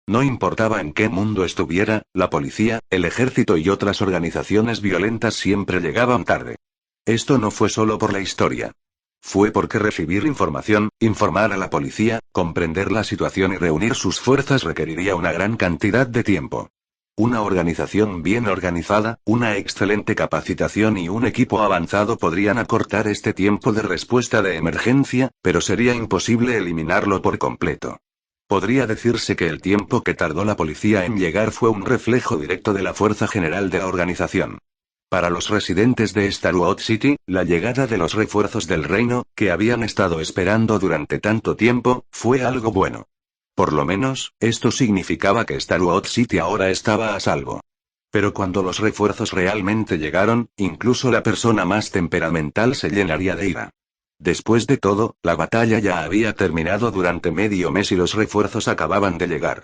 No importaba en qué mundo estuviera, la policía, el ejército y otras organizaciones violentas siempre llegaban tarde. Esto no fue solo por la historia. Fue porque recibir información, informar a la policía, comprender la situación y reunir sus fuerzas requeriría una gran cantidad de tiempo. Una organización bien organizada, una excelente capacitación y un equipo avanzado podrían acortar este tiempo de respuesta de emergencia, pero sería imposible eliminarlo por completo. Podría decirse que el tiempo que tardó la policía en llegar fue un reflejo directo de la fuerza general de la organización. Para los residentes de Starwood City, la llegada de los refuerzos del reino, que habían estado esperando durante tanto tiempo, fue algo bueno. Por lo menos, esto significaba que Starwood City ahora estaba a salvo. Pero cuando los refuerzos realmente llegaron, incluso la persona más temperamental se llenaría de ira. Después de todo, la batalla ya había terminado durante medio mes y los refuerzos acababan de llegar.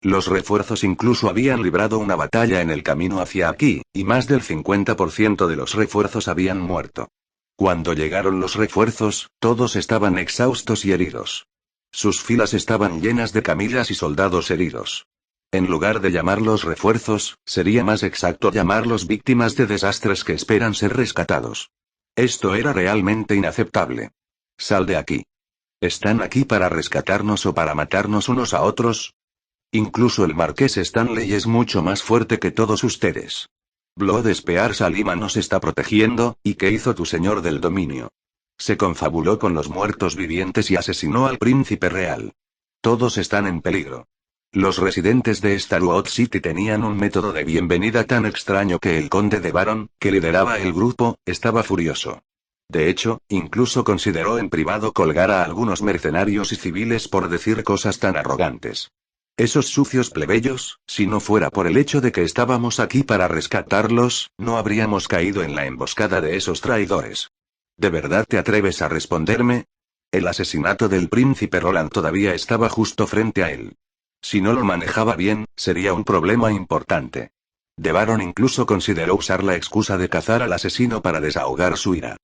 Los refuerzos incluso habían librado una batalla en el camino hacia aquí, y más del 50% de los refuerzos habían muerto. Cuando llegaron los refuerzos, todos estaban exhaustos y heridos. Sus filas estaban llenas de camillas y soldados heridos. En lugar de llamarlos refuerzos, sería más exacto llamarlos víctimas de desastres que esperan ser rescatados. Esto era realmente inaceptable. Sal de aquí. ¿Están aquí para rescatarnos o para matarnos unos a otros? Incluso el marqués Stanley es mucho más fuerte que todos ustedes. Blood Spear Salima nos está protegiendo, ¿y qué hizo tu señor del dominio? Se confabuló con los muertos vivientes y asesinó al príncipe real. Todos están en peligro. Los residentes de Starwood City tenían un método de bienvenida tan extraño que el conde de Baron, que lideraba el grupo, estaba furioso. De hecho, incluso consideró en privado colgar a algunos mercenarios y civiles por decir cosas tan arrogantes. Esos sucios plebeyos, si no fuera por el hecho de que estábamos aquí para rescatarlos, no habríamos caído en la emboscada de esos traidores. ¿De verdad te atreves a responderme? El asesinato del príncipe Roland todavía estaba justo frente a él. Si no lo manejaba bien, sería un problema importante. De Baron incluso consideró usar la excusa de cazar al asesino para desahogar su ira.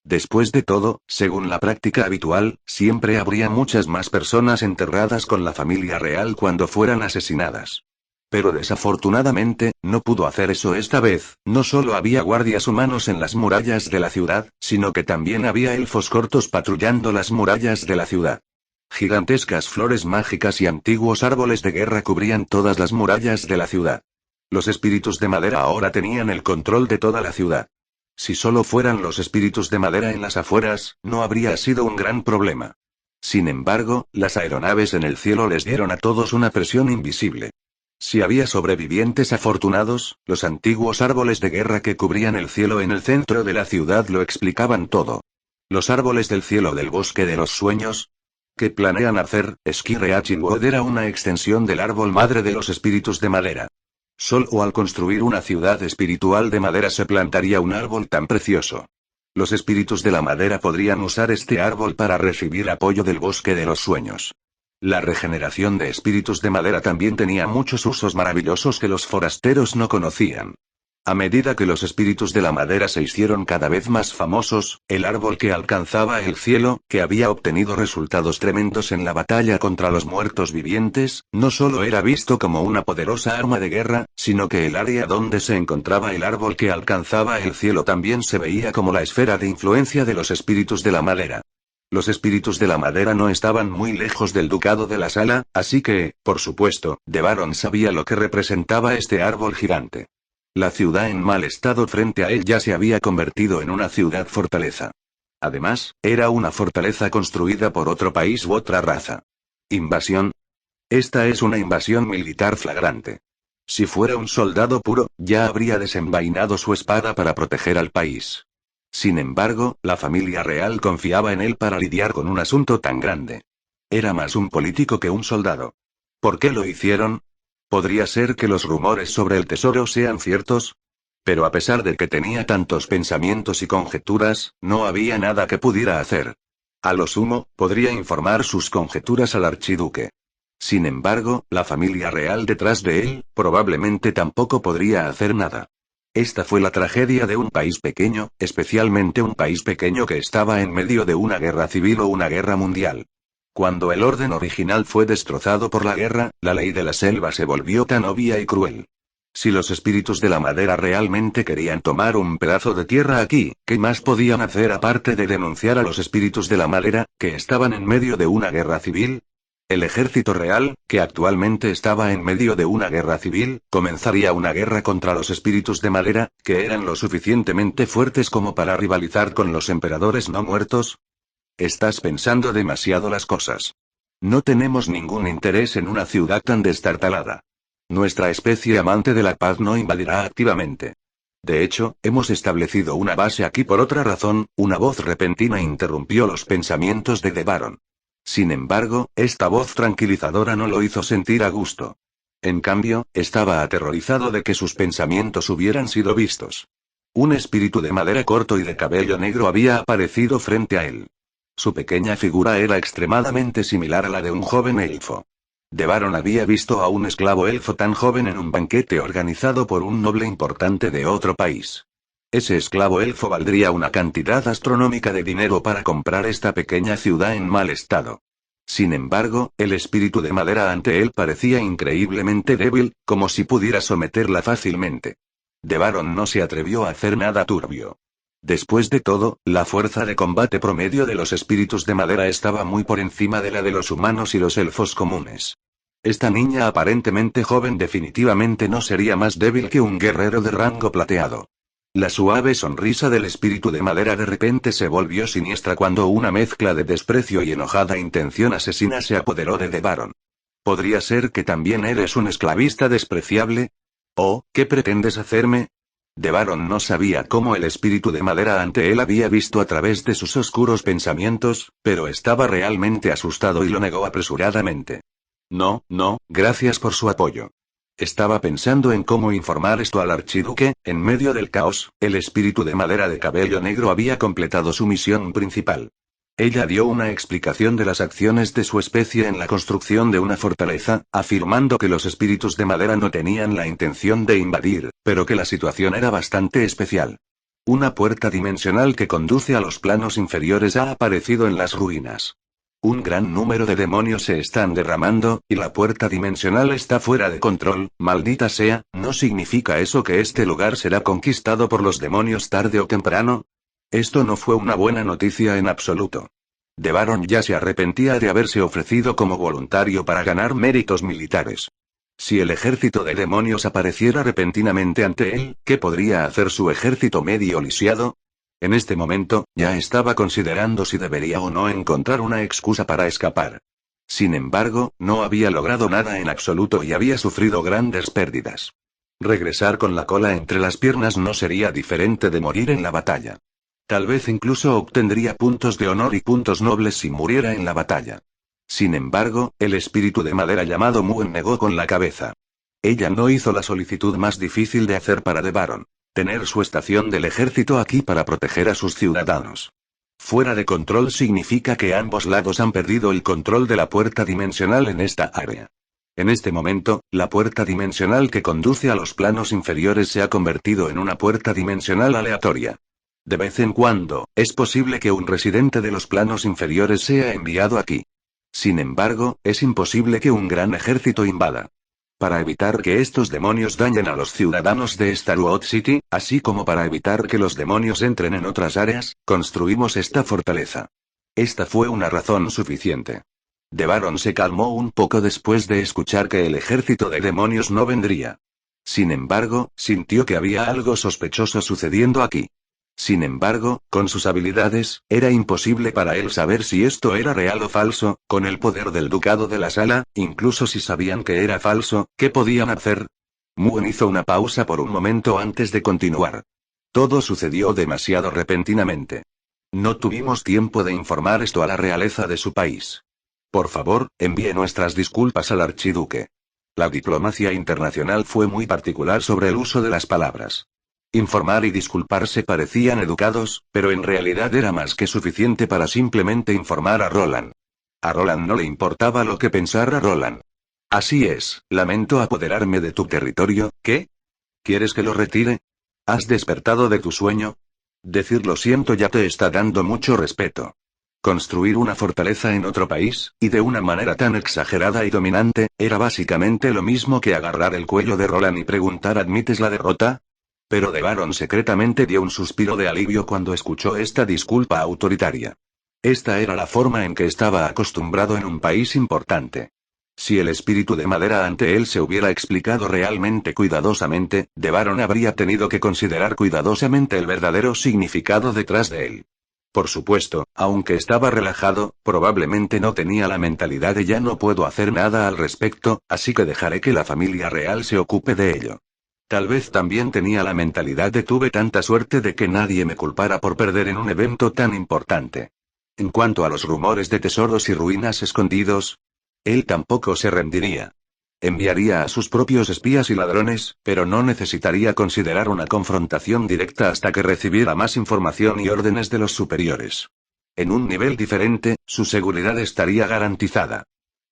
Después de todo, según la práctica habitual, siempre habría muchas más personas enterradas con la familia real cuando fueran asesinadas. Pero desafortunadamente, no pudo hacer eso esta vez. No solo había guardias humanos en las murallas de la ciudad, sino que también había elfos cortos patrullando las murallas de la ciudad. Gigantescas flores mágicas y antiguos árboles de guerra cubrían todas las murallas de la ciudad. Los espíritus de madera ahora tenían el control de toda la ciudad. Si solo fueran los espíritus de madera en las afueras, no habría sido un gran problema. Sin embargo, las aeronaves en el cielo les dieron a todos una presión invisible. Si había sobrevivientes afortunados, los antiguos árboles de guerra que cubrían el cielo en el centro de la ciudad lo explicaban todo. Los árboles del cielo del bosque de los sueños. ¿Qué planean hacer? Skirreachingwood era una extensión del árbol madre de los espíritus de madera. Solo al construir una ciudad espiritual de madera se plantaría un árbol tan precioso. Los espíritus de la madera podrían usar este árbol para recibir apoyo del bosque de los sueños. La regeneración de espíritus de madera también tenía muchos usos maravillosos que los forasteros no conocían. A medida que los espíritus de la madera se hicieron cada vez más famosos, el árbol que alcanzaba el cielo, que había obtenido resultados tremendos en la batalla contra los muertos vivientes, no solo era visto como una poderosa arma de guerra, sino que el área donde se encontraba el árbol que alcanzaba el cielo también se veía como la esfera de influencia de los espíritus de la madera. Los espíritus de la madera no estaban muy lejos del ducado de la Sala, así que, por supuesto, de Baron sabía lo que representaba este árbol gigante. La ciudad en mal estado frente a él ya se había convertido en una ciudad fortaleza. Además, era una fortaleza construida por otro país u otra raza. ¿Invasión? Esta es una invasión militar flagrante. Si fuera un soldado puro, ya habría desenvainado su espada para proteger al país. Sin embargo, la familia real confiaba en él para lidiar con un asunto tan grande. Era más un político que un soldado. ¿Por qué lo hicieron? ¿Podría ser que los rumores sobre el tesoro sean ciertos? Pero a pesar de que tenía tantos pensamientos y conjeturas, no había nada que pudiera hacer. A lo sumo, podría informar sus conjeturas al archiduque. Sin embargo, la familia real detrás de él, probablemente tampoco podría hacer nada. Esta fue la tragedia de un país pequeño, especialmente un país pequeño que estaba en medio de una guerra civil o una guerra mundial. Cuando el orden original fue destrozado por la guerra, la ley de la selva se volvió tan obvia y cruel. Si los espíritus de la madera realmente querían tomar un pedazo de tierra aquí, ¿qué más podían hacer aparte de denunciar a los espíritus de la madera, que estaban en medio de una guerra civil? El ejército real, que actualmente estaba en medio de una guerra civil, comenzaría una guerra contra los espíritus de madera, que eran lo suficientemente fuertes como para rivalizar con los emperadores no muertos. Estás pensando demasiado las cosas. No tenemos ningún interés en una ciudad tan destartalada. Nuestra especie amante de la paz no invadirá activamente. De hecho, hemos establecido una base aquí por otra razón. Una voz repentina interrumpió los pensamientos de The Baron. Sin embargo, esta voz tranquilizadora no lo hizo sentir a gusto. En cambio, estaba aterrorizado de que sus pensamientos hubieran sido vistos. Un espíritu de madera corto y de cabello negro había aparecido frente a él. Su pequeña figura era extremadamente similar a la de un joven elfo. The Baron había visto a un esclavo elfo tan joven en un banquete organizado por un noble importante de otro país. Ese esclavo elfo valdría una cantidad astronómica de dinero para comprar esta pequeña ciudad en mal estado. Sin embargo, el espíritu de madera ante él parecía increíblemente débil, como si pudiera someterla fácilmente. The Baron no se atrevió a hacer nada turbio. Después de todo, la fuerza de combate promedio de los espíritus de madera estaba muy por encima de la de los humanos y los elfos comunes. Esta niña aparentemente joven definitivamente no sería más débil que un guerrero de rango plateado. La suave sonrisa del espíritu de madera de repente se volvió siniestra cuando una mezcla de desprecio y enojada intención asesina se apoderó de The Baron. ¿Podría ser que también eres un esclavista despreciable? ¿Oh, qué pretendes hacerme? The Baron no sabía cómo el espíritu de madera ante él había visto a través de sus oscuros pensamientos, pero estaba realmente asustado y lo negó apresuradamente. No, gracias por su apoyo. Estaba pensando en cómo informar esto al archiduque. En medio del caos, el espíritu de madera de cabello negro había completado su misión principal. Ella dio una explicación de las acciones de su especie en la construcción de una fortaleza, afirmando que los espíritus de madera no tenían la intención de invadir, pero que la situación era bastante especial. Una puerta dimensional que conduce a los planos inferiores ha aparecido en las ruinas. Un gran número de demonios se están derramando, y la puerta dimensional está fuera de control. Maldita sea, ¿no significa eso que este lugar será conquistado por los demonios tarde o temprano? Esto no fue una buena noticia en absoluto. The Baron ya se arrepentía de haberse ofrecido como voluntario para ganar méritos militares. Si el ejército de demonios apareciera repentinamente ante él, ¿qué podría hacer su ejército medio lisiado? En este momento, ya estaba considerando si debería o no encontrar una excusa para escapar. Sin embargo, no había logrado nada en absoluto y había sufrido grandes pérdidas. Regresar con la cola entre las piernas no sería diferente de morir en la batalla. Tal vez incluso obtendría puntos de honor y puntos nobles si muriera en la batalla. Sin embargo, el espíritu de madera llamado Muen negó con la cabeza. Ella no hizo la solicitud más difícil de hacer para The Baron. Tener su estación del ejército aquí para proteger a sus ciudadanos. Fuera de control significa que ambos lados han perdido el control de la puerta dimensional en esta área. En este momento, la puerta dimensional que conduce a los planos inferiores se ha convertido en una puerta dimensional aleatoria. De vez en cuando, es posible que un residente de los planos inferiores sea enviado aquí. Sin embargo, es imposible que un gran ejército invada. Para evitar que estos demonios dañen a los ciudadanos de Starwood City, así como para evitar que los demonios entren en otras áreas, construimos esta fortaleza. Esta fue una razón suficiente. The Baron se calmó un poco después de escuchar que el ejército de demonios no vendría. Sin embargo, sintió que había algo sospechoso sucediendo aquí. Sin embargo, con sus habilidades, era imposible para él saber si esto era real o falso. Con el poder del ducado de la sala, incluso si sabían que era falso, ¿qué podían hacer? Muen hizo una pausa por un momento antes de continuar. Todo sucedió demasiado repentinamente. No tuvimos tiempo de informar esto a la realeza de su país. Por favor, envíe nuestras disculpas al archiduque. La diplomacia internacional fue muy particular sobre el uso de las palabras. Informar y disculparse parecían educados, pero en realidad era más que suficiente para simplemente informar a Roland. A Roland no le importaba lo que pensara Roland. Así es, lamento apoderarme de tu territorio. ¿Qué? ¿Quieres que lo retire? ¿Has despertado de tu sueño? Decir lo siento ya te está dando mucho respeto. Construir una fortaleza en otro país, y de una manera tan exagerada y dominante, era básicamente lo mismo que agarrar el cuello de Roland y preguntar ¿admites la derrota? Pero Devaron secretamente dio un suspiro de alivio cuando escuchó esta disculpa autoritaria. Esta era la forma en que estaba acostumbrado en un país importante. Si el espíritu de madera ante él se hubiera explicado realmente cuidadosamente, Devaron habría tenido que considerar cuidadosamente el verdadero significado detrás de él. Por supuesto, aunque estaba relajado, probablemente no tenía la mentalidad de ya no puedo hacer nada al respecto, así que dejaré que la familia real se ocupe de ello. Tal vez también tenía la mentalidad de tuve tanta suerte de que nadie me culpara por perder en un evento tan importante. En cuanto a los rumores de tesoros y ruinas escondidos, él tampoco se rendiría. Enviaría a sus propios espías y ladrones, pero no necesitaría considerar una confrontación directa hasta que recibiera más información y órdenes de los superiores. En un nivel diferente, su seguridad estaría garantizada.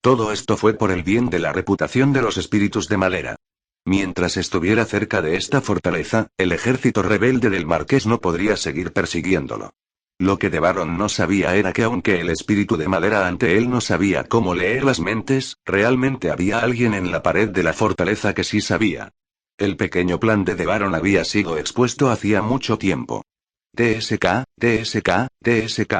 Todo esto fue por el bien de la reputación de los espíritus de madera. Mientras estuviera cerca de esta fortaleza, el ejército rebelde del marqués no podría seguir persiguiéndolo. Lo que Devaron no sabía era que aunque el espíritu de madera ante él no sabía cómo leer las mentes, realmente había alguien en la pared de la fortaleza que sí sabía. El pequeño plan de Devaron había sido expuesto hacía mucho tiempo. TSK, TSK, TSK.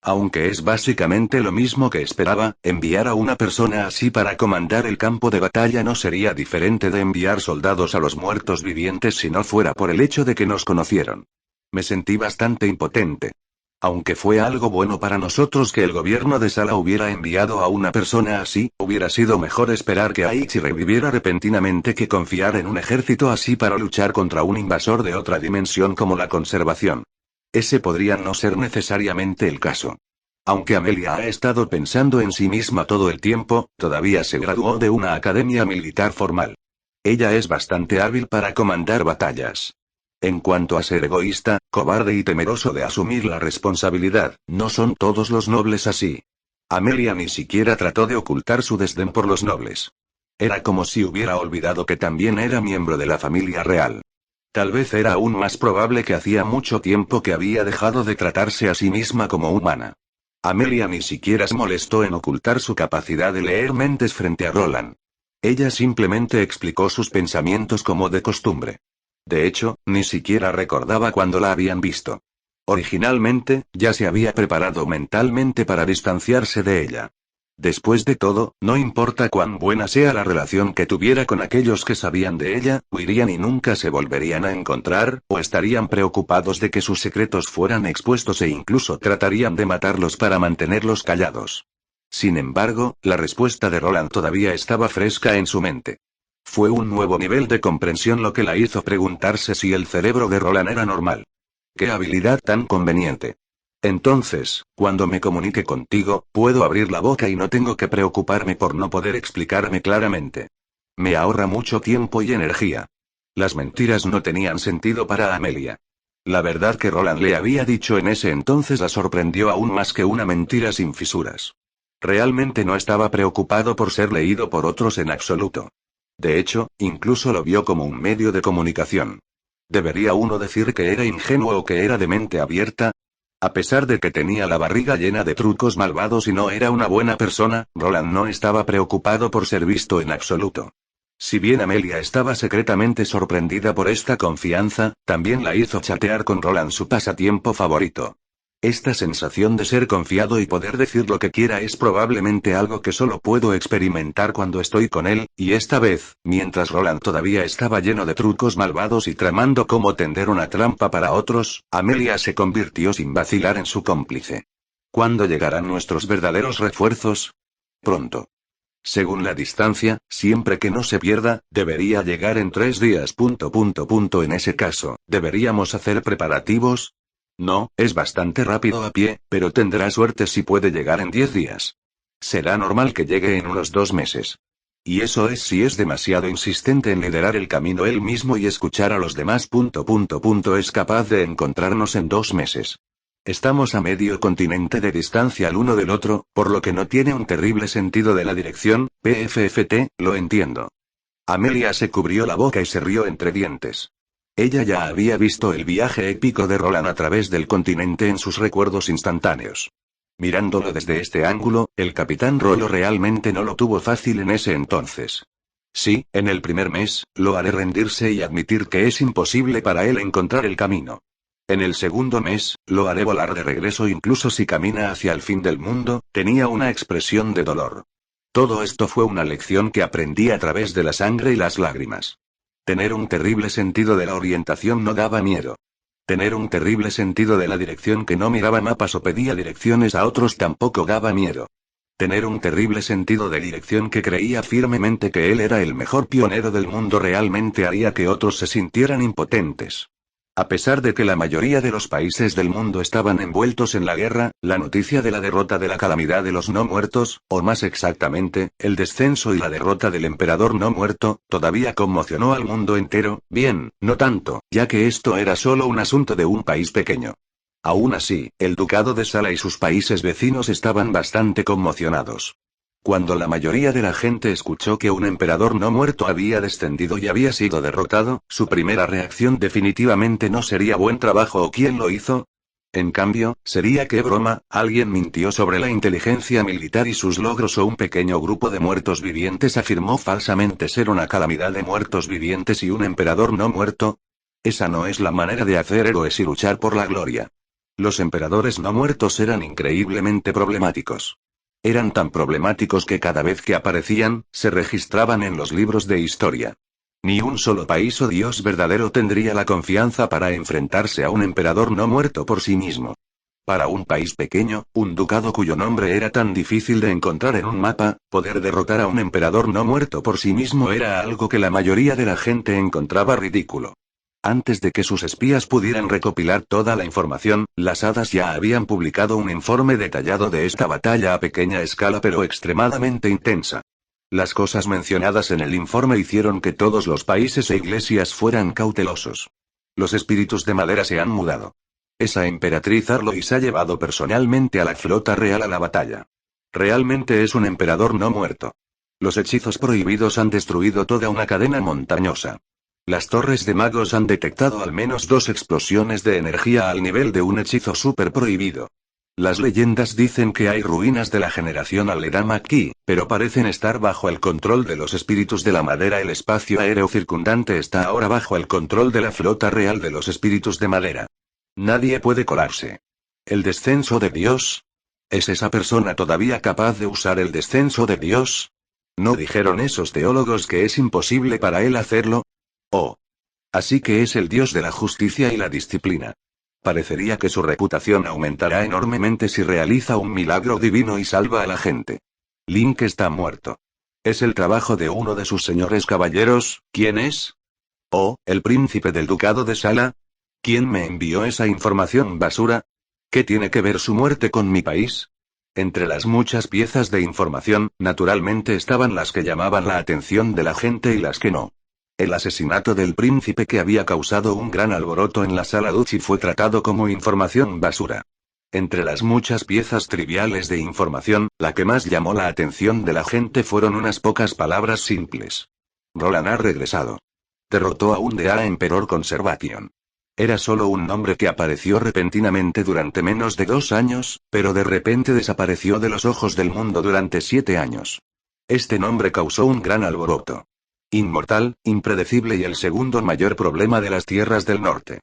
Aunque es básicamente lo mismo que esperaba, enviar a una persona así para comandar el campo de batalla no sería diferente de enviar soldados a los muertos vivientes si no fuera por el hecho de que nos conocieron. Me sentí bastante impotente. Aunque fue algo bueno para nosotros que el gobierno de Sala hubiera enviado a una persona así, hubiera sido mejor esperar que Aichi reviviera repentinamente que confiar en un ejército así para luchar contra un invasor de otra dimensión como la conservación. Ese podría no ser necesariamente el caso. Aunque Amelia ha estado pensando en sí misma todo el tiempo, todavía se graduó de una academia militar formal. Ella es bastante hábil para comandar batallas. En cuanto a ser egoísta, cobarde y temeroso de asumir la responsabilidad, no son todos los nobles así. Amelia ni siquiera trató de ocultar su desdén por los nobles. Era como si hubiera olvidado que también era miembro de la familia real. Tal vez era aún más probable que hacía mucho tiempo que había dejado de tratarse a sí misma como humana. Amelia ni siquiera se molestó en ocultar su capacidad de leer mentes frente a Roland. Ella simplemente explicó sus pensamientos como de costumbre. De hecho, ni siquiera recordaba cuándo la habían visto. Originalmente, ya se había preparado mentalmente para distanciarse de ella. Después de todo, no importa cuán buena sea la relación que tuviera con aquellos que sabían de ella, huirían y nunca se volverían a encontrar, o estarían preocupados de que sus secretos fueran expuestos e incluso tratarían de matarlos para mantenerlos callados. Sin embargo, la respuesta de Roland todavía estaba fresca en su mente. Fue un nuevo nivel de comprensión lo que la hizo preguntarse si el cerebro de Roland era normal. ¡Qué habilidad tan conveniente! Entonces, cuando me comunique contigo, puedo abrir la boca y no tengo que preocuparme por no poder explicarme claramente. Me ahorra mucho tiempo y energía. Las mentiras no tenían sentido para Amelia. La verdad que Roland le había dicho en ese entonces la sorprendió aún más que una mentira sin fisuras. Realmente no estaba preocupado por ser leído por otros en absoluto. De hecho, incluso lo vio como un medio de comunicación. ¿Debería uno decir que era ingenuo o que era de mente abierta? A pesar de que tenía la barriga llena de trucos malvados y no era una buena persona, Roland no estaba preocupado por ser visto en absoluto. Si bien Amelia estaba secretamente sorprendida por esta confianza, también la hizo chatear con Roland, su pasatiempo favorito. Esta sensación de ser confiado y poder decir lo que quiera es probablemente algo que solo puedo experimentar cuando estoy con él, y esta vez, mientras Roland todavía estaba lleno de trucos malvados y tramando cómo tender una trampa para otros, Amelia se convirtió sin vacilar en su cómplice. ¿Cuándo llegarán nuestros verdaderos refuerzos? Pronto. Según la distancia, siempre que no se pierda, debería llegar en 3 días. En ese caso, ¿deberíamos hacer preparativos? No, es bastante rápido a pie, pero tendrá suerte si puede llegar en 10 días. Será normal que llegue en unos 2 meses. Y eso es si es demasiado insistente en liderar el camino él mismo y escuchar a los demás. Es capaz de encontrarnos en 2 meses. Estamos a medio continente de distancia el uno del otro, por lo que no tiene un terrible sentido de la dirección. PFFT, lo entiendo. Amelia se cubrió la boca y se rió entre dientes. Ella ya había visto el viaje épico de Roland a través del continente en sus recuerdos instantáneos. Mirándolo desde este ángulo, el capitán Rollo realmente no lo tuvo fácil en ese entonces. Sí, en el primer mes, lo haré rendirse y admitir que es imposible para él encontrar el camino. En el segundo mes, lo haré volar de regreso incluso si camina hacia el fin del mundo, tenía una expresión de dolor. Todo esto fue una lección que aprendí a través de la sangre y las lágrimas. Tener un terrible sentido de la orientación no daba miedo. Tener un terrible sentido de la dirección que no miraba mapas o pedía direcciones a otros tampoco daba miedo. Tener un terrible sentido de dirección que creía firmemente que él era el mejor pionero del mundo realmente haría que otros se sintieran impotentes. A pesar de que la mayoría de los países del mundo estaban envueltos en la guerra, la noticia de la derrota de la calamidad de los no muertos, o más exactamente, el descenso y la derrota del emperador no muerto, todavía conmocionó al mundo entero, bien, no tanto, ya que esto era solo un asunto de un país pequeño. Aún así, el ducado de Sala y sus países vecinos estaban bastante conmocionados. Cuando la mayoría de la gente escuchó que un emperador no muerto había descendido y había sido derrotado, su primera reacción definitivamente no sería buen trabajo o quién lo hizo. En cambio, sería qué broma, alguien mintió sobre la inteligencia militar y sus logros o un pequeño grupo de muertos vivientes afirmó falsamente ser una calamidad de muertos vivientes y un emperador no muerto. Esa no es la manera de hacer héroes y luchar por la gloria. Los emperadores no muertos eran increíblemente problemáticos. Eran tan problemáticos que cada vez que aparecían, se registraban en los libros de historia. Ni un solo país o dios verdadero tendría la confianza para enfrentarse a un emperador no muerto por sí mismo. Para un país pequeño, un ducado cuyo nombre era tan difícil de encontrar en un mapa, poder derrotar a un emperador no muerto por sí mismo era algo que la mayoría de la gente encontraba ridículo. Antes de que sus espías pudieran recopilar toda la información, las hadas ya habían publicado un informe detallado de esta batalla a pequeña escala pero extremadamente intensa. Las cosas mencionadas en el informe hicieron que todos los países e iglesias fueran cautelosos. Los espíritus de madera se han mudado. Esa emperatriz Arlois ha llevado personalmente a la flota real a la batalla. Realmente es un emperador no muerto. Los hechizos prohibidos han destruido toda una cadena montañosa. Las torres de magos han detectado al menos 2 explosiones de energía al nivel de un hechizo súper prohibido. Las leyendas dicen que hay ruinas de la generación Aledama aquí, pero parecen estar bajo el control de los espíritus de la madera. El espacio aéreo circundante está ahora bajo el control de la flota real de los espíritus de madera. Nadie puede colarse. ¿El descenso de Dios? ¿Es esa persona todavía capaz de usar el descenso de Dios? ¿No dijeron esos teólogos que es imposible para él hacerlo? Oh. Así que es el dios de la justicia y la disciplina. Parecería que su reputación aumentará enormemente si realiza un milagro divino y salva a la gente. Link está muerto. ¿Es el trabajo de uno de sus señores caballeros? ¿Quién es? Oh, el príncipe del ducado de Sala. ¿Quién me envió esa información basura? ¿Qué tiene que ver su muerte con mi país? Entre las muchas piezas de información, naturalmente estaban las que llamaban la atención de la gente y las que no. El asesinato del príncipe que había causado un gran alboroto en la sala Duchi fue tratado como información basura. Entre las muchas piezas triviales de información, la que más llamó la atención de la gente fueron unas pocas palabras simples. Roland ha regresado. Derrotó a un Dea Emperor Conservation. Era solo un nombre que apareció repentinamente durante menos de 2 años, pero de repente desapareció de los ojos del mundo durante 7 años. Este nombre causó un gran alboroto. Inmortal, impredecible y el segundo mayor problema de las tierras del norte.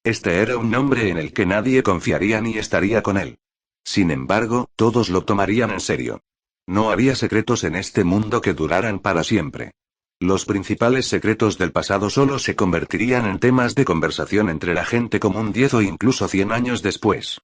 Este era un nombre en el que nadie confiaría ni estaría con él. Sin embargo, todos lo tomarían en serio. No había secretos en este mundo que duraran para siempre. Los principales secretos del pasado solo se convertirían en temas de conversación entre la gente común 10 o incluso 100 años después.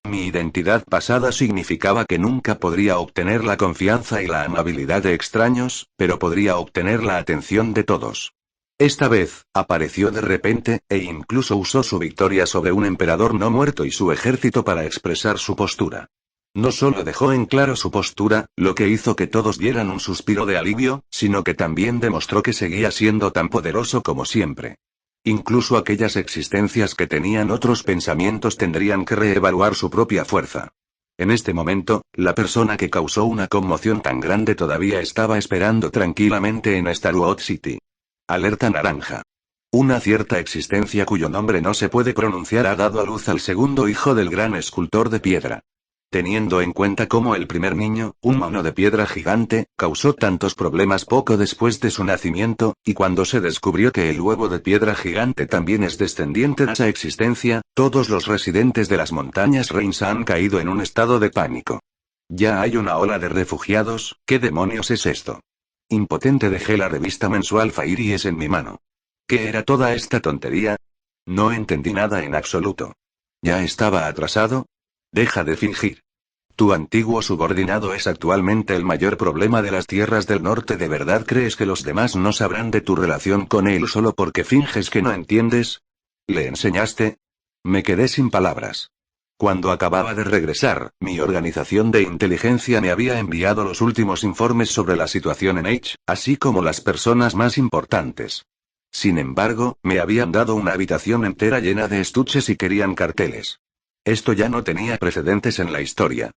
Mi identidad pasada significaba que nunca podría obtener la confianza y la amabilidad de extraños, pero podría obtener la atención de todos. Esta vez, apareció de repente, e incluso usó su victoria sobre un emperador no muerto y su ejército para expresar su postura. No solo dejó en claro su postura, lo que hizo que todos dieran un suspiro de alivio, sino que también demostró que seguía siendo tan poderoso como siempre. Incluso aquellas existencias que tenían otros pensamientos tendrían que reevaluar su propia fuerza. En este momento, la persona que causó una conmoción tan grande todavía estaba esperando tranquilamente en Starwood City. Alerta naranja. Una cierta existencia cuyo nombre no se puede pronunciar ha dado a luz al segundo hijo del gran escultor de piedra. Teniendo en cuenta cómo el primer niño, un mono de piedra gigante, causó tantos problemas poco después de su nacimiento, y cuando se descubrió que el huevo de piedra gigante también es descendiente de esa existencia, todos los residentes de las montañas Reins han caído en un estado de pánico. Ya hay una ola de refugiados, ¿qué demonios es esto? Impotente dejé la revista mensual Fairies en mi mano. ¿Qué era toda esta tontería? No entendí nada en absoluto. ¿Ya estaba atrasado? Deja de fingir. Tu antiguo subordinado es actualmente el mayor problema de las tierras del norte. ¿De verdad crees que los demás no sabrán de tu relación con él solo porque finges que no entiendes? ¿Le enseñaste? Me quedé sin palabras. Cuando acababa de regresar, mi organización de inteligencia me había enviado los últimos informes sobre la situación en H, así como las personas más importantes. Sin embargo, me habían dado una habitación entera llena de estuches y querían carteles. Esto ya no tenía precedentes en la historia.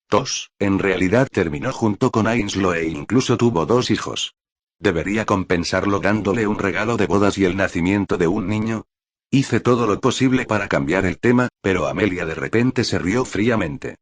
Tosh, en realidad terminó junto con Ainslow e incluso tuvo 2 hijos. ¿Debería compensarlo dándole un regalo de bodas y el nacimiento de un niño? Hice todo lo posible para cambiar el tema, pero Amelia de repente se rió fríamente.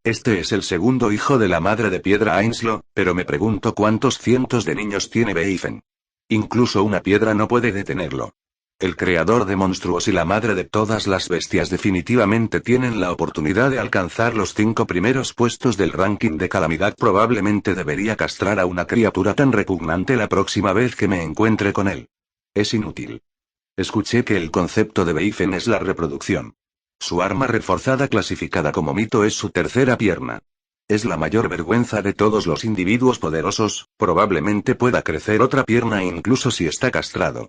Este es el segundo hijo de la madre de piedra Ainslow, pero me pregunto cuántos cientos de niños tiene Beifen. Incluso una piedra no puede detenerlo. El creador de monstruos y la madre de todas las bestias definitivamente tienen la oportunidad de alcanzar los 5 primeros puestos del ranking de calamidad. Probablemente debería castrar a una criatura tan repugnante la próxima vez que me encuentre con él. Es inútil. Escuché que el concepto de Beifen es la reproducción. Su arma reforzada clasificada como mito es su tercera pierna. Es la mayor vergüenza de todos los individuos poderosos, probablemente pueda crecer otra pierna incluso si está castrado.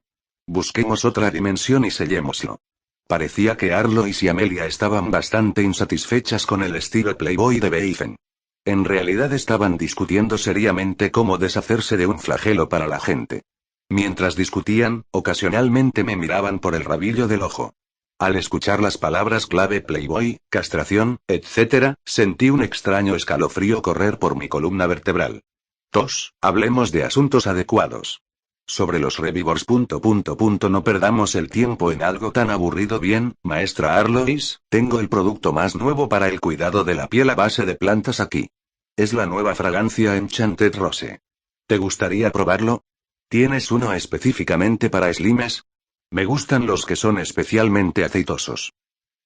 Busquemos otra dimensión y sellémoslo. Parecía que Arlois y Amelia estaban bastante insatisfechas con el estilo Playboy de Beifen. En realidad estaban discutiendo seriamente cómo deshacerse de un flagelo para la gente. Mientras discutían, ocasionalmente me miraban por el rabillo del ojo. Al escuchar las palabras clave Playboy, castración, etc., sentí un extraño escalofrío correr por mi columna vertebral. Tosh, hablemos de asuntos adecuados. Sobre los Revivors. No perdamos el tiempo en algo tan aburrido. Bien, maestra Arlois, tengo el producto más nuevo para el cuidado de la piel a base de plantas aquí. Es la nueva fragancia Enchanted Rose. ¿Te gustaría probarlo? ¿Tienes uno específicamente para slimes? Me gustan los que son especialmente aceitosos.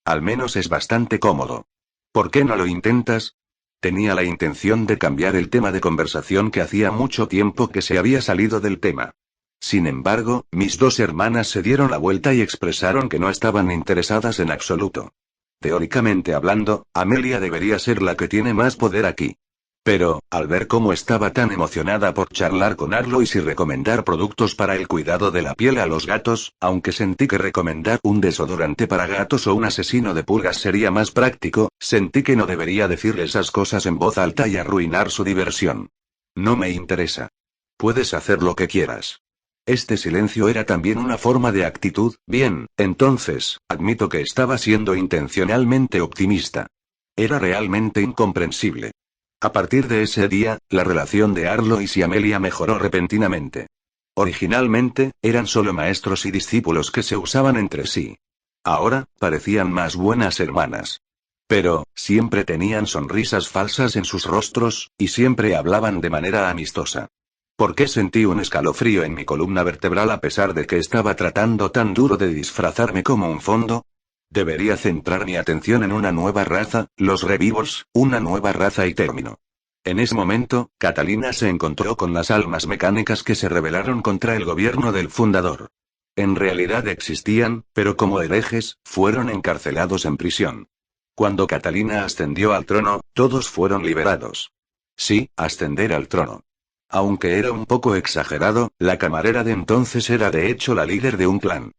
Al menos es bastante cómodo. ¿Por qué no lo intentas? Tenía la intención de cambiar el tema de conversación que hacía mucho tiempo que se había salido del tema. Sin embargo, mis 2 hermanas se dieron la vuelta y expresaron que no estaban interesadas en absoluto. Teóricamente hablando, Amelia debería ser la que tiene más poder aquí. Pero, al ver cómo estaba tan emocionada por charlar con Arlois y recomendar productos para el cuidado de la piel a los gatos, aunque sentí que recomendar un desodorante para gatos o un asesino de pulgas sería más práctico, sentí que no debería decirle esas cosas en voz alta y arruinar su diversión. No me interesa. Puedes hacer lo que quieras. Este silencio era también una forma de actitud. Bien, entonces, admito que estaba siendo intencionalmente optimista. Era realmente incomprensible. A partir de ese día, la relación de Arlois y Amelia mejoró repentinamente. Originalmente, eran solo maestros y discípulos que se usaban entre sí. Ahora, parecían más buenas hermanas. Pero, siempre tenían sonrisas falsas en sus rostros, y siempre hablaban de manera amistosa. ¿Por qué sentí un escalofrío en mi columna vertebral a pesar de que estaba tratando tan duro de disfrazarme como un fondo? Debería centrar mi atención en una nueva raza, los Revivors, una nueva raza y término. En ese momento, Catalina se encontró con las almas mecánicas que se rebelaron contra el gobierno del fundador. En realidad existían, pero como herejes, fueron encarcelados en prisión. Cuando Catalina ascendió al trono, todos fueron liberados. Sí, ascender al trono. Aunque era un poco exagerado, la camarera de entonces era de hecho la líder de un clan.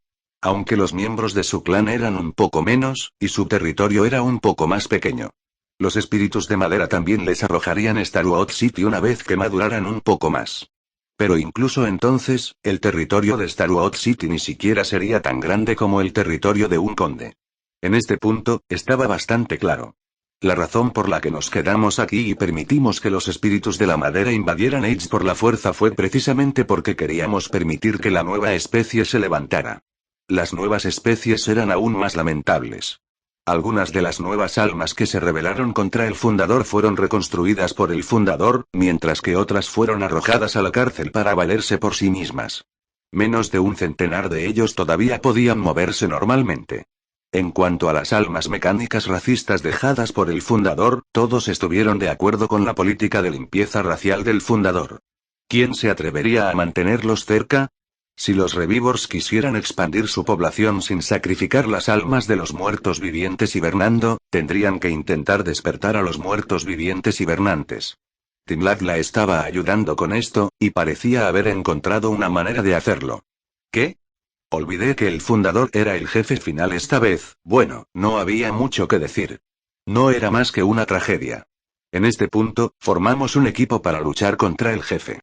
Aunque los miembros de su clan eran un poco menos, y su territorio era un poco más pequeño. Los espíritus de madera también les arrojarían Starwood City una vez que maduraran un poco más. Pero incluso entonces, el territorio de Starwood City ni siquiera sería tan grande como el territorio de un conde. En este punto, estaba bastante claro. La razón por la que nos quedamos aquí y permitimos que los espíritus de la madera invadieran Age por la fuerza fue precisamente porque queríamos permitir que la nueva especie se levantara. Las nuevas especies eran aún más lamentables. Algunas de las nuevas almas que se rebelaron contra el fundador fueron reconstruidas por el fundador, mientras que otras fueron arrojadas a la cárcel para valerse por sí mismas. Menos de un centenar de ellos todavía podían moverse normalmente. En cuanto a las almas mecánicas racistas dejadas por el fundador, todos estuvieron de acuerdo con la política de limpieza racial del fundador. ¿Quién se atrevería a mantenerlos cerca? Si los Revivors quisieran expandir su población sin sacrificar las almas de los muertos vivientes hibernando, tendrían que intentar despertar a los muertos vivientes hibernantes. Timlat la estaba ayudando con esto, y parecía haber encontrado una manera de hacerlo. ¿Qué? Olvidé que el fundador era el jefe final esta vez. Bueno, no había mucho que decir. No era más que una tragedia. En este punto, formamos un equipo para luchar contra el jefe.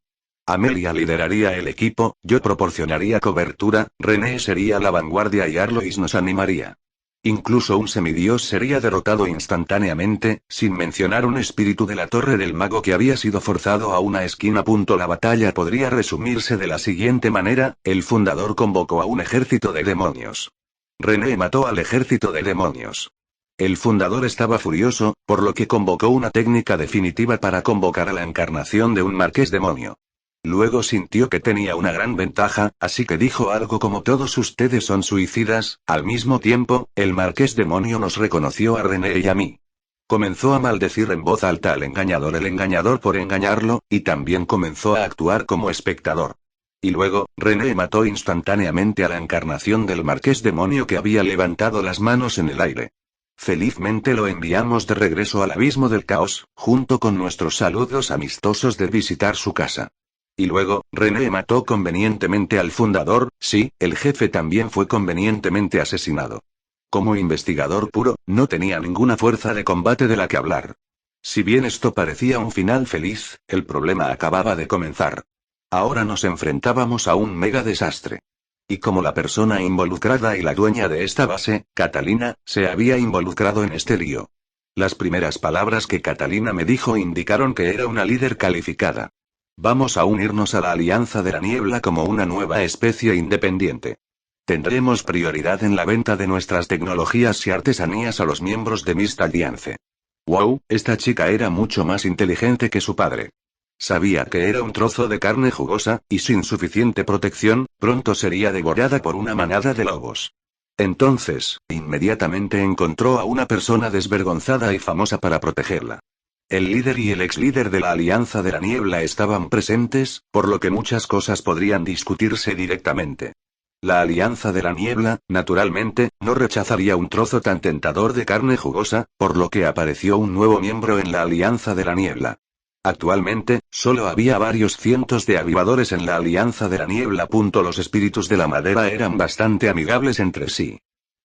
Amelia lideraría el equipo, yo proporcionaría cobertura, René sería la vanguardia y Arlois nos animaría. Incluso un semidios sería derrotado instantáneamente, sin mencionar un espíritu de la torre del mago que había sido forzado a una esquina. La batalla podría resumirse de la siguiente manera: el fundador convocó a un ejército de demonios. René mató al ejército de demonios. El fundador estaba furioso, por lo que convocó una técnica definitiva para convocar a la encarnación de un marqués demonio. Luego sintió que tenía una gran ventaja, así que dijo algo como: todos ustedes son suicidas. Al mismo tiempo, el marqués demonio nos reconoció a René y a mí. Comenzó a maldecir en voz alta al engañador, el engañador por engañarlo, y también comenzó a actuar como espectador. Y luego, René mató instantáneamente a la encarnación del marqués demonio que había levantado las manos en el aire. Felizmente lo enviamos de regreso al abismo del caos, junto con nuestros saludos amistosos de visitar su casa. Y luego, René mató convenientemente al fundador, sí, el jefe también fue convenientemente asesinado. Como investigador puro, no tenía ninguna fuerza de combate de la que hablar. Si bien esto parecía un final feliz, el problema acababa de comenzar. Ahora nos enfrentábamos a un mega desastre. Y como la persona involucrada y la dueña de esta base, Catalina, se había involucrado en este lío. Las primeras palabras que Catalina me dijo indicaron que era una líder calificada. Vamos a unirnos a la Alianza de la Niebla como una nueva especie independiente. Tendremos prioridad en la venta de nuestras tecnologías y artesanías a los miembros de Mist Alliance. Wow, esta chica era mucho más inteligente que su padre. Sabía que era un trozo de carne jugosa, y sin suficiente protección, pronto sería devorada por una manada de lobos. Entonces, inmediatamente encontró a una persona desvergonzada y famosa para protegerla. El líder y el ex líder de la Alianza de la Niebla estaban presentes, por lo que muchas cosas podrían discutirse directamente. La Alianza de la Niebla, naturalmente, no rechazaría un trozo tan tentador de carne jugosa, por lo que apareció un nuevo miembro en la Alianza de la Niebla. Actualmente, solo había varios cientos de avivadores en la Alianza de la Niebla. Los espíritus de la madera eran bastante amigables entre sí.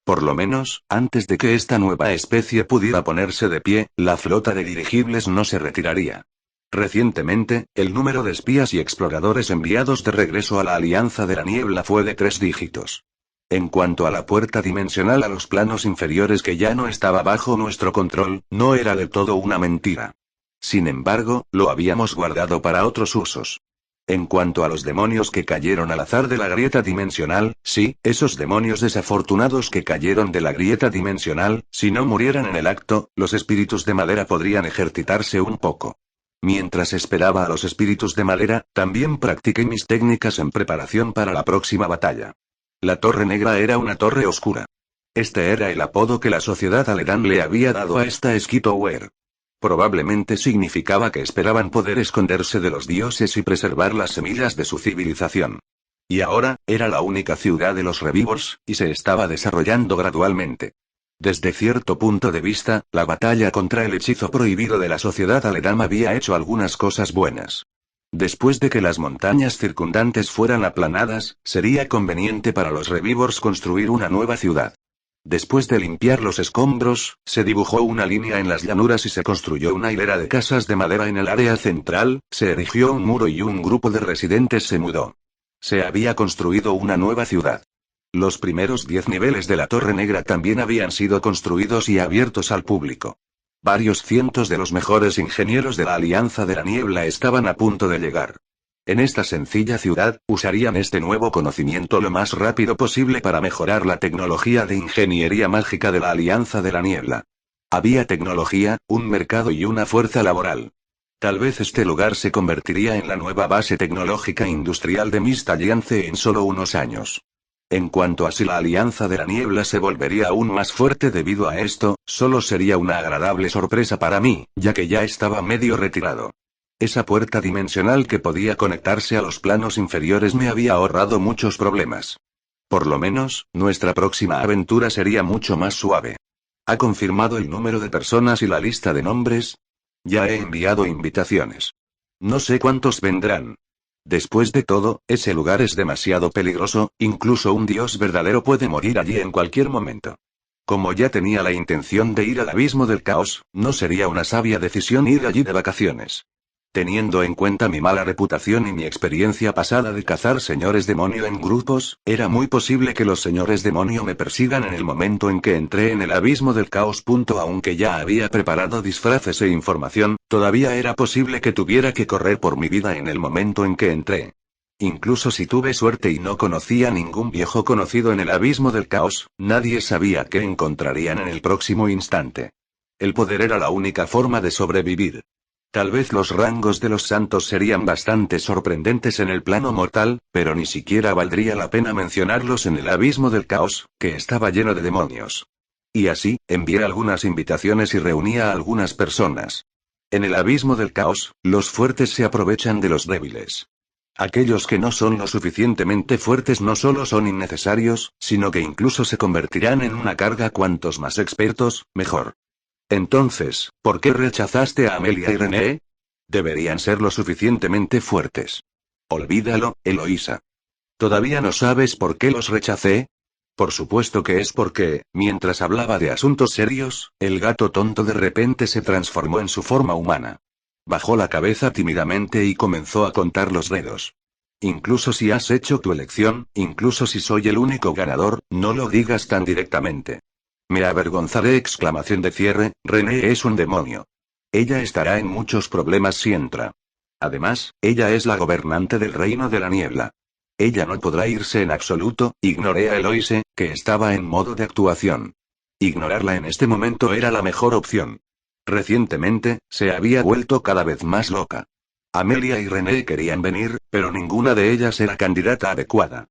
Por lo menos, antes de que esta nueva especie pudiera ponerse de pie, la flota de dirigibles no se retiraría. Recientemente, el número de espías y exploradores enviados de regreso a la Alianza de la Niebla fue de 3 dígitos. En cuanto a la puerta dimensional a los planos inferiores que ya no estaba bajo nuestro control, no era del todo una mentira. Sin embargo, lo habíamos guardado para otros usos. En cuanto a los demonios que cayeron al azar de la grieta dimensional, sí, esos demonios desafortunados que cayeron de la grieta dimensional, si no murieran en el acto, los espíritus de madera podrían ejercitarse un poco. Mientras esperaba a los espíritus de madera, también practiqué mis técnicas en preparación para la próxima batalla. La Torre Negra era una torre oscura. Este era el apodo que la sociedad Aledan le había dado a esta Skitower. Probablemente significaba que esperaban poder esconderse de los dioses y preservar las semillas de su civilización. Y ahora, era la única ciudad de los Revivors, y se estaba desarrollando gradualmente. Desde cierto punto de vista, la batalla contra el hechizo prohibido de la sociedad Aledam había hecho algunas cosas buenas. Después de que las montañas circundantes fueran aplanadas, sería conveniente para los Revivors construir una nueva ciudad. Después de limpiar los escombros, se dibujó una línea en las llanuras y se construyó una hilera de casas de madera en el área central, se erigió un muro y un grupo de residentes se mudó. Se había construido una nueva ciudad. Los primeros 10 niveles de la Torre Negra también habían sido construidos y abiertos al público. Varios cientos de los mejores ingenieros de la Alianza de la Niebla estaban a punto de llegar. En esta sencilla ciudad, usarían este nuevo conocimiento lo más rápido posible para mejorar la tecnología de ingeniería mágica de la Alianza de la Niebla. Había tecnología, un mercado y una fuerza laboral. Tal vez este lugar se convertiría en la nueva base tecnológica industrial de Mist Alliance en solo unos años. En cuanto a si la Alianza de la Niebla se volvería aún más fuerte debido a esto, solo sería una agradable sorpresa para mí, ya que ya estaba medio retirado. Esa puerta dimensional que podía conectarse a los planos inferiores me había ahorrado muchos problemas. Por lo menos, nuestra próxima aventura sería mucho más suave. ¿Ha confirmado el número de personas y la lista de nombres? Ya he enviado invitaciones. No sé cuántos vendrán. Después de todo, ese lugar es demasiado peligroso, incluso un dios verdadero puede morir allí en cualquier momento. Como ya tenía la intención de ir al abismo del caos, no sería una sabia decisión ir allí de vacaciones. Teniendo en cuenta mi mala reputación y mi experiencia pasada de cazar señores demonio en grupos, era muy posible que los señores demonio me persigan en el momento en que entré en el abismo del caos. Aunque ya había preparado disfraces e información, todavía era posible que tuviera que correr por mi vida en el momento en que entré. Incluso si tuve suerte y no conocía ningún viejo conocido en el abismo del caos, nadie sabía qué encontrarían en el próximo instante. El poder era la única forma de sobrevivir. Tal vez los rangos de los santos serían bastante sorprendentes en el plano mortal, pero ni siquiera valdría la pena mencionarlos en el abismo del caos, que estaba lleno de demonios. Y así, envié algunas invitaciones y reuní a algunas personas. En el abismo del caos, los fuertes se aprovechan de los débiles. Aquellos que no son lo suficientemente fuertes no solo son innecesarios, sino que incluso se convertirán en una carga. Cuantos más expertos, mejor. Entonces, ¿por qué rechazaste a Amelia y René? Deberían ser lo suficientemente fuertes. Olvídalo, Eloísa. ¿Todavía no sabes por qué los rechacé? Por supuesto que es porque, mientras hablaba de asuntos serios, el gato tonto de repente se transformó en su forma humana. Bajó la cabeza tímidamente y comenzó a contar los dedos. Incluso si has hecho tu elección, incluso si soy el único ganador, no lo digas tan directamente. Me avergonzaré. Exclamación de cierre, René es un demonio. Ella estará en muchos problemas si entra. Además, ella es la gobernante del reino de la niebla. Ella no podrá irse en absoluto. Ignoré a Eloise, que estaba en modo de actuación. Ignorarla en este momento era la mejor opción. Recientemente, se había vuelto cada vez más loca. Amelia y René querían venir, pero ninguna de ellas era candidata adecuada.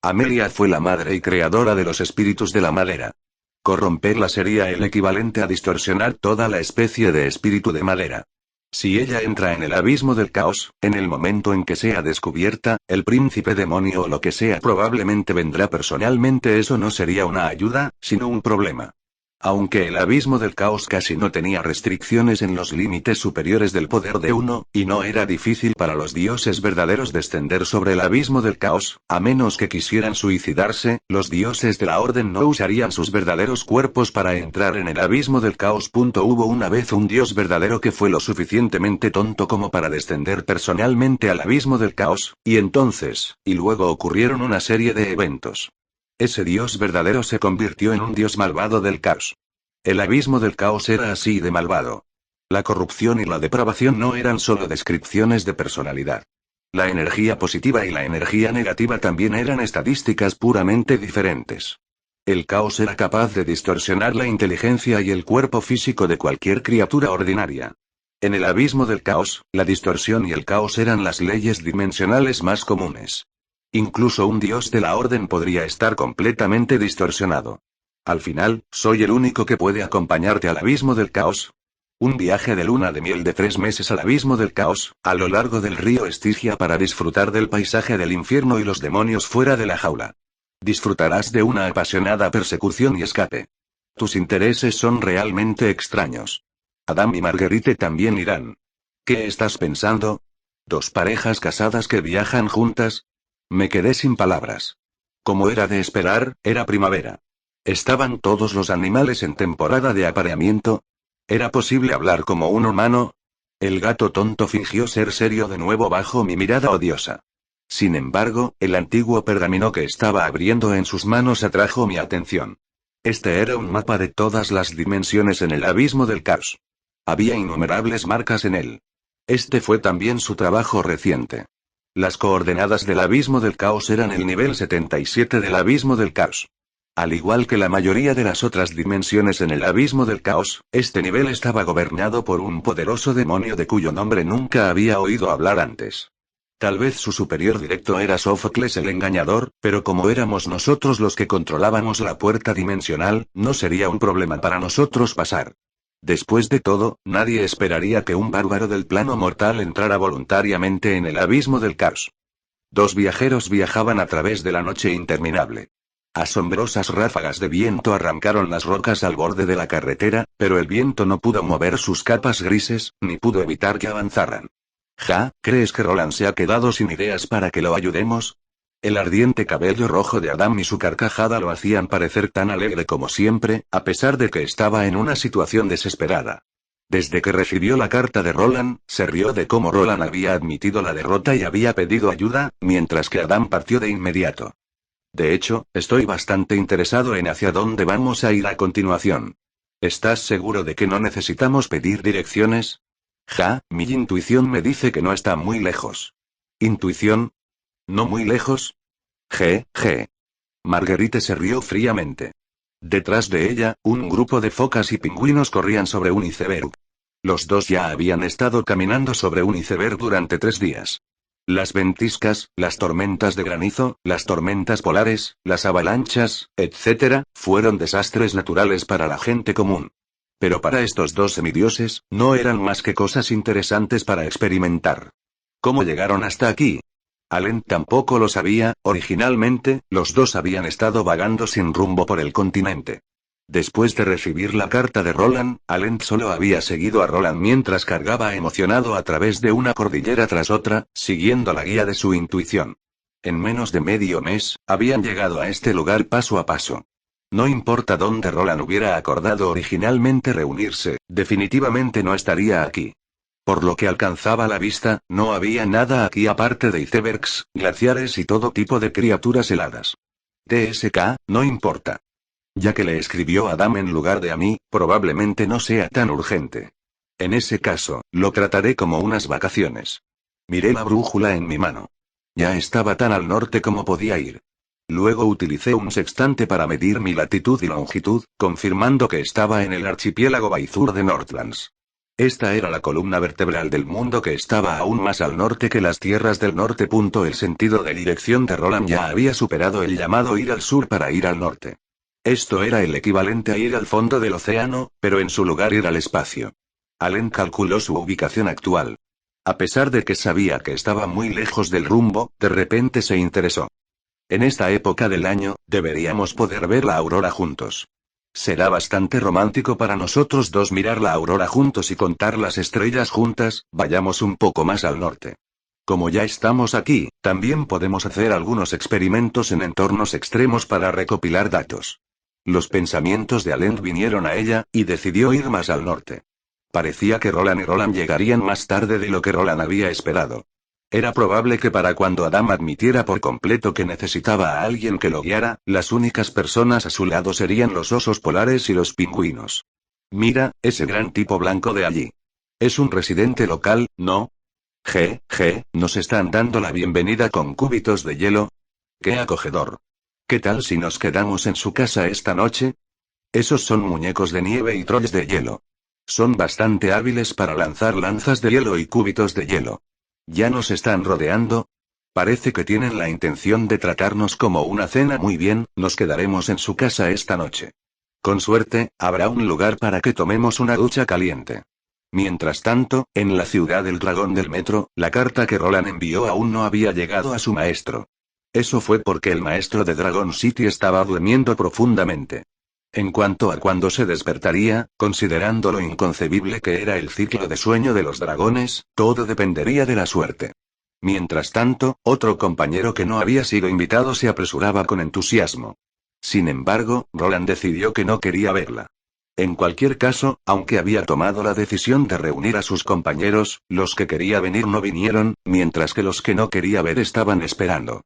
Amelia fue la madre y creadora de los espíritus de la madera. Corromperla sería el equivalente a distorsionar toda la especie de espíritu de madera. Si ella entra en el abismo del caos, en el momento en que sea descubierta, el príncipe demonio o lo que sea probablemente vendrá personalmente. Eso no sería una ayuda, sino un problema. Aunque el abismo del caos casi no tenía restricciones en los límites superiores del poder de uno, y no era difícil para los dioses verdaderos descender sobre el abismo del caos, a menos que quisieran suicidarse, los dioses de la orden no usarían sus verdaderos cuerpos para entrar en el abismo del caos. Hubo una vez un dios verdadero que fue lo suficientemente tonto como para descender personalmente al abismo del caos, y luego ocurrieron una serie de eventos. Ese dios verdadero se convirtió en un dios malvado del caos. El abismo del caos era así de malvado. La corrupción y la depravación no eran solo descripciones de personalidad. La energía positiva y la energía negativa también eran estadísticas puramente diferentes. El caos era capaz de distorsionar la inteligencia y el cuerpo físico de cualquier criatura ordinaria. En el abismo del caos, la distorsión y el caos eran las leyes dimensionales más comunes. Incluso un dios de la orden podría estar completamente distorsionado. Al final, soy el único que puede acompañarte al abismo del caos. Un viaje de luna de miel de 3 meses al abismo del caos, a lo largo del río Estigia para disfrutar del paisaje del infierno y los demonios fuera de la jaula. Disfrutarás de una apasionada persecución y escape. Tus intereses son realmente extraños. Adam y Marguerite también irán. ¿Qué estás pensando? ¿Dos parejas casadas que viajan juntas? Me quedé sin palabras. Como era de esperar, era primavera. ¿Estaban todos los animales en temporada de apareamiento? ¿Era posible hablar como un humano? El gato tonto fingió ser serio de nuevo bajo mi mirada odiosa. Sin embargo, el antiguo pergamino que estaba abriendo en sus manos atrajo mi atención. Este era un mapa de todas las dimensiones en el abismo del caos. Había innumerables marcas en él. Este fue también su trabajo reciente. Las coordenadas del abismo del caos eran el nivel 77 del abismo del caos. Al igual que la mayoría de las otras dimensiones en el abismo del caos, este nivel estaba gobernado por un poderoso demonio de cuyo nombre nunca había oído hablar antes. Tal vez su superior directo era Sófocles el Engañador, pero como éramos nosotros los que controlábamos la puerta dimensional, no sería un problema para nosotros pasar. Después de todo, nadie esperaría que un bárbaro del plano mortal entrara voluntariamente en el abismo del caos. Dos viajeros viajaban a través de la noche interminable. Asombrosas ráfagas de viento arrancaron las rocas al borde de la carretera, pero el viento no pudo mover sus capas grises, ni pudo evitar que avanzaran. ¿Crees que Roland se ha quedado sin ideas para que lo ayudemos? El ardiente cabello rojo de Adam y su carcajada lo hacían parecer tan alegre como siempre, a pesar de que estaba en una situación desesperada. Desde que recibió la carta de Roland, se rió de cómo Roland había admitido la derrota y había pedido ayuda, mientras que Adam partió de inmediato. De hecho, estoy bastante interesado en hacia dónde vamos a ir a continuación. ¿Estás seguro de que no necesitamos pedir direcciones? Mi intuición me dice que no está muy lejos. ¿Intuición? ¿No muy lejos? Marguerite se rió fríamente. Detrás de ella, un grupo de focas y pingüinos corrían sobre un iceberg. Los dos ya habían estado caminando sobre un iceberg durante 3 días. Las ventiscas, las tormentas de granizo, las tormentas polares, las avalanchas, etc., fueron desastres naturales para la gente común. Pero para estos dos semidioses, no eran más que cosas interesantes para experimentar. ¿Cómo llegaron hasta aquí? Allen tampoco lo sabía. Originalmente, los dos habían estado vagando sin rumbo por el continente. Después de recibir la carta de Roland, Allen solo había seguido a Roland mientras cargaba emocionado a través de una cordillera tras otra, siguiendo la guía de su intuición. En menos de medio mes, habían llegado a este lugar paso a paso. No importa dónde Roland hubiera acordado originalmente reunirse, definitivamente no estaría aquí. Por lo que alcanzaba la vista, no había nada aquí aparte de icebergs, glaciares y todo tipo de criaturas heladas. No importa. Ya que le escribió a Adam en lugar de a mí, probablemente no sea tan urgente. En ese caso, lo trataré como unas vacaciones. Miré la brújula en mi mano. Ya estaba tan al norte como podía ir. Luego utilicé un sextante para medir mi latitud y longitud, confirmando que estaba en el archipiélago Baizur de Northlands. Esta era la columna vertebral del mundo que estaba aún más al norte que las tierras del norte. El sentido de dirección de Roland ya había superado el llamado ir al sur para ir al norte. Esto era el equivalente a ir al fondo del océano, pero en su lugar ir al espacio. Allen calculó su ubicación actual. A pesar de que sabía que estaba muy lejos del rumbo, de repente se interesó. En esta época del año, deberíamos poder ver la aurora juntos. Será bastante romántico para nosotros dos mirar la aurora juntos y contar las estrellas juntas. Vayamos un poco más al norte. Como ya estamos aquí, también podemos hacer algunos experimentos en entornos extremos para recopilar datos. Los pensamientos de Allen vinieron a ella, y decidió ir más al norte. Parecía que Roland y Roland llegarían más tarde de lo que Roland había esperado. Era probable que para cuando Adam admitiera por completo que necesitaba a alguien que lo guiara, las únicas personas a su lado serían los osos polares y los pingüinos. Mira, ese gran tipo blanco de allí. Es un residente local, ¿no? Nos están dando la bienvenida con cúbitos de hielo. ¡Qué acogedor! ¿Qué tal si nos quedamos en su casa esta noche? Esos son muñecos de nieve y trolls de hielo. Son bastante hábiles para lanzar lanzas de hielo y cúbitos de hielo. ¿Ya nos están rodeando? Parece que tienen la intención de tratarnos como una cena. Muy bien, nos quedaremos en su casa esta noche. Con suerte, habrá un lugar para que tomemos una ducha caliente. Mientras tanto, en la ciudad del dragón del metro, la carta que Roland envió aún no había llegado a su maestro. Eso fue porque el maestro de Dragon City estaba durmiendo profundamente. En cuanto a cuándo se despertaría, considerando lo inconcebible que era el ciclo de sueño de los dragones, todo dependería de la suerte. Mientras tanto, otro compañero que no había sido invitado se apresuraba con entusiasmo. Sin embargo, Roland decidió que no quería verla. En cualquier caso, aunque había tomado la decisión de reunir a sus compañeros, los que quería venir no vinieron, mientras que los que no quería ver estaban esperando.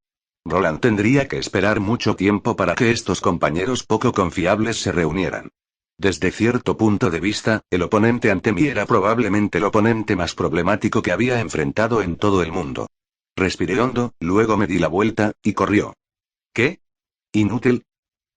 Roland tendría que esperar mucho tiempo para que estos compañeros poco confiables se reunieran. Desde cierto punto de vista, el oponente ante mí era probablemente el oponente más problemático que había enfrentado en todo el mundo. Respiré hondo, luego me di la vuelta, y corrió. ¿Qué? ¿Inútil?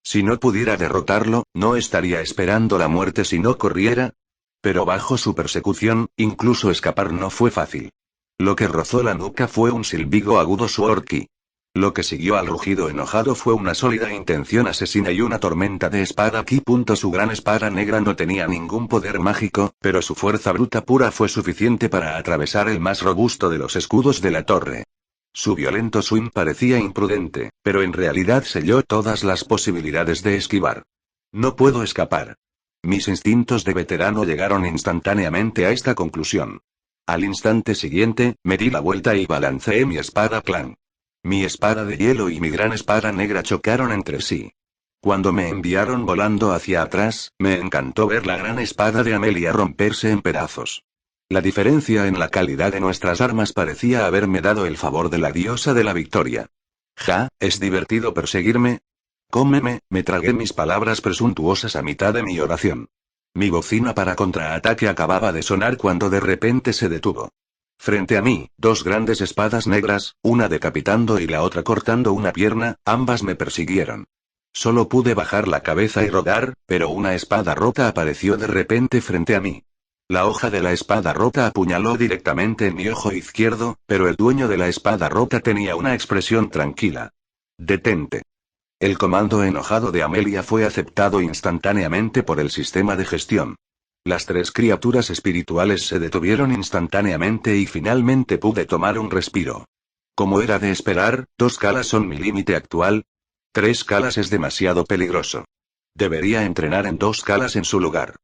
Si no pudiera derrotarlo, ¿no estaría esperando la muerte si no corriera? Pero bajo su persecución, incluso escapar no fue fácil. Lo que rozó la nuca fue un silbido agudo Sword Ki. Lo que siguió al rugido enojado fue una sólida intención asesina y una tormenta de espada Ki. Su gran espada negra no tenía ningún poder mágico, pero su fuerza bruta pura fue suficiente para atravesar el más robusto de los escudos de la torre. Su violento swing parecía imprudente, pero en realidad selló todas las posibilidades de esquivar. No puedo escapar. Mis instintos de veterano llegaron instantáneamente a esta conclusión. Al instante siguiente, me di la vuelta y balanceé mi espada clan. Mi espada de hielo y mi gran espada negra chocaron entre sí. Cuando me enviaron volando hacia atrás, me encantó ver la gran espada de Amelia romperse en pedazos. La diferencia en la calidad de nuestras armas parecía haberme dado el favor de la diosa de la victoria. Ja, ¿es divertido perseguirme? Cómeme, me tragué mis palabras presuntuosas a mitad de mi oración. Mi bocina para contraataque acababa de sonar cuando de repente se detuvo. Frente a mí, dos grandes espadas negras, una decapitando y la otra cortando una pierna, ambas me persiguieron. Solo pude bajar la cabeza y rodar, pero una espada rota apareció de repente frente a mí. La hoja de la espada rota apuñaló directamente en mi ojo izquierdo, pero el dueño de la espada rota tenía una expresión tranquila. Detente. El comando enojado de Amelia fue aceptado instantáneamente por el sistema de gestión. Las tres criaturas espirituales se detuvieron instantáneamente y finalmente pude tomar un respiro. Como era de esperar, 2 calas son mi límite actual. 3 calas es demasiado peligroso. Debería entrenar en 2 calas en su lugar.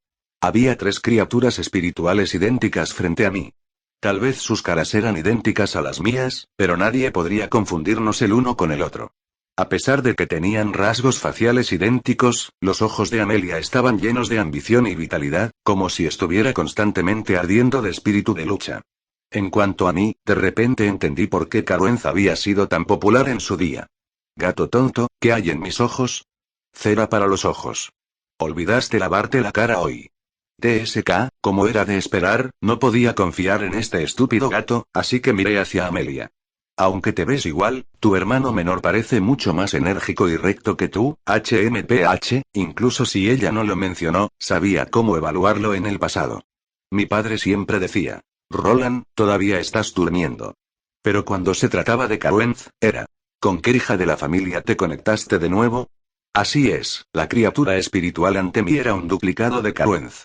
Había 3 criaturas espirituales idénticas frente a mí. Tal vez sus caras eran idénticas a las mías, pero nadie podría confundirnos el uno con el otro. A pesar de que tenían rasgos faciales idénticos, los ojos de Amelia estaban llenos de ambición y vitalidad, como si estuviera constantemente ardiendo de espíritu de lucha. En cuanto a mí, de repente entendí por qué Caruenz había sido tan popular en su día. Gato tonto, ¿qué hay en mis ojos? Cera para los ojos. Olvidaste lavarte la cara hoy. TSK, como era de esperar, no podía confiar en este estúpido gato, así que miré hacia Amelia. Aunque te ves igual, tu hermano menor parece mucho más enérgico y recto que tú, HMPH, incluso si ella no lo mencionó, sabía cómo evaluarlo en el pasado. Mi padre siempre decía, Roland, todavía estás durmiendo. Pero cuando se trataba de Caruenz, era, ¿con qué hija de la familia te conectaste de nuevo? Así es, la criatura espiritual ante mí era un duplicado de Caruenz.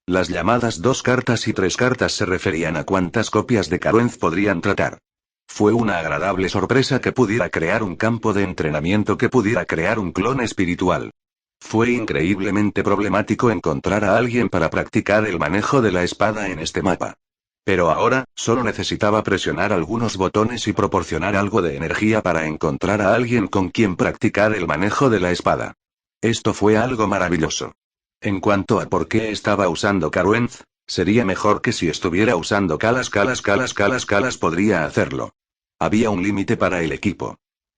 Las llamadas 2 cartas y 3 cartas se referían a cuántas copias de Caruenz podrían tratar. Fue una agradable sorpresa que pudiera crear un campo de entrenamiento que pudiera crear un clon espiritual. Fue increíblemente problemático encontrar a alguien para practicar el manejo de la espada en este mapa. Pero ahora, solo necesitaba presionar algunos botones y proporcionar algo de energía para encontrar a alguien con quien practicar el manejo de la espada. Esto fue algo maravilloso. En cuanto a por qué estaba usando Caruenz, sería mejor que si estuviera usando Calas podría hacerlo. Había un límite para el equipo.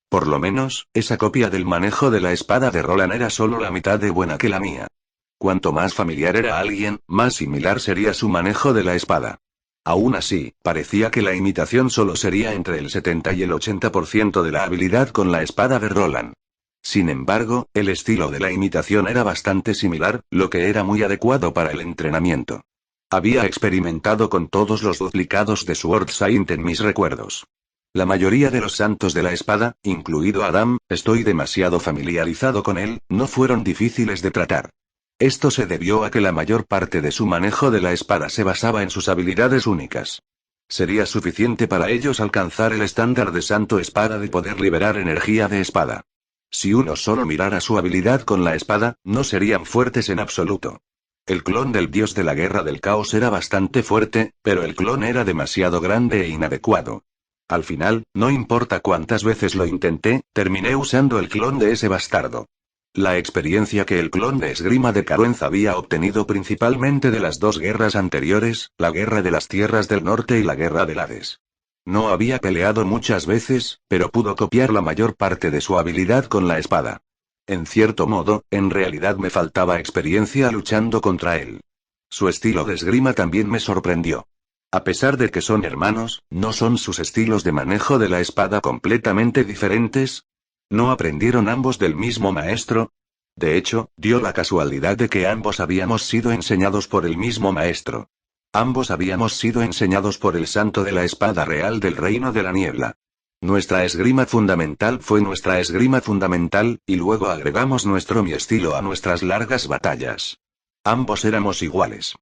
Por lo menos, esa copia del manejo de la espada de Roland era solo la mitad de buena que la mía. Cuanto más familiar era alguien, más similar sería su manejo de la espada. Aún así, parecía que la imitación solo sería entre el 70 y el 80% de la habilidad con la espada de Roland. Sin embargo, el estilo de la imitación era bastante similar, lo que era muy adecuado para el entrenamiento. Había experimentado con todos los duplicados de Sword Saint en mis recuerdos. La mayoría de los santos de la espada, incluido Adam, estoy demasiado familiarizado con él, no fueron difíciles de tratar. Esto se debió a que la mayor parte de su manejo de la espada se basaba en sus habilidades únicas. Sería suficiente para ellos alcanzar el estándar de santo espada de poder liberar energía de espada. Si uno solo mirara su habilidad con la espada, no serían fuertes en absoluto. El clon del dios de la guerra del caos era bastante fuerte, pero el clon era demasiado grande e inadecuado. Al final, no importa cuántas veces lo intenté, terminé usando el clon de ese bastardo. La experiencia que el clon de esgrima de Caruenz había obtenido principalmente de las 2 guerras anteriores, la guerra de las tierras del norte y la guerra del Hades. No había peleado muchas veces, pero pudo copiar la mayor parte de su habilidad con la espada. En cierto modo, en realidad me faltaba experiencia luchando contra él. Su estilo de esgrima también me sorprendió. A pesar de que son hermanos, ¿no son sus estilos de manejo de la espada completamente diferentes? ¿No aprendieron ambos del mismo maestro? De hecho, dio la casualidad de que ambos habíamos sido enseñados por el mismo maestro. Ambos habíamos sido enseñados por el santo de la espada real del reino de la niebla. Nuestra esgrima fundamental fue nuestra esgrima fundamental, y luego agregamos nuestro mi estilo a nuestras largas batallas. Ambos éramos iguales.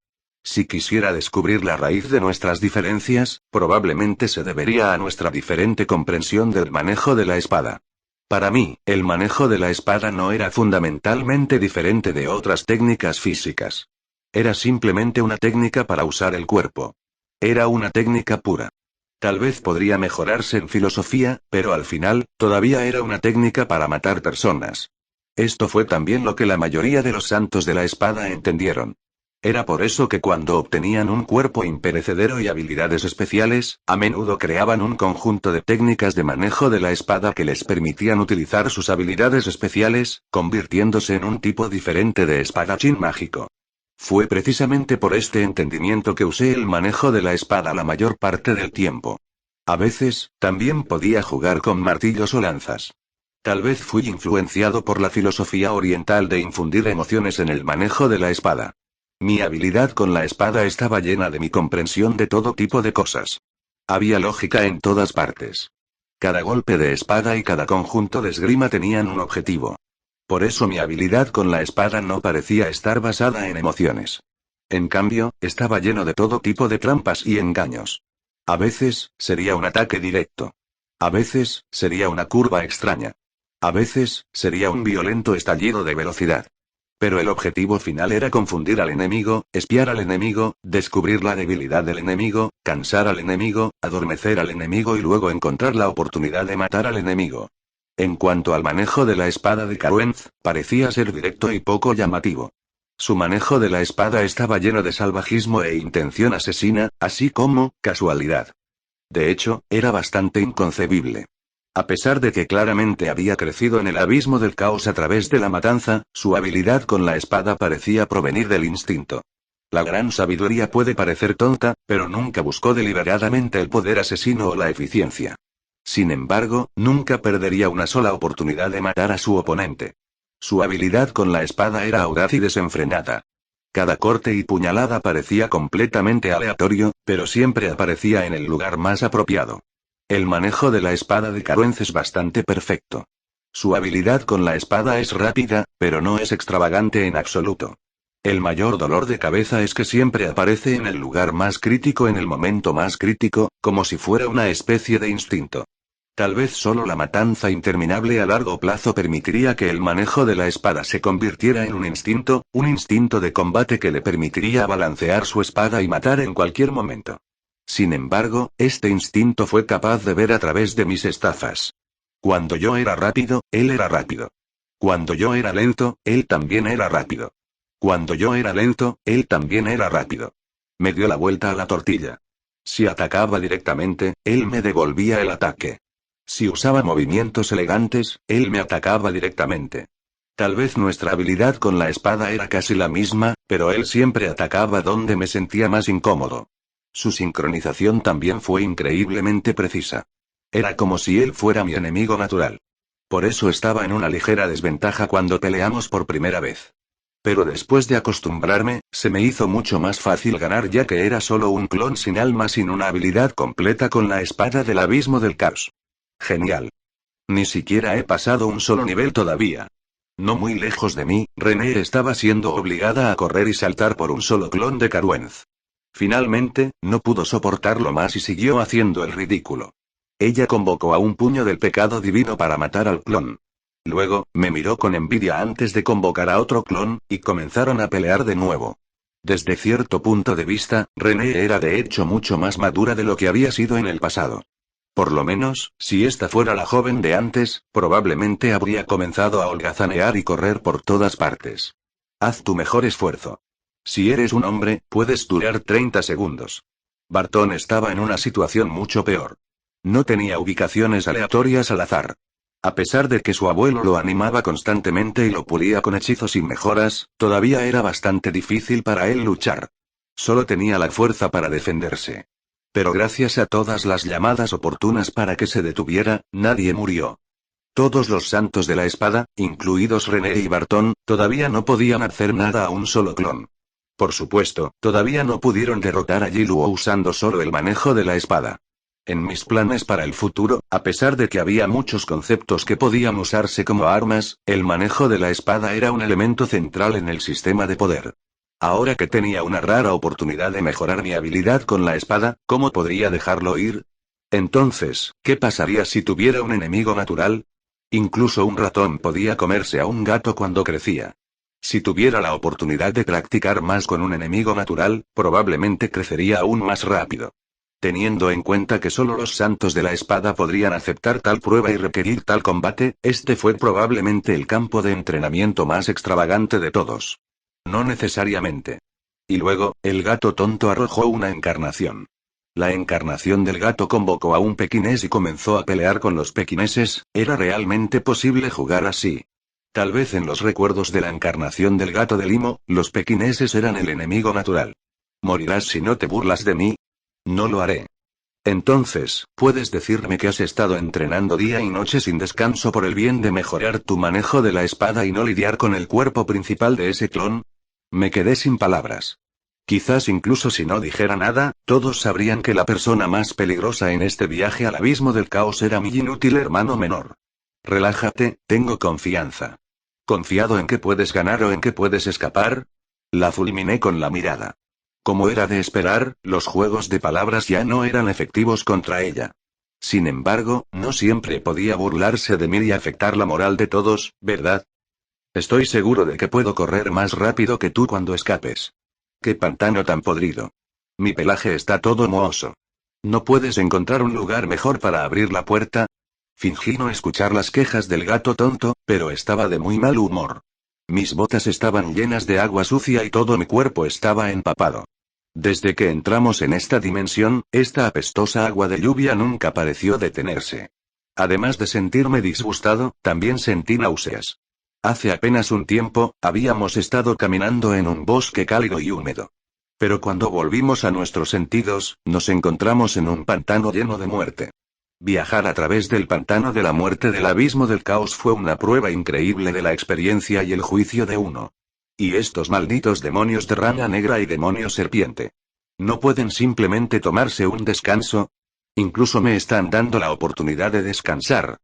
Si quisiera descubrir la raíz de nuestras diferencias, probablemente se debería a nuestra diferente comprensión del manejo de la espada. Para mí, el manejo de la espada no era fundamentalmente diferente de otras técnicas físicas. Era simplemente una técnica para usar el cuerpo. Era una técnica pura. Tal vez podría mejorarse en filosofía, pero al final, todavía era una técnica para matar personas. Esto fue también lo que la mayoría de los santos de la espada entendieron. Era por eso que cuando obtenían un cuerpo imperecedero y habilidades especiales, a menudo creaban un conjunto de técnicas de manejo de la espada que les permitían utilizar sus habilidades especiales, convirtiéndose en un tipo diferente de espadachín mágico. Fue precisamente por este entendimiento que usé el manejo de la espada la mayor parte del tiempo. A veces, también podía jugar con martillos o lanzas. Tal vez fui influenciado por la filosofía oriental de infundir emociones en el manejo de la espada. Mi habilidad con la espada estaba llena de mi comprensión de todo tipo de cosas. Había lógica en todas partes. Cada golpe de espada y cada conjunto de esgrima tenían un objetivo. Por eso mi habilidad con la espada no parecía estar basada en emociones. En cambio, estaba lleno de todo tipo de trampas y engaños. A veces, sería un ataque directo. A veces, sería una curva extraña. A veces, sería un violento estallido de velocidad. Pero el objetivo final era confundir al enemigo, espiar al enemigo, descubrir la debilidad del enemigo, cansar al enemigo, adormecer al enemigo y luego encontrar la oportunidad de matar al enemigo. En cuanto al manejo de la espada de Caruenz, parecía ser directo y poco llamativo. Su manejo de la espada estaba lleno de salvajismo e intención asesina, así como, casualidad. De hecho, era bastante inconcebible. A pesar de que claramente había crecido en el abismo del caos a través de la matanza, su habilidad con la espada parecía provenir del instinto. La gran sabiduría puede parecer tonta, pero nunca buscó deliberadamente el poder asesino o la eficiencia. Sin embargo, nunca perdería una sola oportunidad de matar a su oponente. Su habilidad con la espada era audaz y desenfrenada. Cada corte y puñalada parecía completamente aleatorio, pero siempre aparecía en el lugar más apropiado. El manejo de la espada de Caruenz es bastante perfecto. Su habilidad con la espada es rápida, pero no es extravagante en absoluto. El mayor dolor de cabeza es que siempre aparece en el lugar más crítico en el momento más crítico, como si fuera una especie de instinto. Tal vez solo la matanza interminable a largo plazo permitiría que el manejo de la espada se convirtiera en un instinto de combate que le permitiría balancear su espada y matar en cualquier momento. Sin embargo, este instinto fue capaz de ver a través de mis estafas. Cuando yo era rápido, él era rápido. Cuando yo era lento, él también era rápido. Cuando yo era lento, él también era rápido. Me dio la vuelta a la tortilla. Si atacaba directamente, él me devolvía el ataque. Si usaba movimientos elegantes, él me atacaba directamente. Tal vez nuestra habilidad con la espada era casi la misma, pero él siempre atacaba donde me sentía más incómodo. Su sincronización también fue increíblemente precisa. Era como si él fuera mi enemigo natural. Por eso estaba en una ligera desventaja cuando peleamos por primera vez. Pero después de acostumbrarme, se me hizo mucho más fácil ganar ya que era solo un clon sin alma sin una habilidad completa con la espada del abismo del caos. Genial. Ni siquiera he pasado un solo nivel todavía. No muy lejos de mí, René estaba siendo obligada a correr y saltar por un solo clon de Caruenz. Finalmente, no pudo soportarlo más y siguió haciendo el ridículo. Ella convocó a un puño del pecado divino para matar al clon. Luego, me miró con envidia antes de convocar a otro clon, y comenzaron a pelear de nuevo. Desde cierto punto de vista, René era de hecho mucho más madura de lo que había sido en el pasado. Por lo menos, si esta fuera la joven de antes, probablemente habría comenzado a holgazanear y correr por todas partes. Haz tu mejor esfuerzo. Si eres un hombre, puedes durar 30 segundos. Bartón estaba en una situación mucho peor. No tenía ubicaciones aleatorias al azar. A pesar de que su abuelo lo animaba constantemente y lo pulía con hechizos y mejoras, todavía era bastante difícil para él luchar. Solo tenía la fuerza para defenderse. Pero gracias a todas las llamadas oportunas para que se detuviera, nadie murió. Todos los santos de la espada, incluidos René y Bartón, todavía no podían hacer nada a un solo clon. Por supuesto, todavía no pudieron derrotar a Yi-Luo usando solo el manejo de la espada. En mis planes para el futuro, a pesar de que había muchos conceptos que podían usarse como armas, el manejo de la espada era un elemento central en el sistema de poder. Ahora que tenía una rara oportunidad de mejorar mi habilidad con la espada, ¿cómo podría dejarlo ir? Entonces, ¿qué pasaría si tuviera un enemigo natural? Incluso un ratón podía comerse a un gato cuando crecía. Si tuviera la oportunidad de practicar más con un enemigo natural, probablemente crecería aún más rápido. Teniendo en cuenta que solo los santos de la espada podrían aceptar tal prueba y requerir tal combate, este fue probablemente el campo de entrenamiento más extravagante de todos. No necesariamente. Y luego, el gato tonto arrojó una encarnación. La encarnación del gato convocó a un pequinés y comenzó a pelear con los pequineses. ¿Era realmente posible jugar así? Tal vez en los recuerdos de la encarnación del gato de Limo, los pequineses eran el enemigo natural. ¿Morirás si no te burlas de mí? No lo haré. Entonces, ¿puedes decirme que has estado entrenando día y noche sin descanso por el bien de mejorar tu manejo de la espada y no lidiar con el cuerpo principal de ese clon? Me quedé sin palabras. Quizás incluso si no dijera nada, todos sabrían que la persona más peligrosa en este viaje al abismo del caos era mi inútil hermano menor. Relájate, tengo confianza. ¿Confiado en que puedes ganar o en que puedes escapar? La fulminé con la mirada. Como era de esperar, los juegos de palabras ya no eran efectivos contra ella. Sin embargo, no siempre podía burlarse de mí y afectar la moral de todos, ¿verdad? Estoy seguro de que puedo correr más rápido que tú cuando escapes. ¡Qué pantano tan podrido! Mi pelaje está todo mohoso. ¿No puedes encontrar un lugar mejor para abrir la puerta? Fingí no escuchar las quejas del gato tonto, pero estaba de muy mal humor. Mis botas estaban llenas de agua sucia y todo mi cuerpo estaba empapado. Desde que entramos en esta dimensión, esta apestosa agua de lluvia nunca pareció detenerse. Además de sentirme disgustado, también sentí náuseas. Hace apenas un tiempo, habíamos estado caminando en un bosque cálido y húmedo. Pero cuando volvimos a nuestros sentidos, nos encontramos en un pantano lleno de muerte. Viajar a través del pantano de la muerte del abismo del caos fue una prueba increíble de la experiencia y el juicio de uno. Y estos malditos demonios de rana negra y demonios serpiente. ¿No pueden simplemente tomarse un descanso? Incluso me están dando la oportunidad de descansar.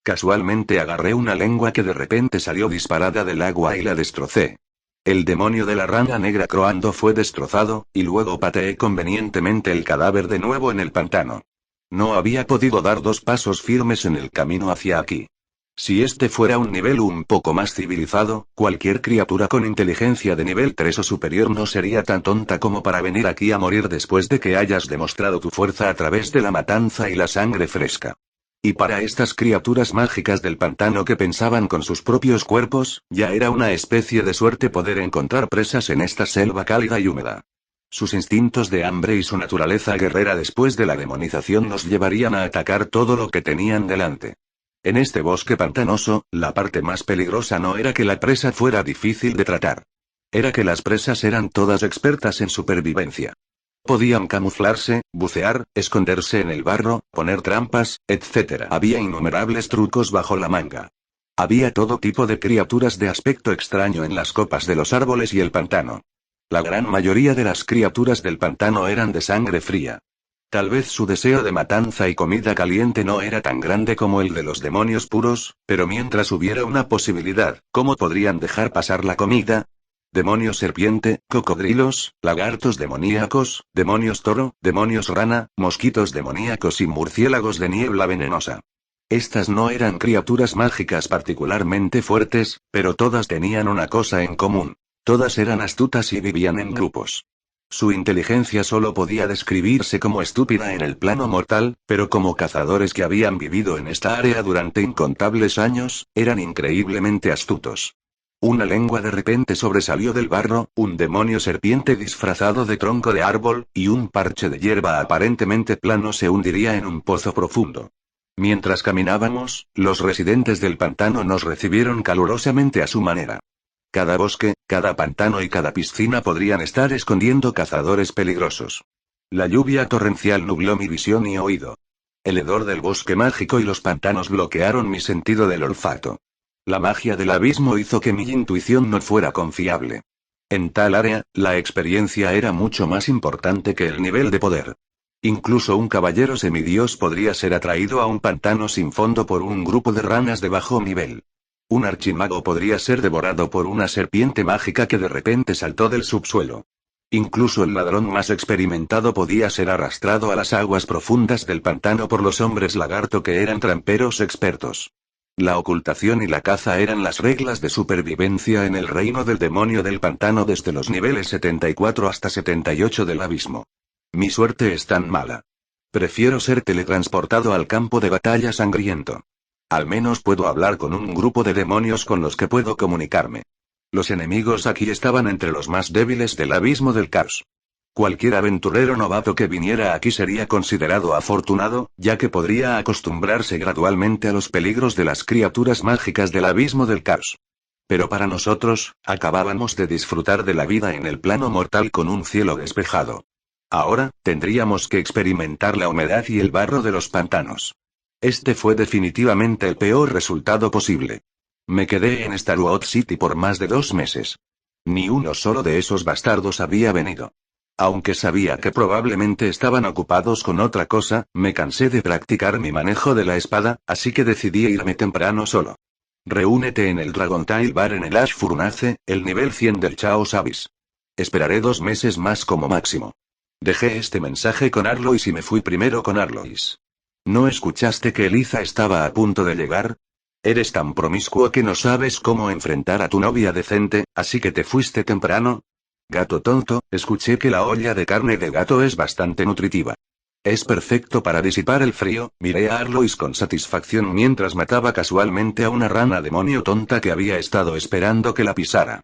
Casualmente agarré una lengua que de repente salió disparada del agua y la destrocé. El demonio de la rana negra croando fue destrozado, y luego pateé convenientemente el cadáver de nuevo en el pantano. No había podido dar 2 pasos firmes en el camino hacia aquí. Si este fuera un nivel un poco más civilizado, cualquier criatura con inteligencia de nivel 3 o superior no sería tan tonta como para venir aquí a morir después de que hayas demostrado tu fuerza a través de la matanza y la sangre fresca. Y para estas criaturas mágicas del pantano que pensaban con sus propios cuerpos, ya era una especie de suerte poder encontrar presas en esta selva cálida y húmeda. Sus instintos de hambre y su naturaleza guerrera después de la demonización los llevarían a atacar todo lo que tenían delante. En este bosque pantanoso, la parte más peligrosa no era que la presa fuera difícil de tratar. Era que las presas eran todas expertas en supervivencia. Podían camuflarse, bucear, esconderse en el barro, poner trampas, etc. Había innumerables trucos bajo la manga. Había todo tipo de criaturas de aspecto extraño en las copas de los árboles y el pantano. La gran mayoría de las criaturas del pantano eran de sangre fría. Tal vez su deseo de matanza y comida caliente no era tan grande como el de los demonios puros, pero mientras hubiera una posibilidad, ¿cómo podrían dejar pasar la comida? Demonios serpiente, cocodrilos, lagartos demoníacos, demonios toro, demonios rana, mosquitos demoníacos y murciélagos de niebla venenosa. Estas no eran criaturas mágicas particularmente fuertes, pero todas tenían una cosa en común. Todas eran astutas y vivían en grupos. Su inteligencia solo podía describirse como estúpida en el plano mortal, pero como cazadores que habían vivido en esta área durante incontables años, eran increíblemente astutos. Una lengua de repente sobresalió del barro, un demonio serpiente disfrazado de tronco de árbol, y un parche de hierba aparentemente plano se hundiría en un pozo profundo. Mientras caminábamos, los residentes del pantano nos recibieron calurosamente a su manera. Cada bosque, cada pantano y cada piscina podrían estar escondiendo cazadores peligrosos. La lluvia torrencial nubló mi visión y oído. El hedor del bosque mágico y los pantanos bloquearon mi sentido del olfato. La magia del abismo hizo que mi intuición no fuera confiable. En tal área, la experiencia era mucho más importante que el nivel de poder. Incluso un caballero semidios podría ser atraído a un pantano sin fondo por un grupo de ranas de bajo nivel. Un archimago podría ser devorado por una serpiente mágica que de repente saltó del subsuelo. Incluso el ladrón más experimentado podía ser arrastrado a las aguas profundas del pantano por los hombres lagarto que eran tramperos expertos. La ocultación y la caza eran las reglas de supervivencia en el reino del demonio del pantano desde los niveles 74 hasta 78 del abismo. Mi suerte es tan mala. Prefiero ser teletransportado al campo de batalla sangriento. Al menos puedo hablar con un grupo de demonios con los que puedo comunicarme. Los enemigos aquí estaban entre los más débiles del abismo del caos. Cualquier aventurero novato que viniera aquí sería considerado afortunado, ya que podría acostumbrarse gradualmente a los peligros de las criaturas mágicas del abismo del caos. Pero para nosotros, acabábamos de disfrutar de la vida en el plano mortal con un cielo despejado. Ahora, tendríamos que experimentar la humedad y el barro de los pantanos. Este fue definitivamente el peor resultado posible. Me quedé en Starwood City por más de 2 meses. Ni uno solo de esos bastardos había venido. Aunque sabía que probablemente estaban ocupados con otra cosa, me cansé de practicar mi manejo de la espada, así que decidí irme temprano solo. Reúnete en el Dragontail Bar en el Ash Furnace, el nivel 100 del Chaos Abyss. Esperaré 2 meses más como máximo. Dejé este mensaje con Arlois y me fui primero con Arlois. ¿No escuchaste que Eliza estaba a punto de llegar? Eres tan promiscuo que no sabes cómo enfrentar a tu novia decente, así que te fuiste temprano. Gato tonto, escuché que la olla de carne de gato es bastante nutritiva. Es perfecto para disipar el frío, miré a Arlois con satisfacción mientras mataba casualmente a una rana demonio tonta que había estado esperando que la pisara.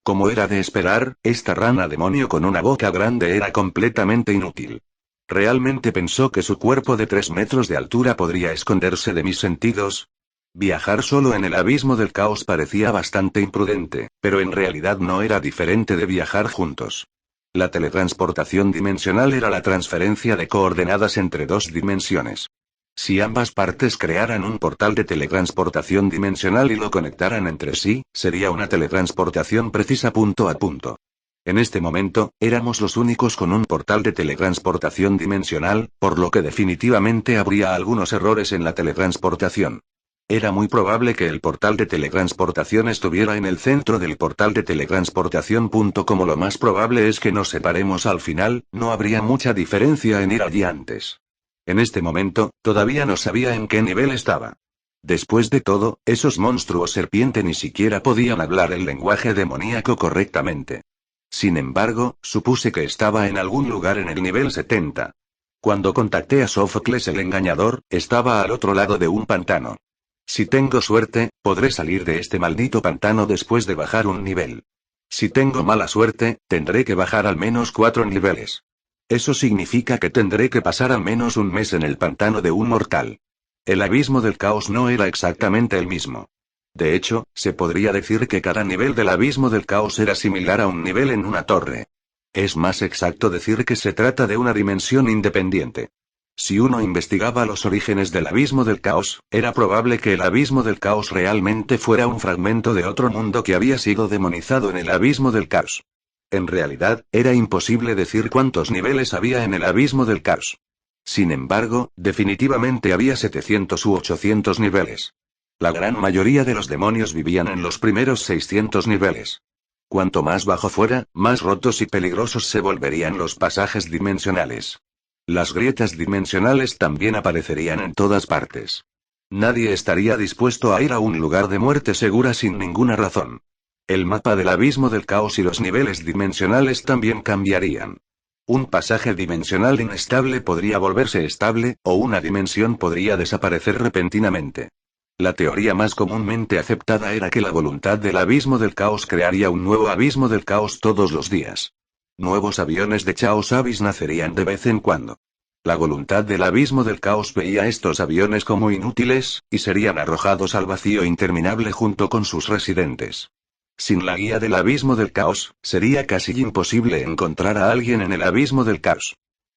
Como era de esperar, esta rana demonio con una boca grande era completamente inútil. ¿Realmente pensó que su cuerpo de 3 metros de altura podría esconderse de mis sentidos? Viajar solo en el abismo del caos parecía bastante imprudente, pero en realidad no era diferente de viajar juntos. La teletransportación dimensional era la transferencia de coordenadas entre 2 dimensiones. Si ambas partes crearan un portal de teletransportación dimensional y lo conectaran entre sí, sería una teletransportación precisa punto a punto. En este momento, éramos los únicos con un portal de teletransportación dimensional, por lo que definitivamente habría algunos errores en la teletransportación. Era muy probable que el portal de teletransportación estuviera en el centro del portal de teletransportación. Como lo más probable es que nos separemos al final, no habría mucha diferencia en ir allí antes. En este momento, todavía no sabía en qué nivel estaba. Después de todo, esos monstruos serpiente ni siquiera podían hablar el lenguaje demoníaco correctamente. Sin embargo, supuse que estaba en algún lugar en el nivel 70. Cuando contacté a Sófocles el engañador, estaba al otro lado de un pantano. Si tengo suerte, podré salir de este maldito pantano después de bajar un nivel. Si tengo mala suerte, tendré que bajar al menos 4 niveles. Eso significa que tendré que pasar al menos un mes en el pantano de un mortal. El abismo del caos no era exactamente el mismo. De hecho, se podría decir que cada nivel del abismo del caos era similar a un nivel en una torre. Es más exacto decir que se trata de una dimensión independiente. Si uno investigaba los orígenes del abismo del caos, era probable que el abismo del caos realmente fuera un fragmento de otro mundo que había sido demonizado en el abismo del caos. En realidad, era imposible decir cuántos niveles había en el abismo del caos. Sin embargo, definitivamente había 700 u 800 niveles. La gran mayoría de los demonios vivían en los primeros 600 niveles. Cuanto más bajo fuera, más rotos y peligrosos se volverían los pasajes dimensionales. Las grietas dimensionales también aparecerían en todas partes. Nadie estaría dispuesto a ir a un lugar de muerte segura sin ninguna razón. El mapa del abismo del caos y los niveles dimensionales también cambiarían. Un pasaje dimensional inestable podría volverse estable, o una dimensión podría desaparecer repentinamente. La teoría más comúnmente aceptada era que la voluntad del abismo del caos crearía un nuevo abismo del caos todos los días. Nuevos aviones de Chaos Abyss nacerían de vez en cuando. La voluntad del abismo del caos veía estos aviones como inútiles, y serían arrojados al vacío interminable junto con sus residentes. Sin la guía del abismo del caos, sería casi imposible encontrar a alguien en el abismo del caos.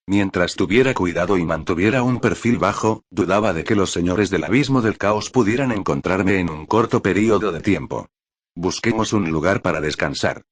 Mientras tuviera cuidado y mantuviera un perfil bajo, dudaba de que los señores del abismo del caos pudieran encontrarme en un corto período de tiempo. Busquemos un lugar para descansar.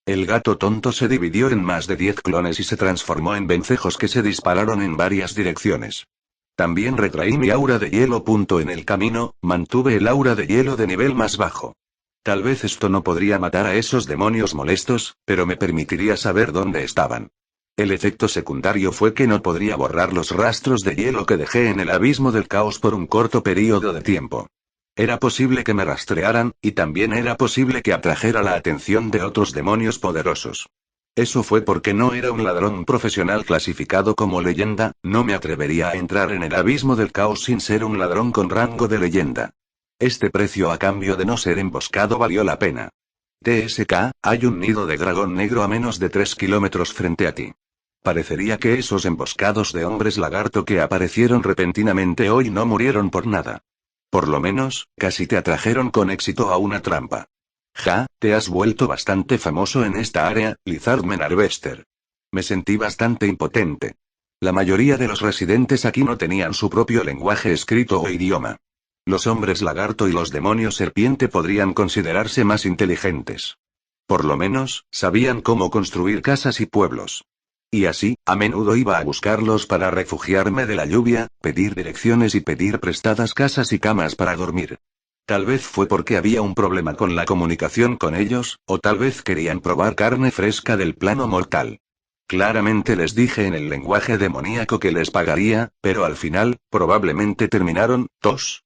El gato tonto se dividió en más de 10 clones y se transformó en vencejos que se dispararon en varias direcciones. También retraí mi aura de hielo. En el camino, mantuve el aura de hielo de nivel más bajo. Tal vez esto no podría matar a esos demonios molestos, pero me permitiría saber dónde estaban. El efecto secundario fue que no podría borrar los rastros de hielo que dejé en el abismo del caos por un corto período de tiempo. Era posible que me rastrearan, y también era posible que atrajera la atención de otros demonios poderosos. Eso fue porque no era un ladrón profesional clasificado como leyenda, no me atrevería a entrar en el abismo del caos sin ser un ladrón con rango de leyenda. Este precio a cambio de no ser emboscado valió la pena. TSK, hay un nido de dragón negro a menos de 3 kilómetros frente a ti. Parecería que esos emboscados de hombres lagarto que aparecieron repentinamente hoy no murieron por nada. Por lo menos, casi te atrajeron con éxito a una trampa. Ja, te has vuelto bastante famoso en esta área, Lizardman Harvester. Me sentí bastante impotente. La mayoría de los residentes aquí no tenían su propio lenguaje escrito o idioma. Los hombres lagarto y los demonios serpiente podrían considerarse más inteligentes. Por lo menos, sabían cómo construir casas y pueblos. Y así, a menudo iba a buscarlos para refugiarme de la lluvia, pedir direcciones y pedir prestadas casas y camas para dormir. Tal vez fue porque había un problema con la comunicación con ellos, o tal vez querían probar carne fresca del plano mortal. Claramente les dije en el lenguaje demoníaco que les pagaría, pero al final, probablemente terminaron,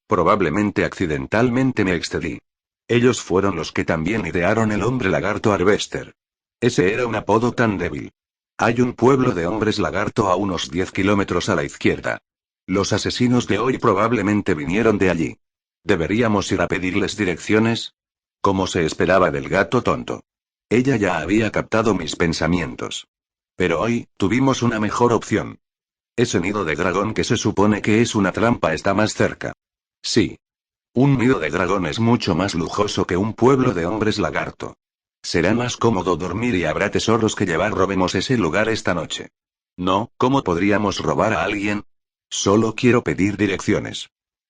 probablemente accidentalmente me excedí. Ellos fueron los que también idearon el hombre lagarto Harvester. Ese era un apodo tan débil. Hay un pueblo de hombres lagarto a unos 10 kilómetros a la izquierda. Los asesinos de hoy probablemente vinieron de allí. ¿Deberíamos ir a pedirles direcciones? Como se esperaba del gato tonto. Ella ya había captado mis pensamientos. Pero hoy, tuvimos una mejor opción. Ese nido de dragón que se supone que es una trampa está más cerca. Sí. Un nido de dragón es mucho más lujoso que un pueblo de hombres lagarto. Será más cómodo dormir y habrá tesoros que llevar. Robemos ese lugar esta noche. No, ¿cómo podríamos robar a alguien? Solo quiero pedir direcciones.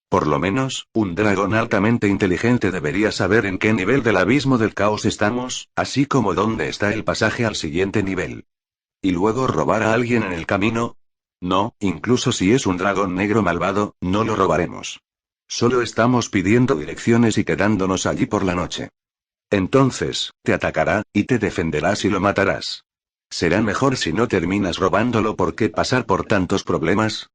Por lo menos, un dragón altamente inteligente debería saber en qué nivel del abismo del caos estamos, así como dónde está el pasaje al siguiente nivel. ¿Y luego robar a alguien en el camino? No, incluso si es un dragón negro malvado, no lo robaremos. Solo estamos pidiendo direcciones y quedándonos allí por la noche. Entonces, te atacará, y te defenderás y lo matarás. Será mejor si no terminas robándolo. ¿Por qué pasar por tantos problemas?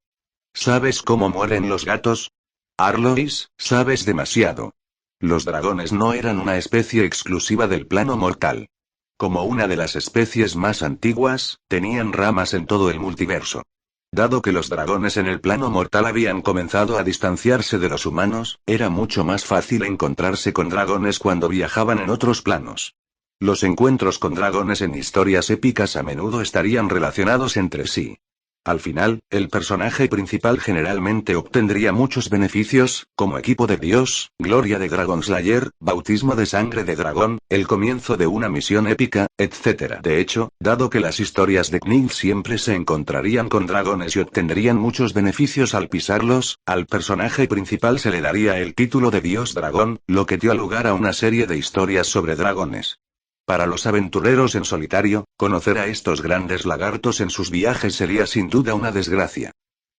¿Sabes cómo mueren los gatos? Arlois, sabes demasiado. Los dragones no eran una especie exclusiva del plano mortal. Como una de las especies más antiguas, tenían ramas en todo el multiverso. Dado que los dragones en el plano mortal habían comenzado a distanciarse de los humanos, era mucho más fácil encontrarse con dragones cuando viajaban en otros planos. Los encuentros con dragones en historias épicas a menudo estarían relacionados entre sí. Al final, el personaje principal generalmente obtendría muchos beneficios, como equipo de dios, gloria de Dragon Slayer, bautismo de sangre de dragón, el comienzo de una misión épica, etc. De hecho, dado que las historias de Knight siempre se encontrarían con dragones y obtendrían muchos beneficios al pisarlos, al personaje principal se le daría el título de dios dragón, lo que dio lugar a una serie de historias sobre dragones. Para los aventureros en solitario, conocer a estos grandes lagartos en sus viajes sería sin duda una desgracia.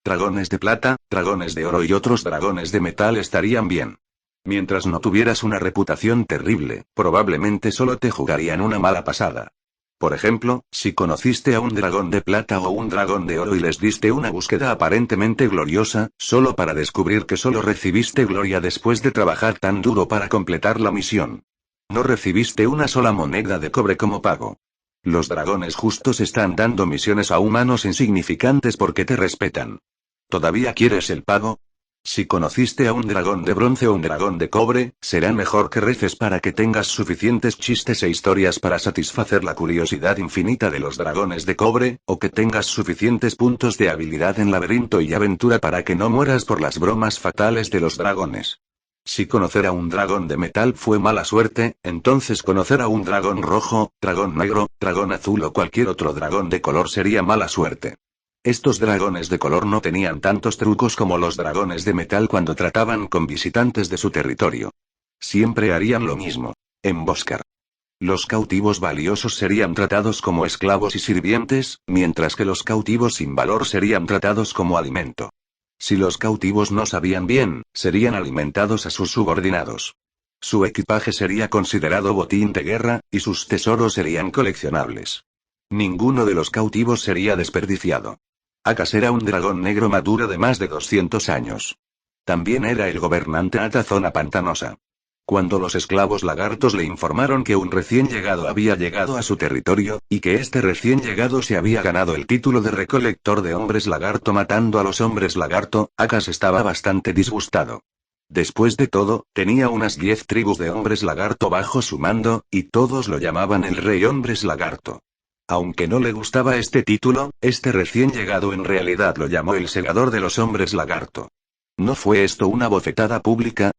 Dragones de plata, dragones de oro y otros dragones de metal estarían bien. Mientras no tuvieras una reputación terrible, probablemente solo te jugarían una mala pasada. Por ejemplo, si conociste a un dragón de plata o un dragón de oro y les diste una búsqueda aparentemente gloriosa, solo para descubrir que solo recibiste gloria después de trabajar tan duro para completar la misión. No recibiste una sola moneda de cobre como pago. Los dragones justos están dando misiones a humanos insignificantes porque te respetan. ¿Todavía quieres el pago? Si conociste a un dragón de bronce o un dragón de cobre, será mejor que reces para que tengas suficientes chistes e historias para satisfacer la curiosidad infinita de los dragones de cobre, o que tengas suficientes puntos de habilidad en laberinto y aventura para que no mueras por las bromas fatales de los dragones. Si conocer a un dragón de metal fue mala suerte, entonces conocer a un dragón rojo, dragón negro, dragón azul o cualquier otro dragón de color sería mala suerte. Estos dragones de color no tenían tantos trucos como los dragones de metal cuando trataban con visitantes de su territorio. Siempre harían lo mismo: emboscar. Los cautivos valiosos serían tratados como esclavos y sirvientes, mientras que los cautivos sin valor serían tratados como alimento. Si los cautivos no sabían bien, serían alimentados a sus subordinados. Su equipaje sería considerado botín de guerra, y sus tesoros serían coleccionables. Ninguno de los cautivos sería desperdiciado. Akas era un dragón negro maduro de más de 200 años. También era el gobernante de esta zona pantanosa. Cuando los esclavos lagartos le informaron que un recién llegado había llegado a su territorio, y que este recién llegado se había ganado el título de recolector de hombres lagarto matando a los hombres lagarto, Akas estaba bastante disgustado. Después de todo, tenía unas 10 tribus de hombres lagarto bajo su mando, y todos lo llamaban el rey hombres lagarto. Aunque no le gustaba este título, este recién llegado en realidad lo llamó el segador de los hombres lagarto. ¿No fue esto una bofetada pública?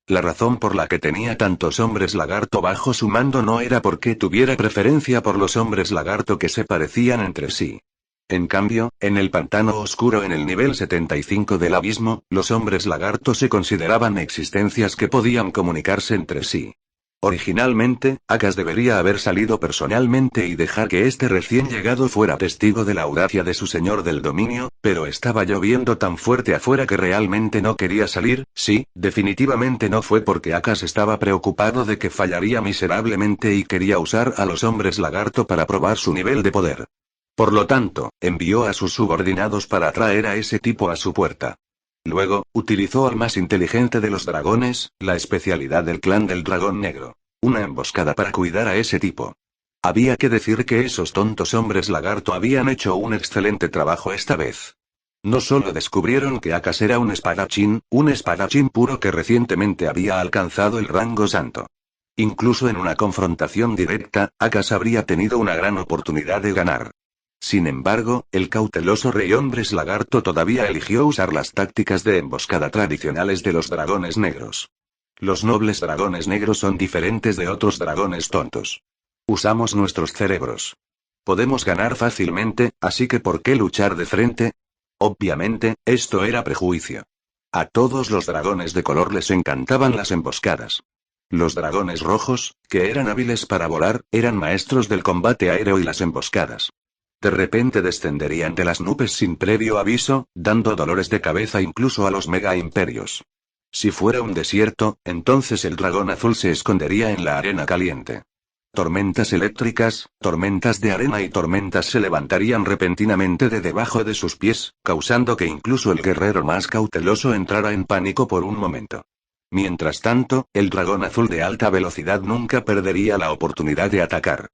La razón por la que tenía tantos hombres lagarto bajo su mando no era porque tuviera preferencia por los hombres lagarto que se parecían entre sí. En cambio, en el pantano oscuro en el nivel 75 del abismo, los hombres lagarto se consideraban existencias que podían comunicarse entre sí. Originalmente, Akas debería haber salido personalmente y dejar que este recién llegado fuera testigo de la audacia de su señor del dominio, pero estaba lloviendo tan fuerte afuera que realmente no quería salir. Sí, definitivamente no fue porque Akas estaba preocupado de que fallaría miserablemente y quería usar a los hombres lagarto para probar su nivel de poder. Por lo tanto, envió a sus subordinados para traer a ese tipo a su puerta. Luego, utilizó al más inteligente de los dragones, la especialidad del clan del dragón negro: una emboscada para cuidar a ese tipo. Había que decir que esos tontos hombres lagarto habían hecho un excelente trabajo esta vez. No solo descubrieron que Akas era un espadachín puro que recientemente había alcanzado el rango santo. Incluso en una confrontación directa, Akas habría tenido una gran oportunidad de ganar. Sin embargo, el cauteloso rey hombres lagarto todavía eligió usar las tácticas de emboscada tradicionales de los dragones negros. Los nobles dragones negros son diferentes de otros dragones tontos. Usamos nuestros cerebros. Podemos ganar fácilmente, así que ¿por qué luchar de frente? Obviamente, esto era prejuicio. A todos los dragones de color les encantaban las emboscadas. Los dragones rojos, que eran hábiles para volar, eran maestros del combate aéreo y las emboscadas. De repente descenderían de las nubes sin previo aviso, dando dolores de cabeza incluso a los mega imperios. Si fuera un desierto, entonces el dragón azul se escondería en la arena caliente. Tormentas eléctricas, tormentas de arena y tormentas se levantarían repentinamente de debajo de sus pies, causando que incluso el guerrero más cauteloso entrara en pánico por un momento. Mientras tanto, el dragón azul de alta velocidad nunca perdería la oportunidad de atacar.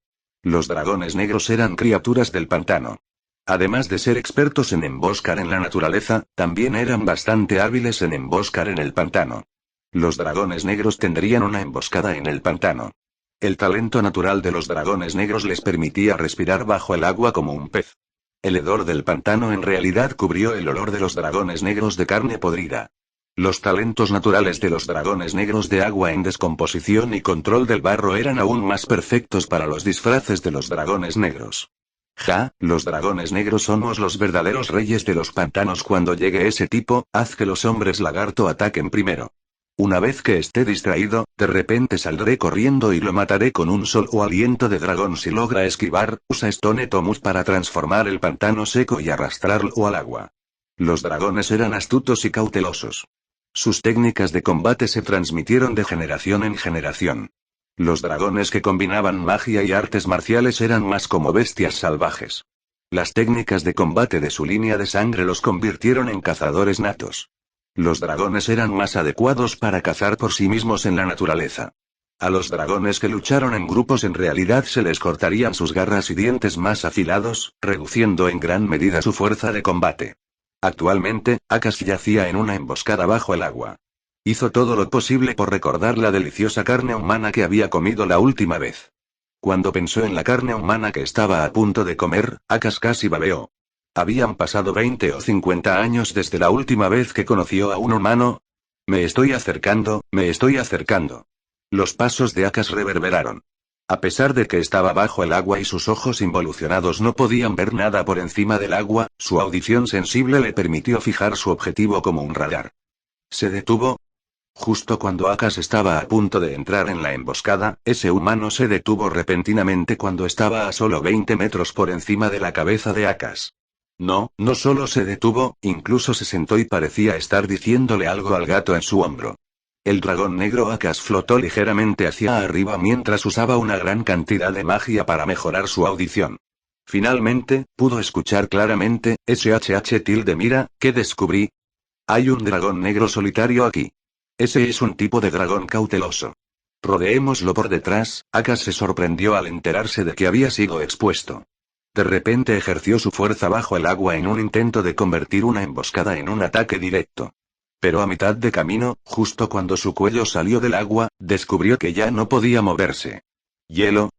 Los dragones negros eran criaturas del pantano. Además de ser expertos en emboscar en la naturaleza, también eran bastante hábiles en emboscar en el pantano. Los dragones negros tendrían una emboscada en el pantano. El talento natural de los dragones negros les permitía respirar bajo el agua como un pez. El hedor del pantano en realidad cubrió el olor de los dragones negros de carne podrida. Los talentos naturales de los dragones negros de agua en descomposición y control del barro eran aún más perfectos para los disfraces de los dragones negros. Los dragones negros somos los verdaderos reyes de los pantanos. Cuando llegue ese tipo, haz que los hombres lagarto ataquen primero. Una vez que esté distraído, de repente saldré corriendo y lo mataré con un solo aliento de dragón. Si logra esquivar, usa Stone Tomus para transformar el pantano seco y arrastrarlo al agua. Los dragones eran astutos y cautelosos. Sus técnicas de combate se transmitieron de generación en generación. Los dragones que combinaban magia y artes marciales eran más como bestias salvajes. Las técnicas de combate de su línea de sangre los convirtieron en cazadores natos. Los dragones eran más adecuados para cazar por sí mismos en la naturaleza. A los dragones que lucharon en grupos en realidad se les cortarían sus garras y dientes más afilados, reduciendo en gran medida su fuerza de combate. Actualmente, Akas yacía en una emboscada bajo el agua. Hizo todo lo posible por recordar la deliciosa carne humana que había comido la última vez. Cuando pensó en la carne humana que estaba a punto de comer, Akas casi babeó. Habían pasado 20 o 50 años desde la última vez que conoció a un humano. Me estoy acercando, me estoy acercando. Los pasos de Akas reverberaron. A pesar de que estaba bajo el agua y sus ojos involucionados no podían ver nada por encima del agua, su audición sensible le permitió fijar su objetivo como un radar. Se detuvo. Justo cuando Akash estaba a punto de entrar en la emboscada, ese humano se detuvo repentinamente cuando estaba a solo 20 metros por encima de la cabeza de Akash. No, no solo se detuvo, incluso se sentó y parecía estar diciéndole algo al gato en su hombro. El dragón negro Akash flotó ligeramente hacia arriba mientras usaba una gran cantidad de magia para mejorar su audición. Finalmente, pudo escuchar claramente, mira, ¿qué descubrí? Hay un dragón negro solitario aquí. Ese es un tipo de dragón cauteloso. Rodeémoslo por detrás. Akash se sorprendió al enterarse de que había sido expuesto. De repente ejerció su fuerza bajo el agua en un intento de convertir una emboscada en un ataque directo. Pero a mitad de camino, justo cuando su cuello salió del agua, descubrió que ya no podía moverse. ¿Hielo?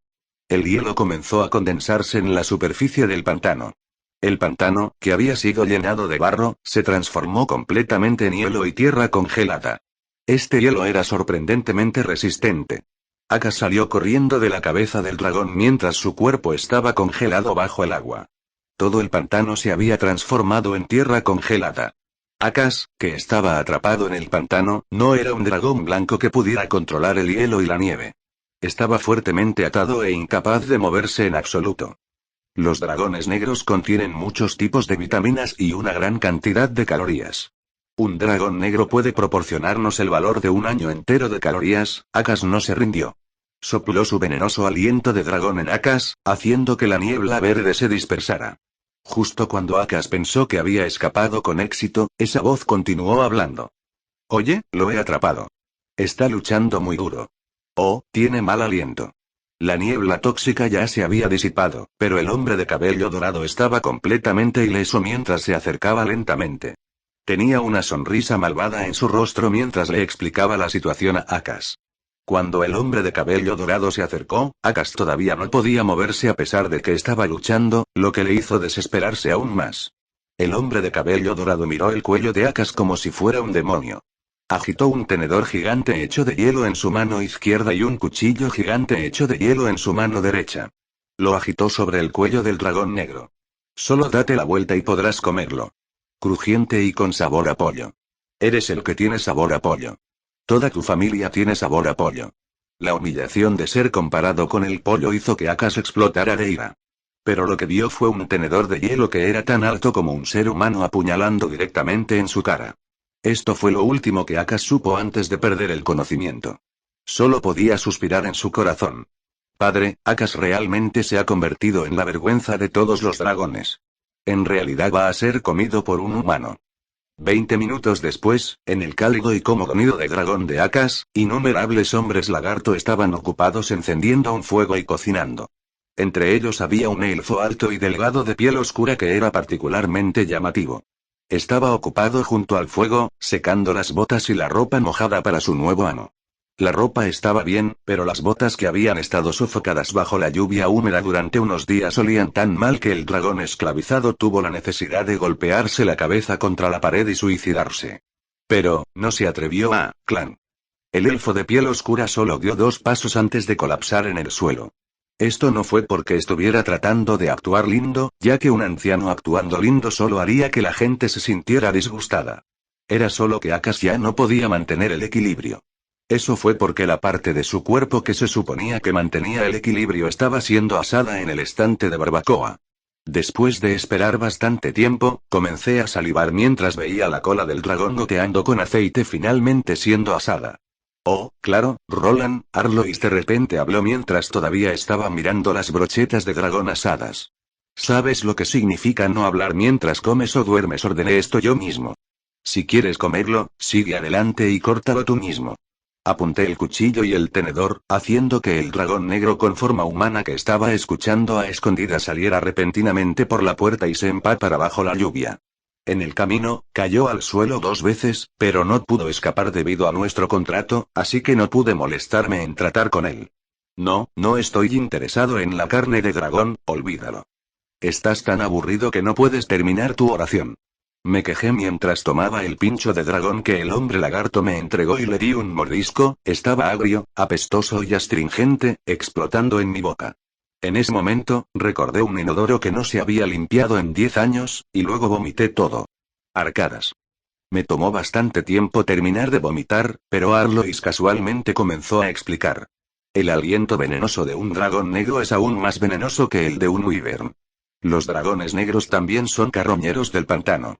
El hielo comenzó a condensarse en la superficie del pantano. El pantano, que había sido llenado de barro, se transformó completamente en hielo y tierra congelada. Este hielo era sorprendentemente resistente. Akash salió corriendo de la cabeza del dragón mientras su cuerpo estaba congelado bajo el agua. Todo el pantano se había transformado en tierra congelada. Akash, que estaba atrapado en el pantano, no era un dragón blanco que pudiera controlar el hielo y la nieve. Estaba fuertemente atado e incapaz de moverse en absoluto. Los dragones negros contienen muchos tipos de vitaminas y una gran cantidad de calorías. Un dragón negro puede proporcionarnos el valor de un año entero de calorías. Akash no se rindió. Sopló su venenoso aliento de dragón en Akash, haciendo que la niebla verde se dispersara. Justo cuando Akash pensó que había escapado con éxito, esa voz continuó hablando. Oye, lo he atrapado. Está luchando muy duro. Oh, tiene mal aliento. La niebla tóxica ya se había disipado, pero el hombre de cabello dorado estaba completamente ileso mientras se acercaba lentamente. Tenía una sonrisa malvada en su rostro mientras le explicaba la situación a Akash. Cuando el hombre de cabello dorado se acercó, Akash todavía no podía moverse a pesar de que estaba luchando, lo que le hizo desesperarse aún más. El hombre de cabello dorado miró el cuello de Akash como si fuera un demonio. Agitó un tenedor gigante hecho de hielo en su mano izquierda y un cuchillo gigante hecho de hielo en su mano derecha. Lo agitó sobre el cuello del dragón negro. Solo date la vuelta y podrás comerlo. Crujiente y con sabor a pollo. Eres el que tiene sabor a pollo. Toda tu familia tiene sabor a pollo. La humillación de ser comparado con el pollo hizo que Akash explotara de ira. Pero lo que vio fue un tenedor de hielo que era tan alto como un ser humano apuñalando directamente en su cara. Esto fue lo último que Akash supo antes de perder el conocimiento. Solo podía suspirar en su corazón. Padre, Akash realmente se ha convertido en la vergüenza de todos los dragones. En realidad va a ser comido por un humano. 20 minutos después, en el cálido y cómodo nido de dragón de Akash, innumerables hombres lagarto estaban ocupados encendiendo un fuego y cocinando. Entre ellos había un elfo alto y delgado de piel oscura que era particularmente llamativo. Estaba ocupado junto al fuego, secando las botas y la ropa mojada para su nuevo amo. La ropa estaba bien, pero las botas que habían estado sofocadas bajo la lluvia húmeda durante unos días olían tan mal que el dragón esclavizado tuvo la necesidad de golpearse la cabeza contra la pared y suicidarse. Pero, no se atrevió a, clan. El elfo de piel oscura solo dio 2 pasos antes de colapsar en el suelo. Esto no fue porque estuviera tratando de actuar lindo, ya que un anciano actuando lindo solo haría que la gente se sintiera disgustada. Era solo que Akash ya no podía mantener el equilibrio. Eso fue porque la parte de su cuerpo que se suponía que mantenía el equilibrio estaba siendo asada en el estante de barbacoa. Después de esperar bastante tiempo, comencé a salivar mientras veía la cola del dragón goteando con aceite finalmente siendo asada. Oh, claro, Roland, Arlois de repente habló mientras todavía estaba mirando las brochetas de dragón asadas. ¿Sabes lo que significa no hablar mientras comes o duermes? Ordené esto yo mismo. Si quieres comerlo, sigue adelante y córtalo tú mismo. Apunté el cuchillo y el tenedor, haciendo que el dragón negro con forma humana que estaba escuchando a escondidas saliera repentinamente por la puerta y se empapara bajo la lluvia. En el camino, cayó al suelo 2 veces, pero no pudo escapar debido a nuestro contrato, así que no pude molestarme en tratar con él. No, no estoy interesado en la carne de dragón, olvídalo. Estás tan aburrido que no puedes terminar tu oración. Me quejé mientras tomaba el pincho de dragón que el hombre lagarto me entregó y le di un mordisco. Estaba agrio, apestoso y astringente, explotando en mi boca. En ese momento, recordé un inodoro que no se había limpiado en 10 años, y luego vomité todo. Arcadas. Me tomó bastante tiempo terminar de vomitar, pero Arlois casualmente comenzó a explicar. El aliento venenoso de un dragón negro es aún más venenoso que el de un wyvern. Los dragones negros también son carroñeros del pantano.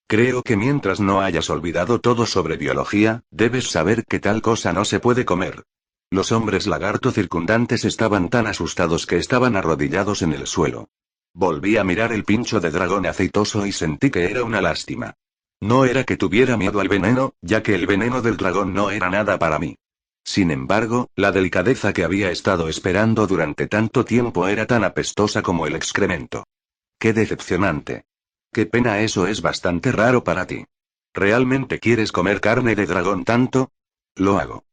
Creo que mientras no hayas olvidado todo sobre biología, debes saber que tal cosa no se puede comer. Los hombres lagarto circundantes estaban tan asustados que estaban arrodillados en el suelo. Volví a mirar el pincho de dragón aceitoso y sentí que era una lástima. No era que tuviera miedo al veneno, ya que el veneno del dragón no era nada para mí. Sin embargo, la delicadeza que había estado esperando durante tanto tiempo era tan apestosa como el excremento. ¡Qué decepcionante! ¡Qué pena! Eso es bastante raro para ti. ¿Realmente quieres comer carne de dragón tanto? Lo hago.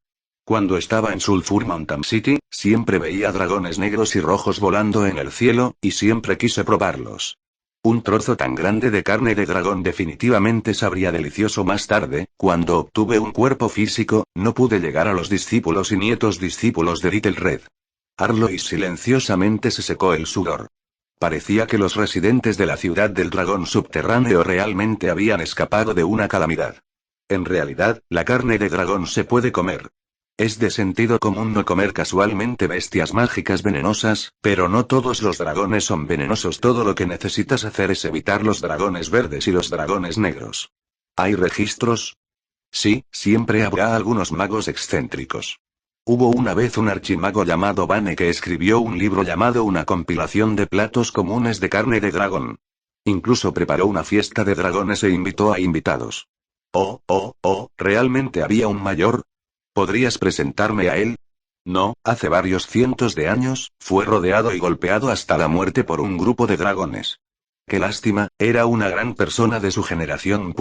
Cuando estaba en Sulphur Mountain City, siempre veía dragones negros y rojos volando en el cielo, y siempre quise probarlos. Un trozo tan grande de carne de dragón definitivamente sabría delicioso. Más tarde, cuando obtuve un cuerpo físico, no pude llegar a los discípulos y nietos discípulos de Little Red. Arlois silenciosamente se secó el sudor. Parecía que los residentes de la ciudad del dragón subterráneo realmente habían escapado de una calamidad. En realidad, la carne de dragón se puede comer. Es de sentido común no comer casualmente bestias mágicas venenosas, pero no todos los dragones son venenosos. Todo lo que necesitas hacer es evitar los dragones verdes y los dragones negros. ¿Hay registros? Sí, siempre habrá algunos magos excéntricos. Hubo una vez un archimago llamado Bane que escribió un libro llamado Una compilación de platos comunes de carne de dragón. Incluso preparó una fiesta de dragones e invitó a invitados. ¿Realmente había un mayor? ¿Podrías presentarme a él? No, hace varios cientos de años, fue rodeado y golpeado hasta la muerte por un grupo de dragones. Qué lástima, era una gran persona de su generación.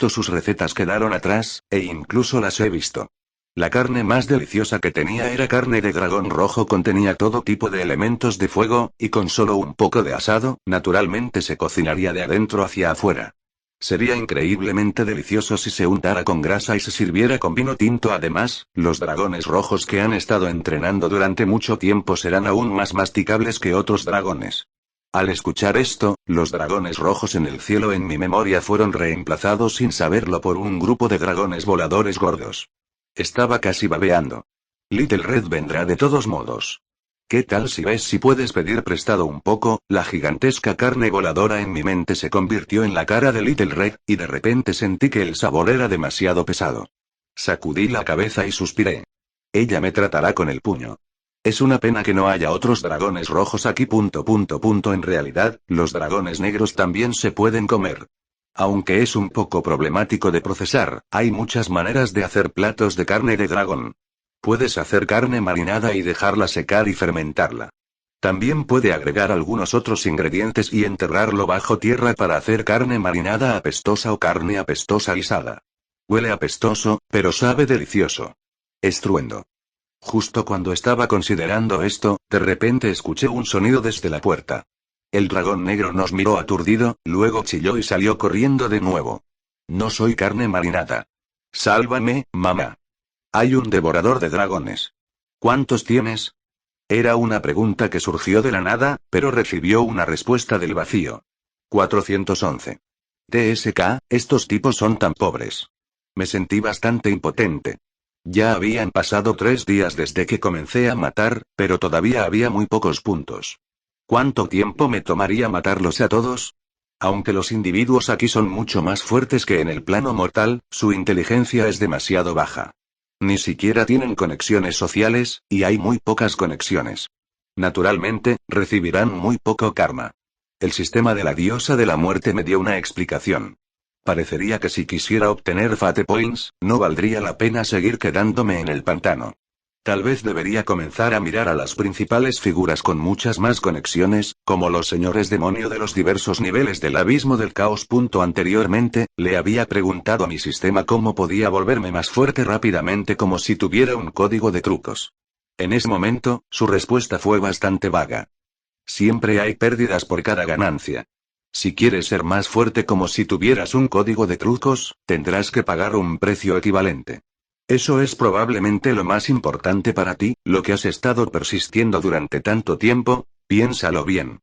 Sus recetas quedaron atrás, e incluso las he visto. La carne más deliciosa que tenía era carne de dragón rojo, contenía todo tipo de elementos de fuego, y con solo un poco de asado, naturalmente se cocinaría de adentro hacia afuera. Sería increíblemente delicioso si se untara con grasa y se sirviera con vino tinto. Además, los dragones rojos que han estado entrenando durante mucho tiempo serán aún más masticables que otros dragones. Al escuchar esto, los dragones rojos en el cielo en mi memoria fueron reemplazados sin saberlo por un grupo de dragones voladores gordos. Estaba casi babeando. Little Red vendrá de todos modos. ¿Qué tal si ves si puedes pedir prestado un poco? La gigantesca carne voladora en mi mente se convirtió en la cara de Little Red, y de repente sentí que el sabor era demasiado pesado. Sacudí la cabeza y suspiré. Ella me tratará con el puño. Es una pena que no haya otros dragones rojos aquí. En realidad, los dragones negros también se pueden comer. Aunque es un poco problemático de procesar, hay muchas maneras de hacer platos de carne de dragón. Puedes hacer carne marinada y dejarla secar y fermentarla. También puede agregar algunos otros ingredientes y enterrarlo bajo tierra para hacer carne marinada apestosa o carne apestosa guisada. Huele apestoso, pero sabe delicioso. Estruendo. Justo cuando estaba considerando esto, de repente escuché un sonido desde la puerta. El dragón negro nos miró aturdido, luego chilló y salió corriendo de nuevo. No soy carne marinada. Sálvame, mamá. Hay un devorador de dragones. ¿Cuántos tienes? Era una pregunta que surgió de la nada, pero recibió una respuesta del vacío. 411. TSK, estos tipos son tan pobres. Me sentí bastante impotente. Ya habían pasado 3 días desde que comencé a matar, pero todavía había muy pocos puntos. ¿Cuánto tiempo me tomaría matarlos a todos? Aunque los individuos aquí son mucho más fuertes que en el plano mortal, su inteligencia es demasiado baja. Ni siquiera tienen conexiones sociales, y hay muy pocas conexiones. Naturalmente, recibirán muy poco karma. El sistema de la diosa de la muerte me dio una explicación. Parecería que si quisiera obtener Fate Points, no valdría la pena seguir quedándome en el pantano. Tal vez debería comenzar a mirar a las principales figuras con muchas más conexiones, como los señores demonio de los diversos niveles del abismo del caos. Anteriormente, le había preguntado a mi sistema cómo podía volverme más fuerte rápidamente, como si tuviera un código de trucos. En ese momento, su respuesta fue bastante vaga. Siempre hay pérdidas por cada ganancia. Si quieres ser más fuerte como si tuvieras un código de trucos, tendrás que pagar un precio equivalente. Eso es probablemente lo más importante para ti, lo que has estado persistiendo durante tanto tiempo, piénsalo bien.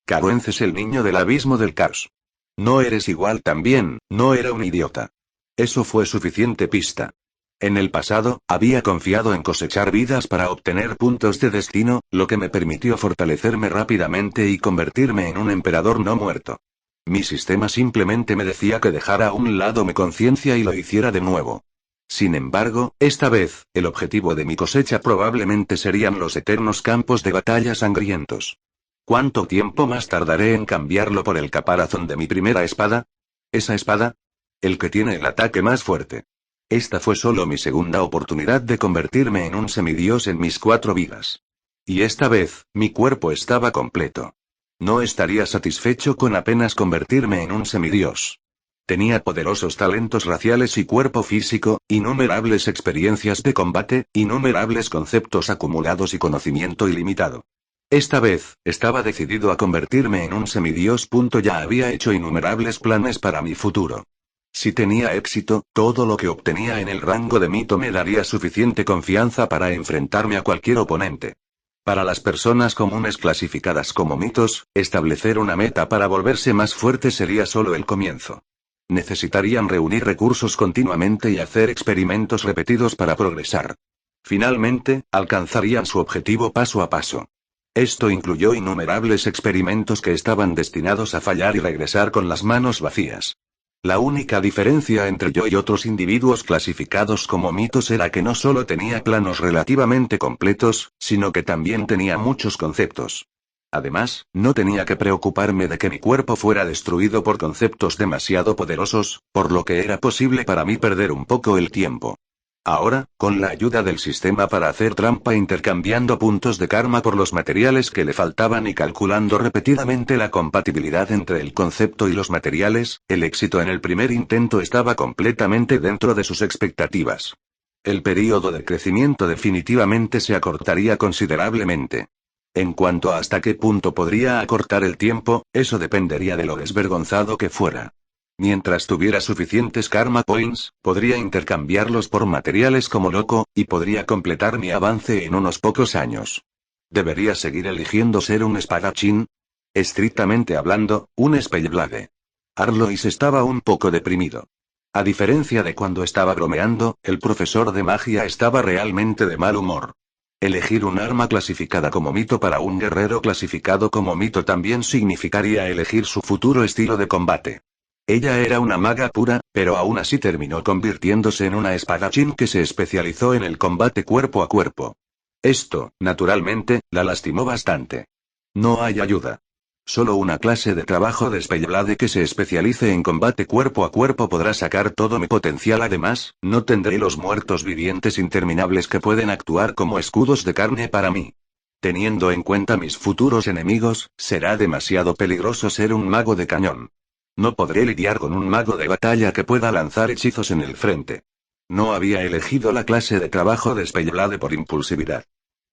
Carwenz es el niño del abismo del caos. No eres igual también, no era un idiota. Eso fue suficiente pista. En el pasado, había confiado en cosechar vidas para obtener puntos de destino, lo que me permitió fortalecerme rápidamente y convertirme en un emperador no muerto. Mi sistema simplemente me decía que dejara a un lado mi conciencia y lo hiciera de nuevo. Sin embargo, esta vez, el objetivo de mi cosecha probablemente serían los eternos campos de batalla sangrientos. ¿Cuánto tiempo más tardaré en cambiarlo por el caparazón de mi primera espada? ¿Esa espada? El que tiene el ataque más fuerte. Esta fue solo mi segunda oportunidad de convertirme en un semidios en mis 4 vidas. Y esta vez, mi cuerpo estaba completo. No estaría satisfecho con apenas convertirme en un semidios. Tenía poderosos talentos raciales y cuerpo físico, innumerables experiencias de combate, innumerables conceptos acumulados y conocimiento ilimitado. Esta vez, estaba decidido a convertirme en un semidios. Ya había hecho innumerables planes para mi futuro. Si tenía éxito, todo lo que obtenía en el rango de mito me daría suficiente confianza para enfrentarme a cualquier oponente. Para las personas comunes clasificadas como mitos, establecer una meta para volverse más fuerte sería solo el comienzo. Necesitarían reunir recursos continuamente y hacer experimentos repetidos para progresar. Finalmente, alcanzarían su objetivo paso a paso. Esto incluyó innumerables experimentos que estaban destinados a fallar y regresar con las manos vacías. La única diferencia entre yo y otros individuos clasificados como mitos era que no solo tenía planos relativamente completos, sino que también tenía muchos conceptos. Además, no tenía que preocuparme de que mi cuerpo fuera destruido por conceptos demasiado poderosos, por lo que era posible para mí perder un poco el tiempo. Ahora, con la ayuda del sistema para hacer trampa intercambiando puntos de karma por los materiales que le faltaban y calculando repetidamente la compatibilidad entre el concepto y los materiales, el éxito en el primer intento estaba completamente dentro de sus expectativas. El período de crecimiento definitivamente se acortaría considerablemente. En cuanto a hasta qué punto podría acortar el tiempo, eso dependería de lo desvergonzado que fuera. Mientras tuviera suficientes Karma Points, podría intercambiarlos por materiales como loco, y podría completar mi avance en unos pocos años. ¿Debería seguir eligiendo ser un espadachín? Estrictamente hablando, un Spellblade. Arlois estaba un poco deprimido. A diferencia de cuando estaba bromeando, el profesor de magia estaba realmente de mal humor. Elegir un arma clasificada como mito para un guerrero clasificado como mito también significaría elegir su futuro estilo de combate. Ella era una maga pura, pero aún así terminó convirtiéndose en una espadachín que se especializó en el combate cuerpo a cuerpo. Esto, naturalmente, la lastimó bastante. No hay ayuda. Solo una clase de trabajo de Spellblade que se especialice en combate cuerpo a cuerpo podrá sacar todo mi potencial. Además, no tendré los muertos vivientes interminables que pueden actuar como escudos de carne para mí. Teniendo en cuenta mis futuros enemigos, será demasiado peligroso ser un mago de cañón. No podré lidiar con un mago de batalla que pueda lanzar hechizos en el frente. No había elegido la clase de trabajo de Spellblade por impulsividad.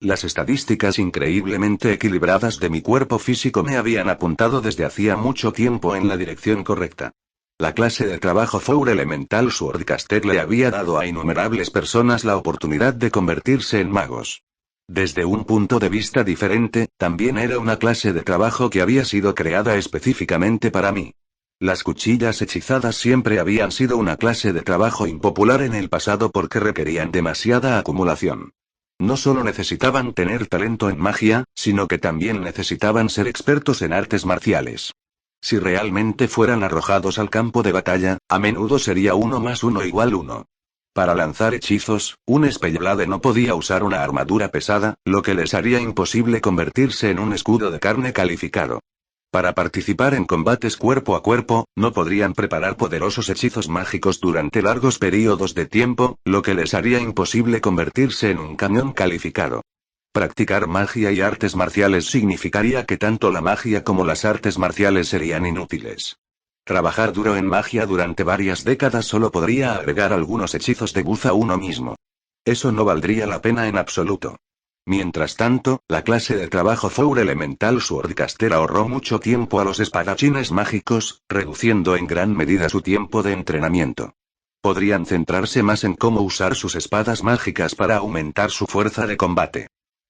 Las estadísticas increíblemente equilibradas de mi cuerpo físico me habían apuntado desde hacía mucho tiempo en la dirección correcta. La clase de trabajo Four Elemental Swordcaster le había dado a innumerables personas la oportunidad de convertirse en magos. Desde un punto de vista diferente, también era una clase de trabajo que había sido creada específicamente para mí. Las cuchillas hechizadas siempre habían sido una clase de trabajo impopular en el pasado porque requerían demasiada acumulación. No solo necesitaban tener talento en magia, sino que también necesitaban ser expertos en artes marciales. Si realmente fueran arrojados al campo de batalla, a menudo sería 1 más 1 igual 1. Para lanzar hechizos, un Spellblade no podía usar una armadura pesada, lo que les haría imposible convertirse en un escudo de carne calificado. Para participar en combates cuerpo a cuerpo, no podrían preparar poderosos hechizos mágicos durante largos periodos de tiempo, lo que les haría imposible convertirse en un cañón calificado. Practicar magia y artes marciales significaría que tanto la magia como las artes marciales serían inútiles. Trabajar duro en magia durante varias décadas solo podría agregar algunos hechizos de buff a uno mismo. Eso no valdría la pena en absoluto. Mientras tanto, la clase de trabajo Four Elemental Swordcaster ahorró mucho tiempo a los espadachines mágicos, reduciendo en gran medida su tiempo de entrenamiento. Podrían centrarse más en cómo usar sus espadas mágicas para aumentar su fuerza de combate.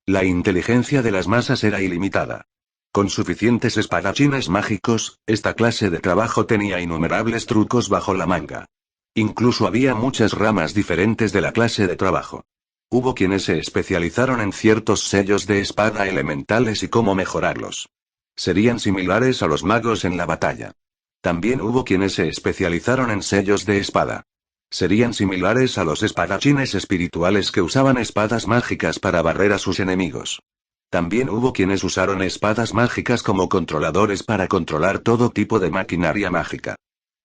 La inteligencia de las masas era ilimitada. Con suficientes espadachines mágicos, esta clase de trabajo tenía innumerables trucos bajo la manga. Incluso había muchas ramas diferentes de la clase de trabajo. Hubo quienes se especializaron en ciertos sellos de espada elementales y cómo mejorarlos. Serían similares a los magos en la batalla. También hubo quienes se especializaron en sellos de espada. Serían similares a los espadachines espirituales que usaban espadas mágicas para barrer a sus enemigos. También hubo quienes usaron espadas mágicas como controladores para controlar todo tipo de maquinaria mágica.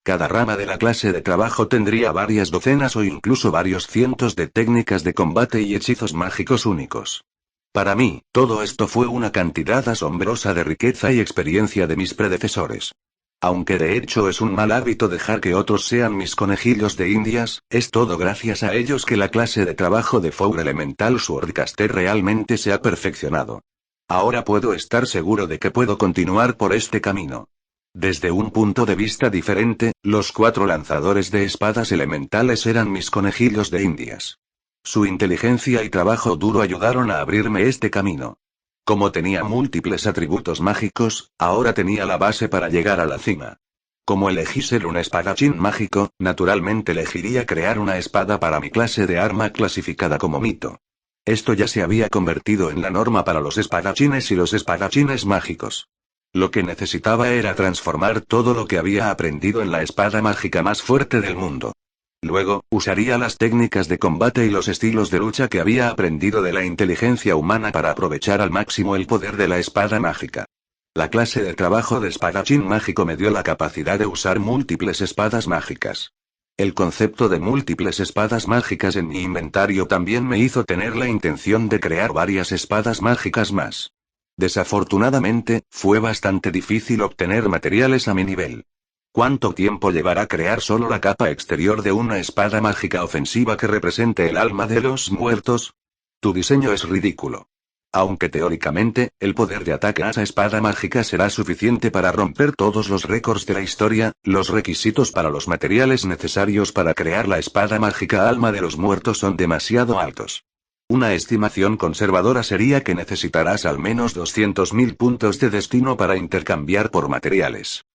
Cada rama de la clase de trabajo tendría varias docenas o incluso varios cientos de técnicas de combate y hechizos mágicos únicos. Para mí, todo esto fue una cantidad asombrosa de riqueza y experiencia de mis predecesores. Aunque de hecho es un mal hábito dejar que otros sean mis conejillos de indias, es todo gracias a ellos que la clase de trabajo de Four Elemental Swordcaster realmente se ha perfeccionado. Ahora puedo estar seguro de que puedo continuar por este camino. Desde un punto de vista diferente, los 4 lanzadores de espadas elementales eran mis conejillos de indias. Su inteligencia y trabajo duro ayudaron a abrirme este camino. Como tenía múltiples atributos mágicos, ahora tenía la base para llegar a la cima. Como elegí ser un espadachín mágico, naturalmente elegiría crear una espada para mi clase de arma clasificada como mito. Esto ya se había convertido en la norma para los espadachines y los espadachines mágicos. Lo que necesitaba era transformar todo lo que había aprendido en la espada mágica más fuerte del mundo. Luego, usaría las técnicas de combate y los estilos de lucha que había aprendido de la inteligencia humana para aprovechar al máximo el poder de la espada mágica. La clase de trabajo de espadachín mágico me dio la capacidad de usar múltiples espadas mágicas. El concepto de múltiples espadas mágicas en mi inventario también me hizo tener la intención de crear varias espadas mágicas más. Desafortunadamente, fue bastante difícil obtener materiales a mi nivel. ¿Cuánto tiempo llevará crear solo la capa exterior de una espada mágica ofensiva que represente el alma de los muertos? Tu diseño es ridículo. Aunque teóricamente, el poder de ataque a esa espada mágica será suficiente para romper todos los récords de la historia, los requisitos para los materiales necesarios para crear la espada mágica alma de los muertos son demasiado altos. Una estimación conservadora sería que necesitarás al menos 200.000 puntos de destino para intercambiar por materiales.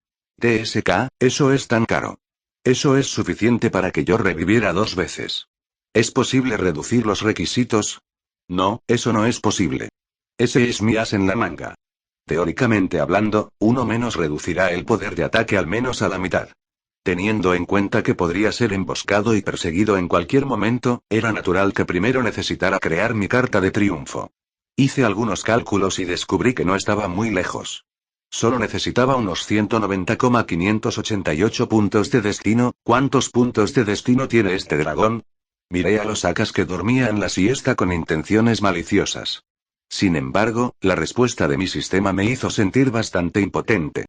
TSK, eso es tan caro. Eso es suficiente para que yo reviviera 2 veces. ¿Es posible reducir los requisitos? No, eso no es posible. Ese es mi as en la manga. Teóricamente hablando, uno menos reducirá el poder de ataque al menos a la mitad. Teniendo en cuenta que podría ser emboscado y perseguido en cualquier momento, era natural que primero necesitara crear mi carta de triunfo. Hice algunos cálculos y descubrí que no estaba muy lejos. Solo necesitaba unos 190,588 puntos de destino. ¿Cuántos puntos de destino tiene este dragón? Miré a los Akas que dormía en la siesta con intenciones maliciosas. Sin embargo, la respuesta de mi sistema me hizo sentir bastante impotente.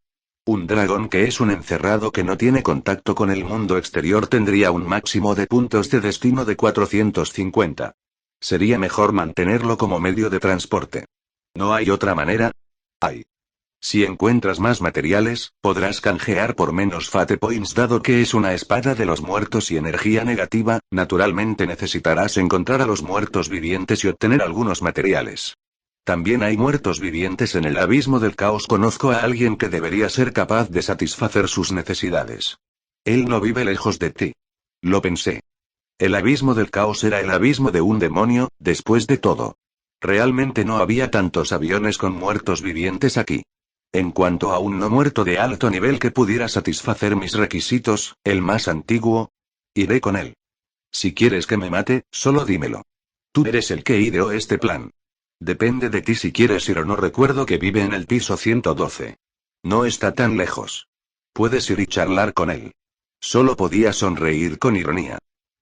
Un dragón que es un encerrado que no tiene contacto con el mundo exterior tendría un máximo de puntos de destino de 450. Sería mejor mantenerlo como medio de transporte. ¿No hay otra manera? Hay. Si encuentras más materiales, podrás canjear por menos Fate Points. Dado que es una espada de los muertos y energía negativa, naturalmente necesitarás encontrar a los muertos vivientes y obtener algunos materiales. También hay muertos vivientes en el abismo del caos. Conozco a alguien que debería ser capaz de satisfacer sus necesidades. Él no vive lejos de ti. Lo pensé. El abismo del caos era el abismo de un demonio, después de todo. Realmente no había tantos aviones con muertos vivientes aquí. En cuanto a un no muerto de alto nivel que pudiera satisfacer mis requisitos, el más antiguo, iré con él. Si quieres que me mate, solo dímelo. Tú eres el que ideó este plan. Depende de ti si quieres ir o no. Recuerdo que vive en el piso 112. No está tan lejos. Puedes ir y charlar con él. Solo podía sonreír con ironía.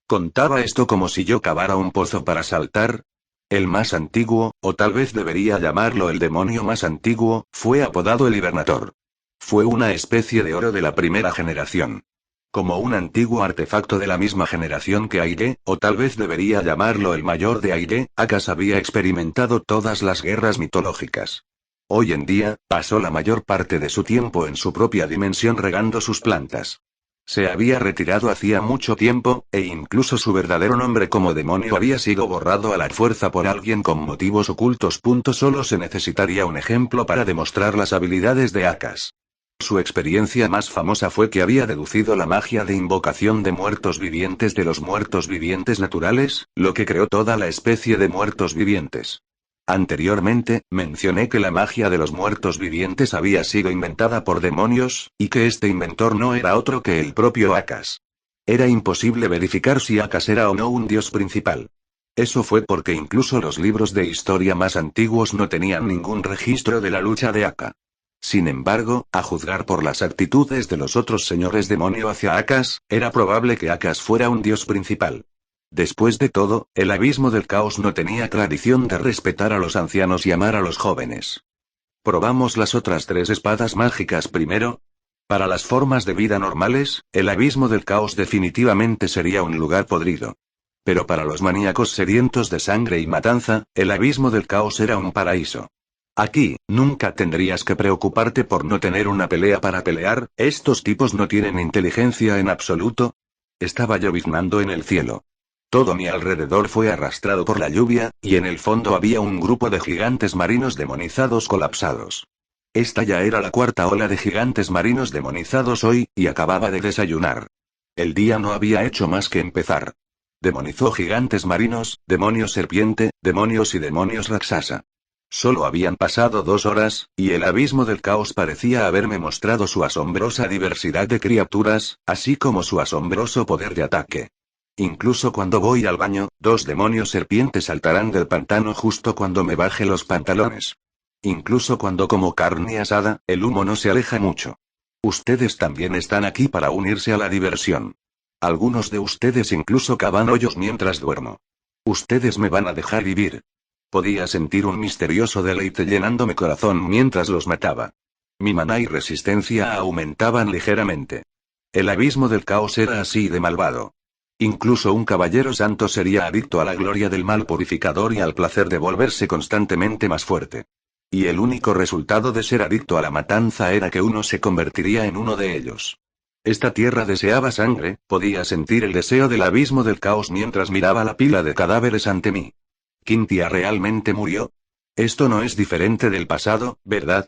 ¿Contaba esto como si yo cavara un pozo para saltar? El más antiguo, o tal vez debería llamarlo el demonio más antiguo, fue apodado el Hibernator. Fue una especie de oro de la primera generación. Como un antiguo artefacto de la misma generación que Aire, o tal vez debería llamarlo el mayor de Aire, Akas había experimentado todas las guerras mitológicas. Hoy en día, pasó la mayor parte de su tiempo en su propia dimensión regando sus plantas. Se había retirado hacía mucho tiempo, e incluso su verdadero nombre como demonio había sido borrado a la fuerza por alguien con motivos ocultos. Solo se necesitaría un ejemplo para demostrar las habilidades de Akas. Su experiencia más famosa fue que había deducido la magia de invocación de muertos vivientes de los muertos vivientes naturales, lo que creó toda la especie de muertos vivientes. Anteriormente, mencioné que la magia de los muertos vivientes había sido inventada por demonios, y que este inventor no era otro que el propio Akas. Era imposible verificar si Akas era o no un dios principal. Eso fue porque incluso los libros de historia más antiguos no tenían ningún registro de la lucha de Akka. Sin embargo, a juzgar por las actitudes de los otros señores demonio hacia Akas, era probable que Akas fuera un dios principal. Después de todo, el abismo del caos no tenía tradición de respetar a los ancianos y amar a los jóvenes. ¿Probamos las otras 3 espadas mágicas primero? Para las formas de vida normales, el abismo del caos definitivamente sería un lugar podrido. Pero para los maníacos sedientos de sangre y matanza, el abismo del caos era un paraíso. Aquí, nunca tendrías que preocuparte por no tener una pelea para pelear, estos tipos no tienen inteligencia en absoluto. Estaba lloviznando en el cielo. Todo mi alrededor fue arrastrado por la lluvia, y en el fondo había un grupo de gigantes marinos demonizados colapsados. Esta ya era la 4ª ola de gigantes marinos demonizados hoy, y acababa de desayunar. El día no había hecho más que empezar. Demonizó gigantes marinos, demonios serpiente, demonios y demonios Raksasa. Solo habían pasado 2 horas, y el abismo del caos parecía haberme mostrado su asombrosa diversidad de criaturas, así como su asombroso poder de ataque. Incluso cuando voy al baño, 2 demonios serpientes saltarán del pantano justo cuando me baje los pantalones. Incluso cuando como carne asada, el humo no se aleja mucho. Ustedes también están aquí para unirse a la diversión. Algunos de ustedes incluso cavan hoyos mientras duermo. Ustedes me van a dejar vivir. Podía sentir un misterioso deleite llenando mi corazón mientras los mataba. Mi maná y resistencia aumentaban ligeramente. El abismo del caos era así de malvado. Incluso un caballero santo sería adicto a la gloria del mal purificador y al placer de volverse constantemente más fuerte. Y el único resultado de ser adicto a la matanza era que uno se convertiría en uno de ellos. Esta tierra deseaba sangre, podía sentir el deseo del abismo del caos mientras miraba la pila de cadáveres ante mí. ¿Quintia realmente murió? Esto no es diferente del pasado, ¿verdad?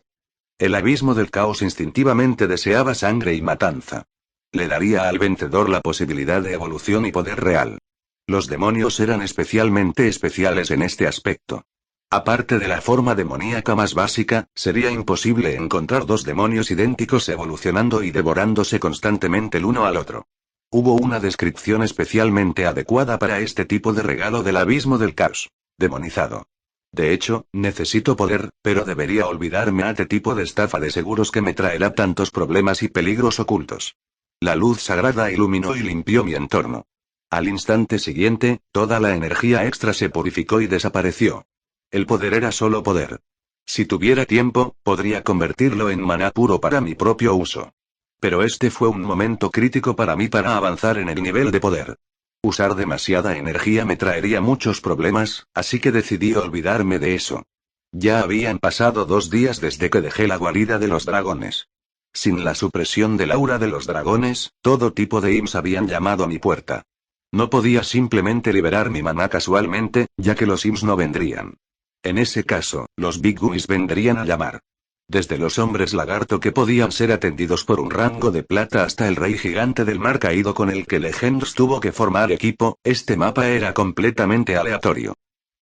El abismo del caos instintivamente deseaba sangre y matanza. Le daría al vencedor la posibilidad de evolución y poder real. Los demonios eran especialmente especiales en este aspecto. Aparte de la forma demoníaca más básica, sería imposible encontrar 2 demonios idénticos evolucionando y devorándose constantemente el uno al otro. Hubo una descripción especialmente adecuada para este tipo de regalo del abismo del caos. Demonizado. De hecho, necesito poder, pero debería olvidarme a este tipo de estafa de seguros que me traerá tantos problemas y peligros ocultos. La luz sagrada iluminó y limpió mi entorno. Al instante siguiente, toda la energía extra se purificó y desapareció. El poder era solo poder. Si tuviera tiempo, podría convertirlo en maná puro para mi propio uso. Pero este fue un momento crítico para mí para avanzar en el nivel de poder. Usar demasiada energía me traería muchos problemas, así que decidí olvidarme de eso. Ya habían pasado 2 días desde que dejé la guarida de los dragones. Sin la supresión del aura de los dragones, todo tipo de imps habían llamado a mi puerta. No podía simplemente liberar mi maná casualmente, ya que los imps no vendrían. En ese caso, los Big Guys vendrían a llamar. Desde los hombres lagarto que podían ser atendidos por un rango de plata hasta el rey gigante del mar caído con el que Legends tuvo que formar equipo, este mapa era completamente aleatorio.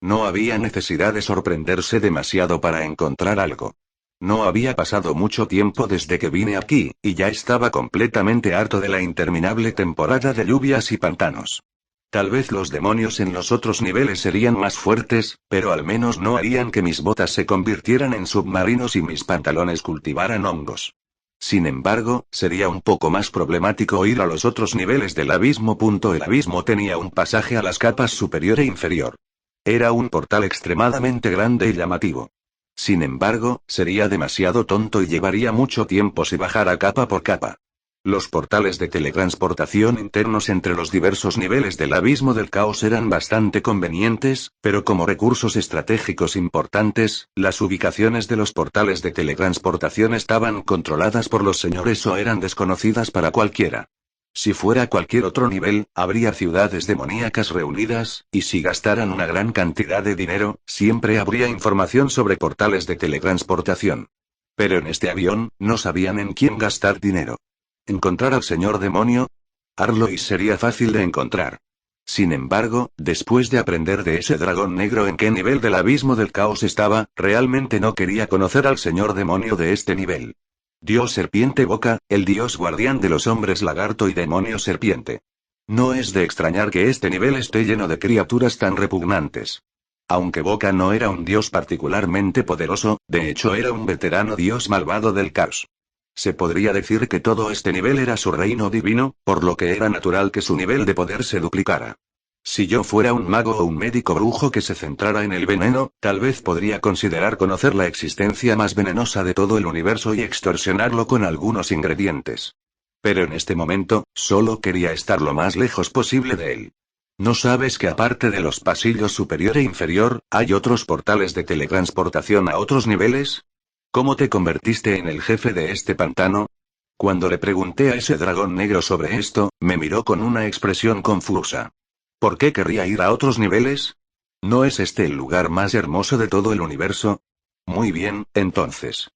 No había necesidad de sorprenderse demasiado para encontrar algo. No había pasado mucho tiempo desde que vine aquí, y ya estaba completamente harto de la interminable temporada de lluvias y pantanos. Tal vez los demonios en los otros niveles serían más fuertes, pero al menos no harían que mis botas se convirtieran en submarinos y mis pantalones cultivaran hongos. Sin embargo, sería un poco más problemático ir a los otros niveles del abismo. El abismo tenía un pasaje a las capas superior e inferior. Era un portal extremadamente grande y llamativo. Sin embargo, sería demasiado tonto y llevaría mucho tiempo si bajara capa por capa. Los portales de teletransportación internos entre los diversos niveles del abismo del caos eran bastante convenientes, pero como recursos estratégicos importantes, las ubicaciones de los portales de teletransportación estaban controladas por los señores o eran desconocidas para cualquiera. Si fuera cualquier otro nivel, habría ciudades demoníacas reunidas, y si gastaran una gran cantidad de dinero, siempre habría información sobre portales de teletransportación. Pero en este avión, no sabían en quién gastar dinero. ¿Encontrar al señor demonio? Arlois sería fácil de encontrar. Sin embargo, después de aprender de ese dragón negro en qué nivel del abismo del caos estaba, realmente no quería conocer al señor demonio de este nivel. Dios serpiente boca, el dios guardián de los hombres lagarto y demonio serpiente. No es de extrañar que este nivel esté lleno de criaturas tan repugnantes. Aunque Boca no era un dios particularmente poderoso, de hecho era un veterano dios malvado del caos. Se podría decir que todo este nivel era su reino divino, por lo que era natural que su nivel de poder se duplicara. Si yo fuera un mago o un médico brujo que se centrara en el veneno, tal vez podría considerar conocer la existencia más venenosa de todo el universo y extorsionarlo con algunos ingredientes. Pero en este momento, solo quería estar lo más lejos posible de él. ¿No sabes que aparte de los pasillos superior e inferior, hay otros portales de teletransportación a otros niveles? ¿Cómo te convertiste en el jefe de este pantano? Cuando le pregunté a ese dragón negro sobre esto, me miró con una expresión confusa. ¿Por qué querría ir a otros niveles? ¿No es este el lugar más hermoso de todo el universo? Muy bien, entonces.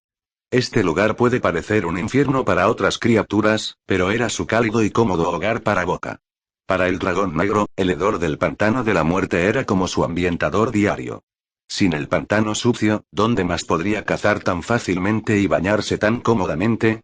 Este lugar puede parecer un infierno para otras criaturas, pero era su cálido y cómodo hogar para Boca. Para el dragón negro, el hedor del pantano de la muerte era como su ambientador diario. Sin el pantano sucio, ¿dónde más podría cazar tan fácilmente y bañarse tan cómodamente?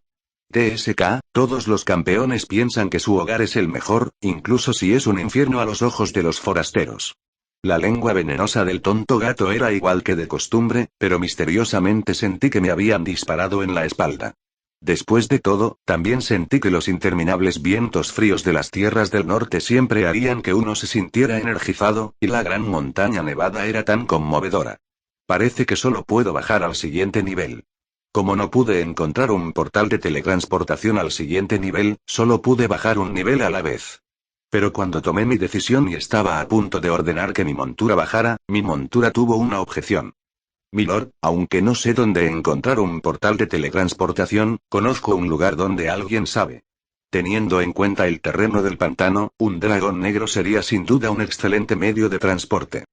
TSK, todos los campeones piensan que su hogar es el mejor, incluso si es un infierno a los ojos de los forasteros. La lengua venenosa del tonto gato era igual que de costumbre, pero misteriosamente sentí que me habían disparado en la espalda. Después de todo, también sentí que los interminables vientos fríos de las tierras del norte siempre harían que uno se sintiera energizado, y la gran montaña nevada era tan conmovedora. Parece que solo puedo bajar al siguiente nivel. Como no pude encontrar un portal de teletransportación al siguiente nivel, solo pude bajar un nivel a la vez. Pero cuando tomé mi decisión y estaba a punto de ordenar que mi montura bajara, mi montura tuvo una objeción. Milord, aunque no sé dónde encontrar un portal de teletransportación, conozco un lugar donde alguien sabe. Teniendo en cuenta el terreno del pantano, un dragón negro sería sin duda un excelente medio de transporte.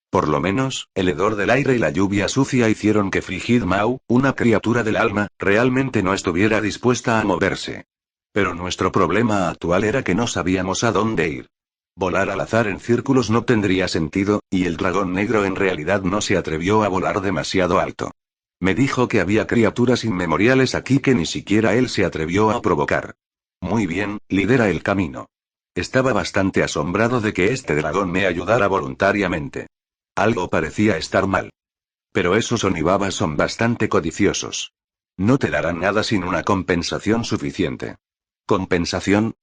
Por lo menos, el hedor del aire y la lluvia sucia hicieron que Frigid Mau, una criatura del alma, realmente no estuviera dispuesta a moverse. Pero nuestro problema actual era que no sabíamos a dónde ir. Volar al azar en círculos no tendría sentido, y el dragón negro en realidad no se atrevió a volar demasiado alto. Me dijo que había criaturas inmemoriales aquí que ni siquiera él se atrevió a provocar. Muy bien, lidera el camino. Estaba bastante asombrado de que este dragón me ayudara voluntariamente. Algo parecía estar mal. Pero esos onibabas son bastante codiciosos. No te darán nada sin una compensación suficiente. ¿Compensación?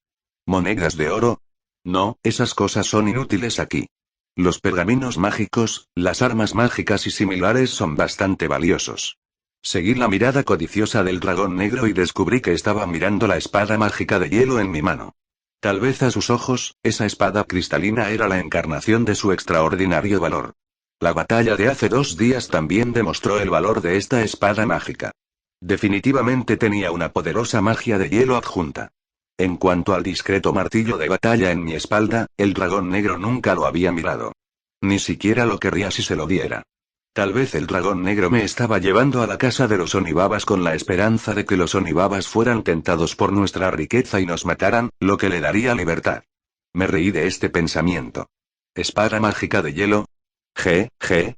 ¿Monedas de oro? No, esas cosas son inútiles aquí. Los pergaminos mágicos, las armas mágicas y similares son bastante valiosos. Seguí la mirada codiciosa del dragón negro y descubrí que estaba mirando la espada mágica de hielo en mi mano. Tal vez a sus ojos, esa espada cristalina era la encarnación de su extraordinario valor. La batalla de hace 2 días también demostró el valor de esta espada mágica. Definitivamente tenía una poderosa magia de hielo adjunta. En cuanto al discreto martillo de batalla en mi espalda, el dragón negro nunca lo había mirado. Ni siquiera lo querría si se lo diera. Tal vez el dragón negro me estaba llevando a la casa de los onibabas con la esperanza de que los onibabas fueran tentados por nuestra riqueza y nos mataran, lo que le daría libertad. Me reí de este pensamiento. ¿Espada mágica de hielo?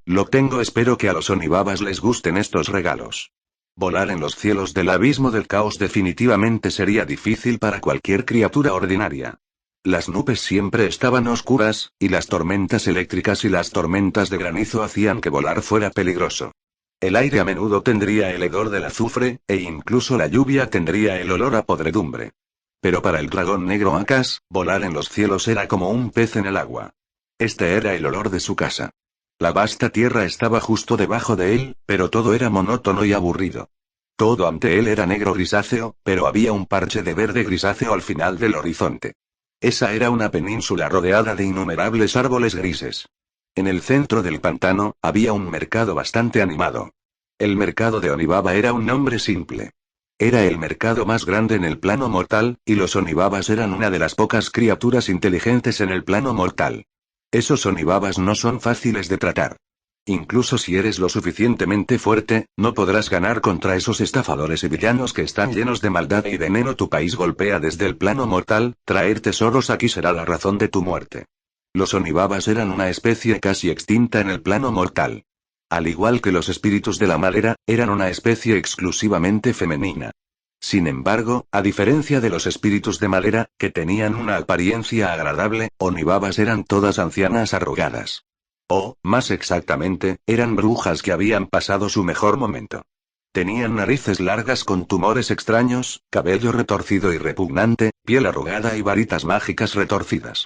Lo tengo, espero que a los onibabas les gusten estos regalos. Volar en los cielos del abismo del caos definitivamente sería difícil para cualquier criatura ordinaria. Las nubes siempre estaban oscuras, y las tormentas eléctricas y las tormentas de granizo hacían que volar fuera peligroso. El aire a menudo tendría el hedor del azufre, e incluso la lluvia tendría el olor a podredumbre. Pero para el dragón negro Akas, volar en los cielos era como un pez en el agua. Este era el olor de su casa. La vasta tierra estaba justo debajo de él, pero todo era monótono y aburrido. Todo ante él era negro grisáceo, pero había un parche de verde grisáceo al final del horizonte. Esa era una península rodeada de innumerables árboles grises. En el centro del pantano, había un mercado bastante animado. El mercado de Onibaba era un nombre simple. Era el mercado más grande en el plano mortal, y los Onibabas eran una de las pocas criaturas inteligentes en el plano mortal. Esos Onibabas no son fáciles de tratar. Incluso si eres lo suficientemente fuerte, no podrás ganar contra esos estafadores y villanos que están llenos de maldad y veneno. Tu país golpea desde el plano mortal, traer tesoros aquí será la razón de tu muerte. Los Onibabas eran una especie casi extinta en el plano mortal. Al igual que los espíritus de la madera, eran una especie exclusivamente femenina. Sin embargo, a diferencia de los espíritus de madera, que tenían una apariencia agradable, Onibabas eran todas ancianas arrugadas. O, más exactamente, eran brujas que habían pasado su mejor momento. Tenían narices largas con tumores extraños, cabello retorcido y repugnante, piel arrugada y varitas mágicas retorcidas.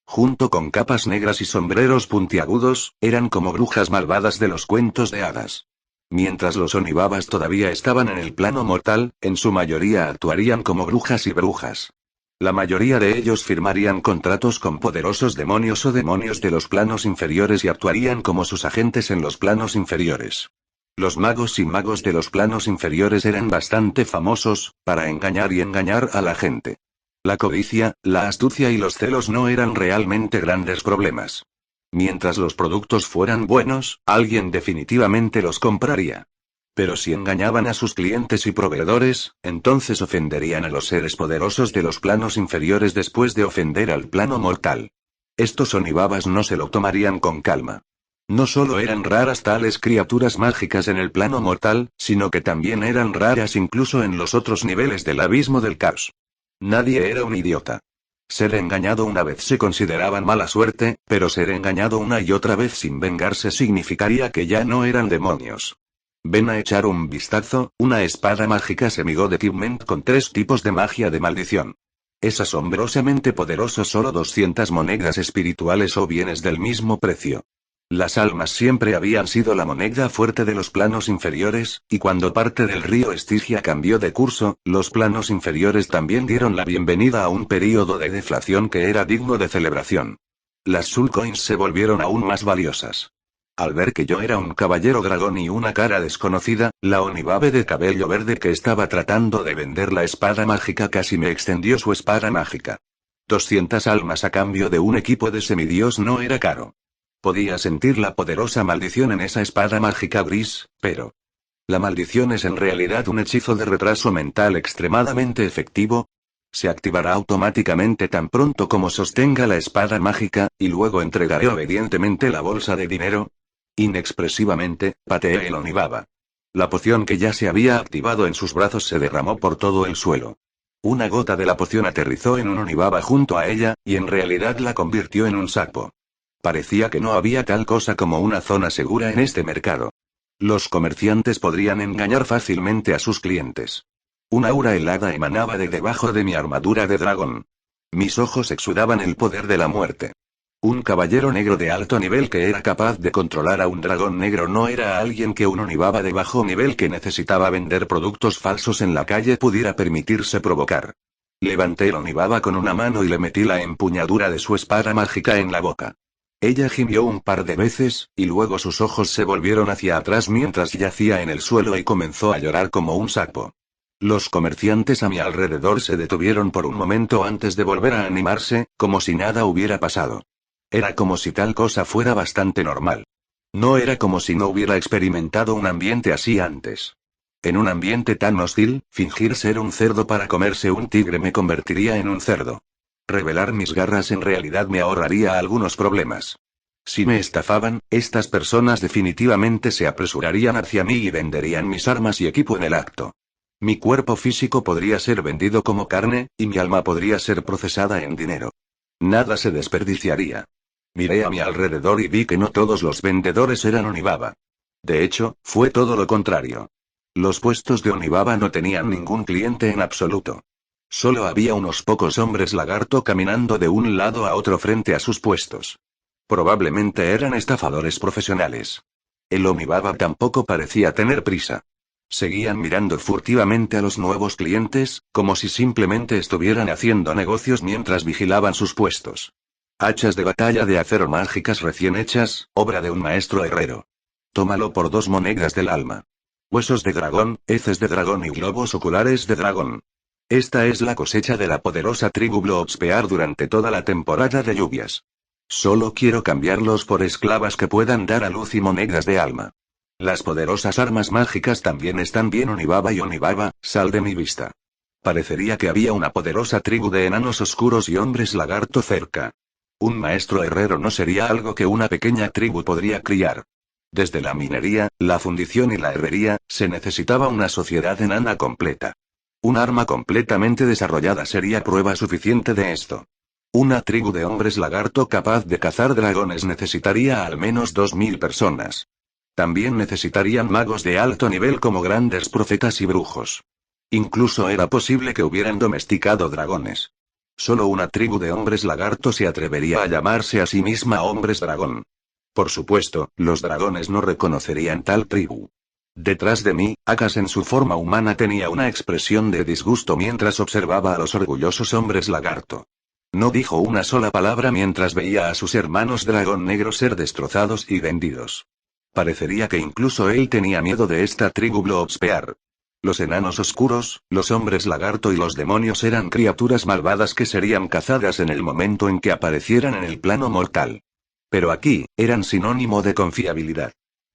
Junto con capas negras y sombreros puntiagudos, eran como brujas malvadas de los cuentos de hadas. Mientras los Onibabas todavía estaban en el plano mortal, en su mayoría actuarían como brujas y brujas. La mayoría de ellos firmarían contratos con poderosos demonios o demonios de los planos inferiores y actuarían como sus agentes en los planos inferiores. Los magos y magos de los planos inferiores eran bastante famosos, para engañar y engañar a la gente. La codicia, la astucia y los celos no eran realmente grandes problemas. Mientras los productos fueran buenos, alguien definitivamente los compraría. Pero si engañaban a sus clientes y proveedores, entonces ofenderían a los seres poderosos de los planos inferiores después de ofender al plano mortal. Estos Onibabas no se lo tomarían con calma. No solo eran raras tales criaturas mágicas en el plano mortal, sino que también eran raras incluso en los otros niveles del abismo del caos. Nadie era un idiota. Ser engañado una vez se consideraba mala suerte, pero ser engañado una y otra vez sin vengarse significaría que ya no eran demonios. Ven a echar un vistazo, una espada mágica semigod equipment con 3 tipos de magia de maldición. Es asombrosamente poderoso, solo 200 monedas espirituales o bienes del mismo precio. Las almas siempre habían sido la moneda fuerte de los planos inferiores, y cuando parte del río Estigia cambió de curso, los planos inferiores también dieron la bienvenida a un período de deflación que era digno de celebración. Las Soul Coins se volvieron aún más valiosas. Al ver que yo era un caballero dragón y una cara desconocida, la Onibabe de cabello verde que estaba tratando de vender la espada mágica casi me extendió su espada mágica. 200 almas a cambio de un equipo de semidios no era caro. Podía sentir la poderosa maldición en esa espada mágica gris, pero... ¿la maldición es en realidad un hechizo de retraso mental extremadamente efectivo? Se activará automáticamente tan pronto como sostenga la espada mágica, y luego entregaré obedientemente la bolsa de dinero. Inexpresivamente, pateé el Onibaba. La poción que ya se había activado en sus brazos se derramó por todo el suelo. Una gota de la poción aterrizó en un Onibaba junto a ella, y en realidad la convirtió en un sapo. Parecía que no había tal cosa como una zona segura en este mercado. Los comerciantes podrían engañar fácilmente a sus clientes. Un aura helada emanaba de debajo de mi armadura de dragón. Mis ojos exudaban el poder de la muerte. Un caballero negro de alto nivel que era capaz de controlar a un dragón negro no era alguien que un Onibaba de bajo nivel que necesitaba vender productos falsos en la calle pudiera permitirse provocar. Levanté el Onibaba con una mano y le metí la empuñadura de su espada mágica en la boca. Ella gimió un par de veces, y luego sus ojos se volvieron hacia atrás mientras yacía en el suelo y comenzó a llorar como un sapo. Los comerciantes a mi alrededor se detuvieron por un momento antes de volver a animarse, como si nada hubiera pasado. Era como si tal cosa fuera bastante normal. No era como si no hubiera experimentado un ambiente así antes. En un ambiente tan hostil, fingir ser un cerdo para comerse un tigre me convertiría en un cerdo. Revelar mis garras en realidad me ahorraría algunos problemas. Si me estafaban, estas personas definitivamente se apresurarían hacia mí y venderían mis armas y equipo en el acto. Mi cuerpo físico podría ser vendido como carne, y mi alma podría ser procesada en dinero. Nada se desperdiciaría. Miré a mi alrededor y vi que no todos los vendedores eran Onibaba. De hecho, fue todo lo contrario. Los puestos de Onibaba no tenían ningún cliente en absoluto. Solo había unos pocos hombres lagarto caminando de un lado a otro frente a sus puestos. Probablemente eran estafadores profesionales. El Onibaba tampoco parecía tener prisa. Seguían mirando furtivamente a los nuevos clientes, como si simplemente estuvieran haciendo negocios mientras vigilaban sus puestos. Hachas de batalla de acero mágicas recién hechas, obra de un maestro herrero. Tómalo por 2 monedas del alma. Huesos de dragón, heces de dragón y globos oculares de dragón. Esta es la cosecha de la poderosa tribu Bloodsphere durante toda la temporada de lluvias. Solo quiero cambiarlos por esclavas que puedan dar a luz y monedas de alma. Las poderosas armas mágicas también están bien. Onibaba y Onibaba, sal de mi vista. Parecería que había una poderosa tribu de enanos oscuros y hombres lagarto cerca. Un maestro herrero no sería algo que una pequeña tribu podría criar. Desde la minería, la fundición y la herrería, se necesitaba una sociedad enana completa. Un arma completamente desarrollada sería prueba suficiente de esto. Una tribu de hombres lagarto capaz de cazar dragones necesitaría al menos 2000 personas. También necesitarían magos de alto nivel como grandes profetas y brujos. Incluso era posible que hubieran domesticado dragones. Solo una tribu de hombres lagarto se atrevería a llamarse a sí misma hombres dragón. Por supuesto, los dragones no reconocerían tal tribu. Detrás de mí, Akas en su forma humana tenía una expresión de disgusto mientras observaba a los orgullosos hombres lagarto. No dijo una sola palabra mientras veía a sus hermanos dragón negro ser destrozados y vendidos. Parecería que incluso él tenía miedo de esta tribu Bloodsphere. Los enanos oscuros, los hombres lagarto y los demonios eran criaturas malvadas que serían cazadas en el momento en que aparecieran en el plano mortal. Pero aquí, eran sinónimo de confiabilidad.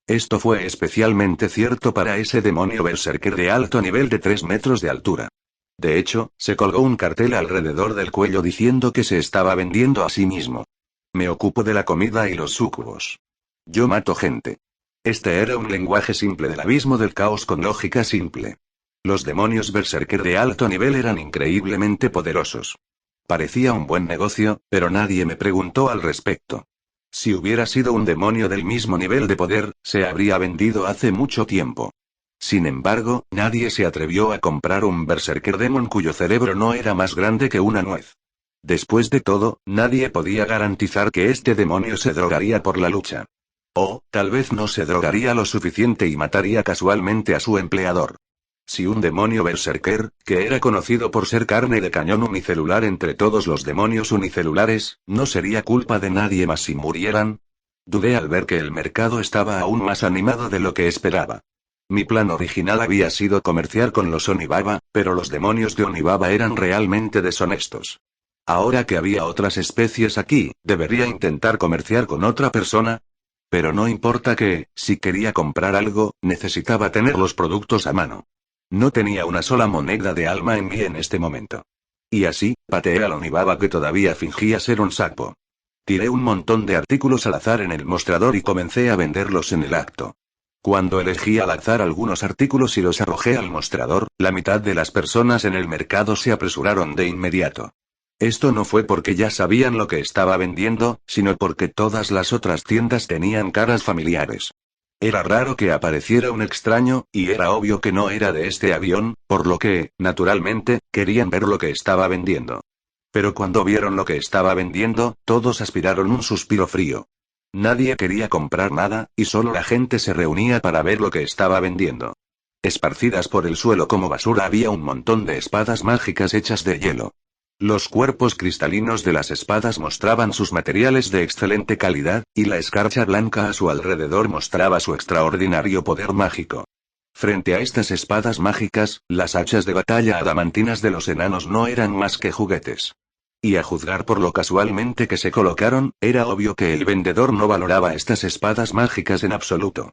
Esto fue especialmente cierto para ese demonio berserker de alto nivel de 3 metros de altura. De hecho, se colgó un cartel alrededor del cuello diciendo que se estaba vendiendo a sí mismo. Me ocupo de la comida y los súcubos. Yo mato gente. Este era un lenguaje simple del abismo del caos con lógica simple. Los demonios berserker de alto nivel eran increíblemente poderosos. Parecía un buen negocio, pero nadie me preguntó al respecto. Si hubiera sido un demonio del mismo nivel de poder, se habría vendido hace mucho tiempo. Sin embargo, nadie se atrevió a comprar un Berserker Demon cuyo cerebro no era más grande que una nuez. Después de todo, nadie podía garantizar que este demonio se drogaría por la lucha. O, tal vez no se drogaría lo suficiente y mataría casualmente a su empleador. Si un demonio berserker, que era conocido por ser carne de cañón unicelular entre todos los demonios unicelulares, no sería culpa de nadie más si murieran. Dudé al ver que el mercado estaba aún más animado de lo que esperaba. Mi plan original había sido comerciar con los Onibaba, pero los demonios de Onibaba eran realmente deshonestos. Ahora que había otras especies aquí, ¿debería intentar comerciar con otra persona? Pero no importa que, si quería comprar algo, necesitaba tener los productos a mano. No tenía una sola moneda de alma en mí en este momento. Y así, pateé al Onibaba que todavía fingía ser un sapo. Tiré un montón de artículos al azar en el mostrador y comencé a venderlos en el acto. Cuando elegí al azar algunos artículos y los arrojé al mostrador, la mitad de las personas en el mercado se apresuraron de inmediato. Esto no fue porque ya sabían lo que estaba vendiendo, sino porque todas las otras tiendas tenían caras familiares. Era raro que apareciera un extraño, y era obvio que no era de este avión, por lo que, naturalmente, querían ver lo que estaba vendiendo. Pero cuando vieron lo que estaba vendiendo, todos aspiraron un suspiro frío. Nadie quería comprar nada, y solo la gente se reunía para ver lo que estaba vendiendo. Esparcidas por el suelo como basura había un montón de espadas mágicas hechas de hielo. Los cuerpos cristalinos de las espadas mostraban sus materiales de excelente calidad, y la escarcha blanca a su alrededor mostraba su extraordinario poder mágico. Frente a estas espadas mágicas, las hachas de batalla adamantinas de los enanos no eran más que juguetes. Y a juzgar por lo casualmente que se colocaron, era obvio que el vendedor no valoraba estas espadas mágicas en absoluto.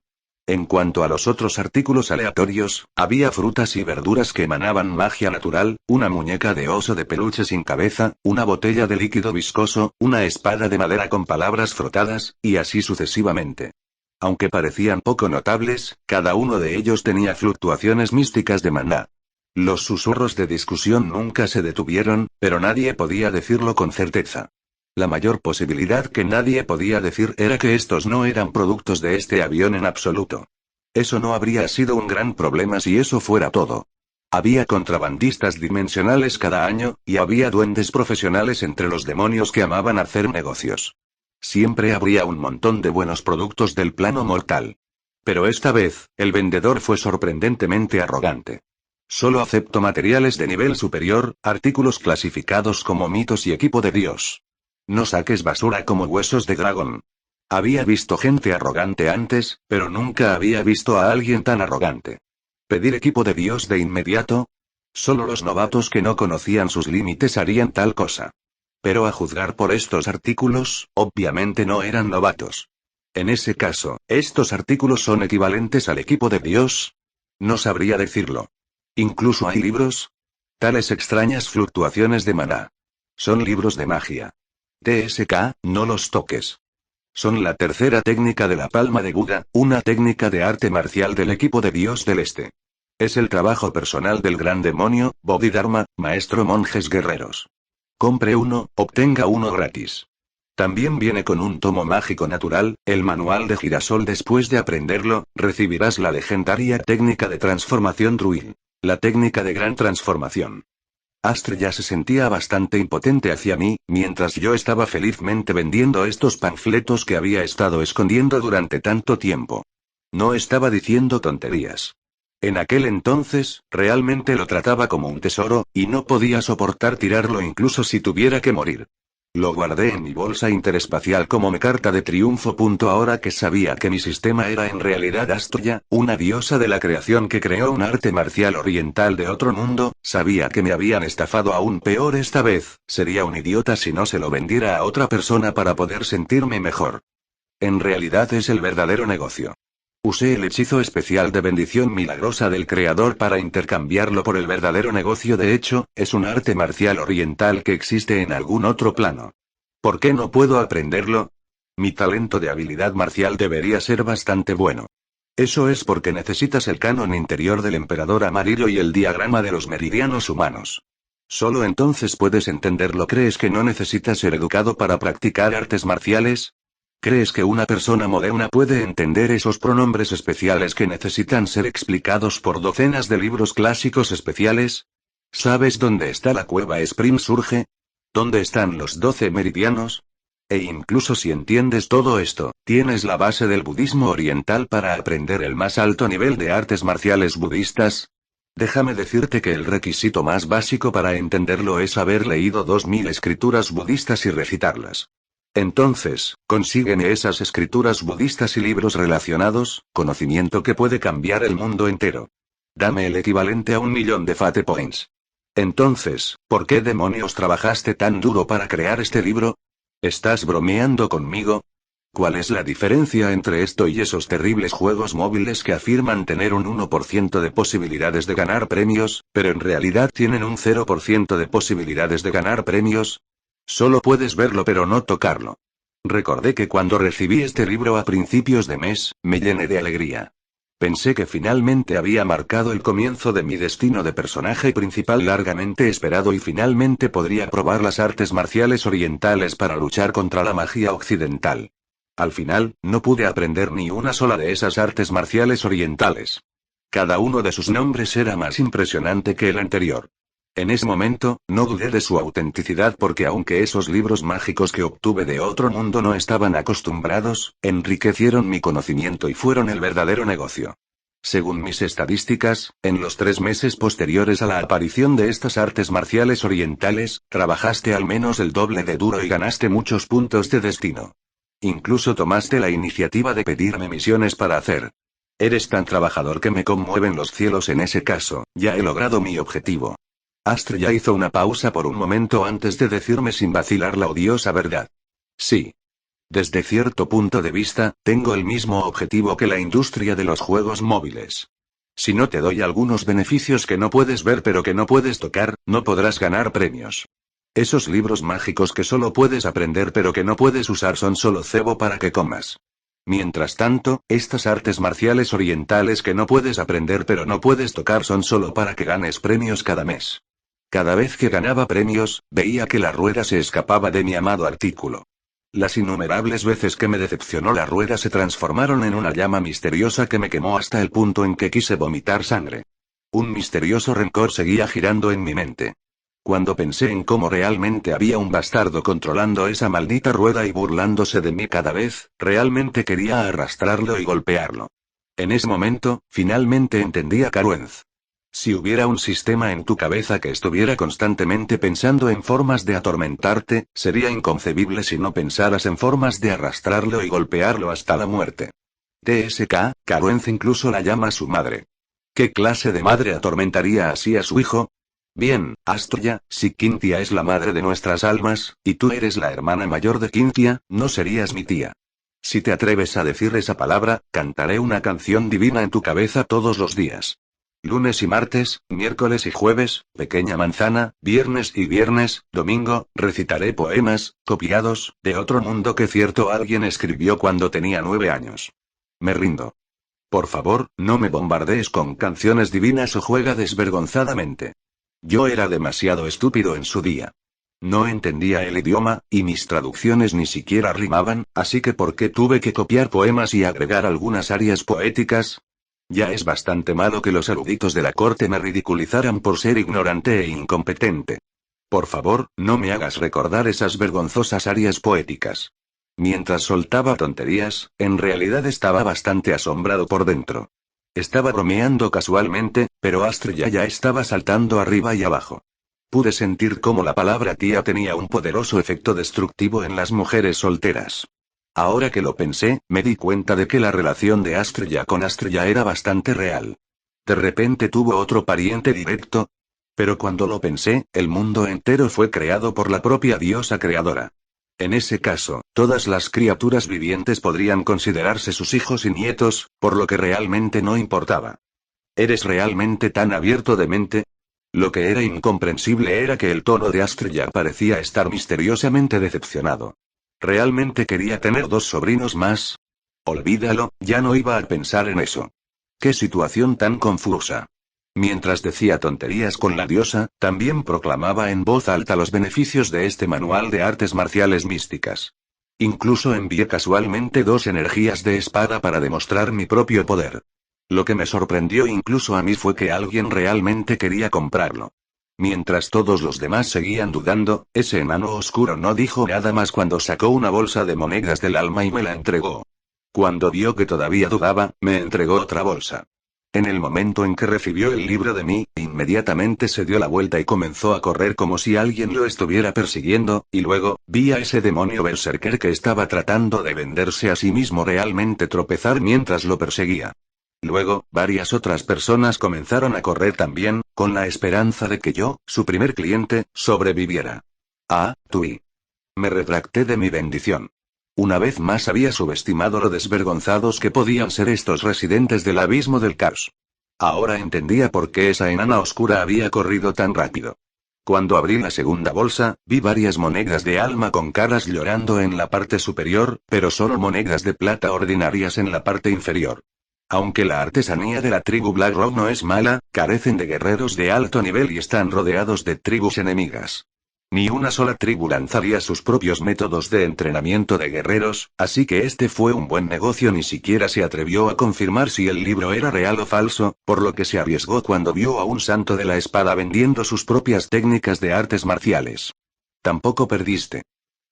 En cuanto a los otros artículos aleatorios, había frutas y verduras que emanaban magia natural, una muñeca de oso de peluche sin cabeza, una botella de líquido viscoso, una espada de madera con palabras frotadas, y así sucesivamente. Aunque parecían poco notables, cada uno de ellos tenía fluctuaciones místicas de maná. Los susurros de discusión nunca se detuvieron, pero nadie podía decirlo con certeza. La mayor posibilidad que nadie podía decir era que estos no eran productos de este avión en absoluto. Eso no habría sido un gran problema si eso fuera todo. Había contrabandistas dimensionales cada año, y había duendes profesionales entre los demonios que amaban hacer negocios. Siempre habría un montón de buenos productos del plano mortal. Pero esta vez, el vendedor fue sorprendentemente arrogante. Solo acepto materiales de nivel superior, artículos clasificados como mitos y equipo de Dios. No saques basura como huesos de dragón. Había visto gente arrogante antes, pero nunca había visto a alguien tan arrogante. ¿Pedir equipo de Dios de inmediato? Solo los novatos que no conocían sus límites harían tal cosa. Pero a juzgar por estos artículos, obviamente no eran novatos. En ese caso, ¿estos artículos son equivalentes al equipo de Dios? No sabría decirlo. Incluso hay libros. Tales extrañas fluctuaciones de maná. Son libros de magia. TSK, no los toques. Son la tercera técnica de la palma de Buda, una técnica de arte marcial del equipo de Dios del Este. Es el trabajo personal del gran demonio, Bodhidharma, maestro monjes guerreros. Compre uno, obtenga uno gratis. También viene con un tomo mágico natural, el manual de girasol. Después de aprenderlo, recibirás la legendaria técnica de transformación Druid. La técnica de gran transformación. Astrid ya se sentía bastante impotente hacia mí, mientras yo estaba felizmente vendiendo estos panfletos que había estado escondiendo durante tanto tiempo. No estaba diciendo tonterías. En aquel entonces, realmente lo trataba como un tesoro, y no podía soportar tirarlo incluso si tuviera que morir. Lo guardé en mi bolsa interespacial como mi carta de triunfo. Ahora que sabía que mi sistema era en realidad Astroya, una diosa de la creación que creó un arte marcial oriental de otro mundo, sabía que me habían estafado aún peor esta vez. Sería un idiota si no se lo vendiera a otra persona para poder sentirme mejor. En realidad es el verdadero negocio. Usé el hechizo especial de bendición milagrosa del creador para intercambiarlo por el verdadero negocio. De hecho, es un arte marcial oriental que existe en algún otro plano. ¿Por qué no puedo aprenderlo? Mi talento de habilidad marcial debería ser bastante bueno. Eso es porque necesitas el canon interior del emperador amarillo y el diagrama de los meridianos humanos. Solo entonces puedes entenderlo. ¿Crees que no necesitas ser educado para practicar artes marciales? ¿Crees que una persona moderna puede entender esos pronombres especiales que necesitan ser explicados por docenas de libros clásicos especiales? ¿Sabes dónde está la cueva Spring Surge? ¿Dónde están los 12 meridianos? E incluso si entiendes todo esto, tienes la base del budismo oriental para aprender el más alto nivel de artes marciales budistas. Déjame decirte que el requisito más básico para entenderlo es haber leído 2000 escrituras budistas y recitarlas. Entonces, consígueme esas escrituras budistas y libros relacionados, conocimiento que puede cambiar el mundo entero. Dame el equivalente a 1.000.000 de Fate Points. Entonces, ¿por qué demonios trabajaste tan duro para crear este libro? ¿Estás bromeando conmigo? ¿Cuál es la diferencia entre esto y esos terribles juegos móviles que afirman tener un 1% de posibilidades de ganar premios, pero en realidad tienen un 0% de posibilidades de ganar premios? Solo puedes verlo pero no tocarlo. Recordé que cuando recibí este libro a principios de mes, me llené de alegría. Pensé que finalmente había marcado el comienzo de mi destino de personaje principal largamente esperado y finalmente podría probar las artes marciales orientales para luchar contra la magia occidental. Al final, no pude aprender ni una sola de esas artes marciales orientales. Cada uno de sus nombres era más impresionante que el anterior. En ese momento, no dudé de su autenticidad porque aunque esos libros mágicos que obtuve de otro mundo no estaban acostumbrados, enriquecieron mi conocimiento y fueron el verdadero negocio. Según mis estadísticas, en los 3 meses posteriores a la aparición de estas artes marciales orientales, trabajaste al menos el doble de duro y ganaste muchos puntos de destino. Incluso tomaste la iniciativa de pedirme misiones para hacer. Eres tan trabajador que me conmueven los cielos. En ese caso, ya he logrado mi objetivo. Astrid ya hizo una pausa por un momento antes de decirme sin vacilar la odiosa verdad. Sí. Desde cierto punto de vista, tengo el mismo objetivo que la industria de los juegos móviles. Si no te doy algunos beneficios que no puedes ver pero que no puedes tocar, no podrás ganar premios. Esos libros mágicos que solo puedes aprender pero que no puedes usar son solo cebo para que comas. Mientras tanto, estas artes marciales orientales que no puedes aprender pero no puedes tocar son solo para que ganes premios cada mes. Cada vez que ganaba premios, veía que la rueda se escapaba de mi amado artículo. Las innumerables veces que me decepcionó la rueda se transformaron en una llama misteriosa que me quemó hasta el punto en que quise vomitar sangre. Un misterioso rencor seguía girando en mi mente. Cuando pensé en cómo realmente había un bastardo controlando esa maldita rueda y burlándose de mí cada vez, realmente quería arrastrarlo y golpearlo. En ese momento, finalmente entendí a Caruenz. Si hubiera un sistema en tu cabeza que estuviera constantemente pensando en formas de atormentarte, sería inconcebible si no pensaras en formas de arrastrarlo y golpearlo hasta la muerte. TSK, Caruenz incluso la llama su madre. ¿Qué clase de madre atormentaría así a su hijo? Bien, Astoya, si Quintia es la madre de nuestras almas, y tú eres la hermana mayor de Quintia, no serías mi tía. Si te atreves a decir esa palabra, cantaré una canción divina en tu cabeza todos los días. Lunes y martes, miércoles y jueves, pequeña manzana, viernes y viernes, domingo, recitaré poemas, copiados, de otro mundo que cierto alguien escribió cuando tenía 9 años. Me rindo. Por favor, no me bombardees con canciones divinas o juega desvergonzadamente. Yo era demasiado estúpido en su día. No entendía el idioma, y mis traducciones ni siquiera rimaban, así que ¿por qué tuve que copiar poemas y agregar algunas arias poéticas? Ya es bastante malo que los eruditos de la corte me ridiculizaran por ser ignorante e incompetente. Por favor, no me hagas recordar esas vergonzosas arias poéticas. Mientras soltaba tonterías, en realidad estaba bastante asombrado por dentro. Estaba bromeando casualmente, pero Astrid ya estaba saltando arriba y abajo. Pude sentir cómo la palabra tía tenía un poderoso efecto destructivo en las mujeres solteras. Ahora que lo pensé, me di cuenta de que la relación de Astrella con Astrella era bastante real. ¿De repente tuvo otro pariente directo? Pero cuando lo pensé, el mundo entero fue creado por la propia diosa creadora. En ese caso, todas las criaturas vivientes podrían considerarse sus hijos y nietos, por lo que realmente no importaba. ¿Eres realmente tan abierto de mente? Lo que era incomprensible era que el tono de Astrella parecía estar misteriosamente decepcionado. ¿Realmente quería tener 2 sobrinos más? Olvídalo, ya no iba a pensar en eso. ¡Qué situación tan confusa! Mientras decía tonterías con la diosa, también proclamaba en voz alta los beneficios de este manual de artes marciales místicas. Incluso envié casualmente 2 energías de espada para demostrar mi propio poder. Lo que me sorprendió incluso a mí fue que alguien realmente quería comprarlo. Mientras todos los demás seguían dudando, ese enano oscuro no dijo nada más cuando sacó una bolsa de monedas del alma y me la entregó. Cuando vio que todavía dudaba, me entregó otra bolsa. En el momento en que recibió el libro de mí, inmediatamente se dio la vuelta y comenzó a correr como si alguien lo estuviera persiguiendo, y luego, vi a ese demonio berserker que estaba tratando de venderse a sí mismo realmente tropezar mientras lo perseguía. Luego, varias otras personas comenzaron a correr también, con la esperanza de que yo, su primer cliente, sobreviviera. Ah, Tui. Me retracté de mi bendición. Una vez más había subestimado lo desvergonzados que podían ser estos residentes del abismo del caos. Ahora entendía por qué esa enana oscura había corrido tan rápido. Cuando abrí la segunda bolsa, vi varias monedas de alma con caras llorando en la parte superior, pero solo monedas de plata ordinarias en la parte inferior. Aunque la artesanía de la tribu Blackrock no es mala, carecen de guerreros de alto nivel y están rodeados de tribus enemigas. Ni una sola tribu lanzaría sus propios métodos de entrenamiento de guerreros, así que este fue un buen negocio. Ni siquiera se atrevió a confirmar si el libro era real o falso, por lo que se arriesgó cuando vio a un santo de la espada vendiendo sus propias técnicas de artes marciales. Tampoco perdiste.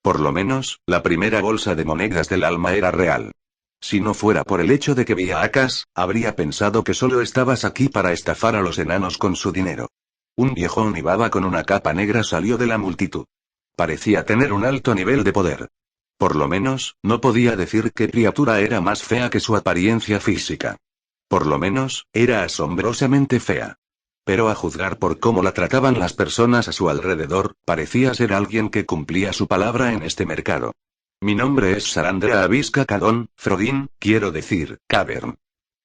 Por lo menos, la primera bolsa de monedas del alma era real. Si no fuera por el hecho de que vi a Akas, habría pensado que solo estabas aquí para estafar a los enanos con su dinero. Un viejo onibaba con una capa negra salió de la multitud. Parecía tener un alto nivel de poder. Por lo menos, no podía decir qué criatura era más fea que su apariencia física. Por lo menos, era asombrosamente fea. Pero a juzgar por cómo la trataban las personas a su alrededor, parecía ser alguien que cumplía su palabra en este mercado. Mi nombre es Sarandra Avisca Cadón, Frodin, quiero decir, Cavern.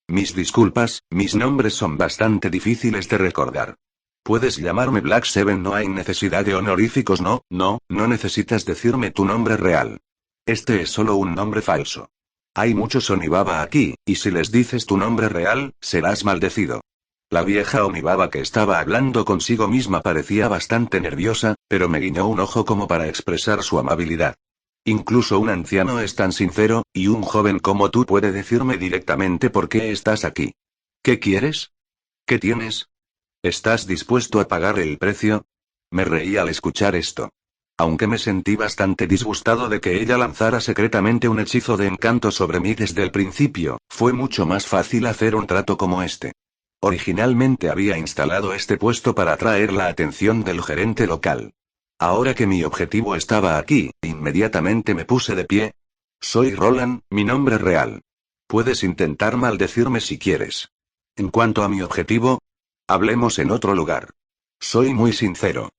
Mis disculpas, mis nombres son bastante difíciles de recordar. Puedes llamarme Black Seven, no hay necesidad de honoríficos, no necesitas decirme tu nombre real. Este es solo un nombre falso. Hay muchos Onibaba aquí, y si les dices tu nombre real, serás maldecido. La vieja Onibaba que estaba hablando consigo misma parecía bastante nerviosa, pero me guiñó un ojo como para expresar su amabilidad. Incluso un anciano es tan sincero, y un joven como tú puede decirme directamente por qué estás aquí. ¿Qué quieres? ¿Qué tienes? ¿Estás dispuesto a pagar el precio? Me reí al escuchar esto. Aunque me sentí bastante disgustado de que ella lanzara secretamente un hechizo de encanto sobre mí desde el principio, fue mucho más fácil hacer un trato como este. Originalmente había instalado este puesto para atraer la atención del gerente local. Ahora que mi objetivo estaba aquí, inmediatamente me puse de pie. Soy Roland, mi nombre real. Puedes intentar maldecirme si quieres. En cuanto a mi objetivo, hablemos en otro lugar. Soy muy sincero.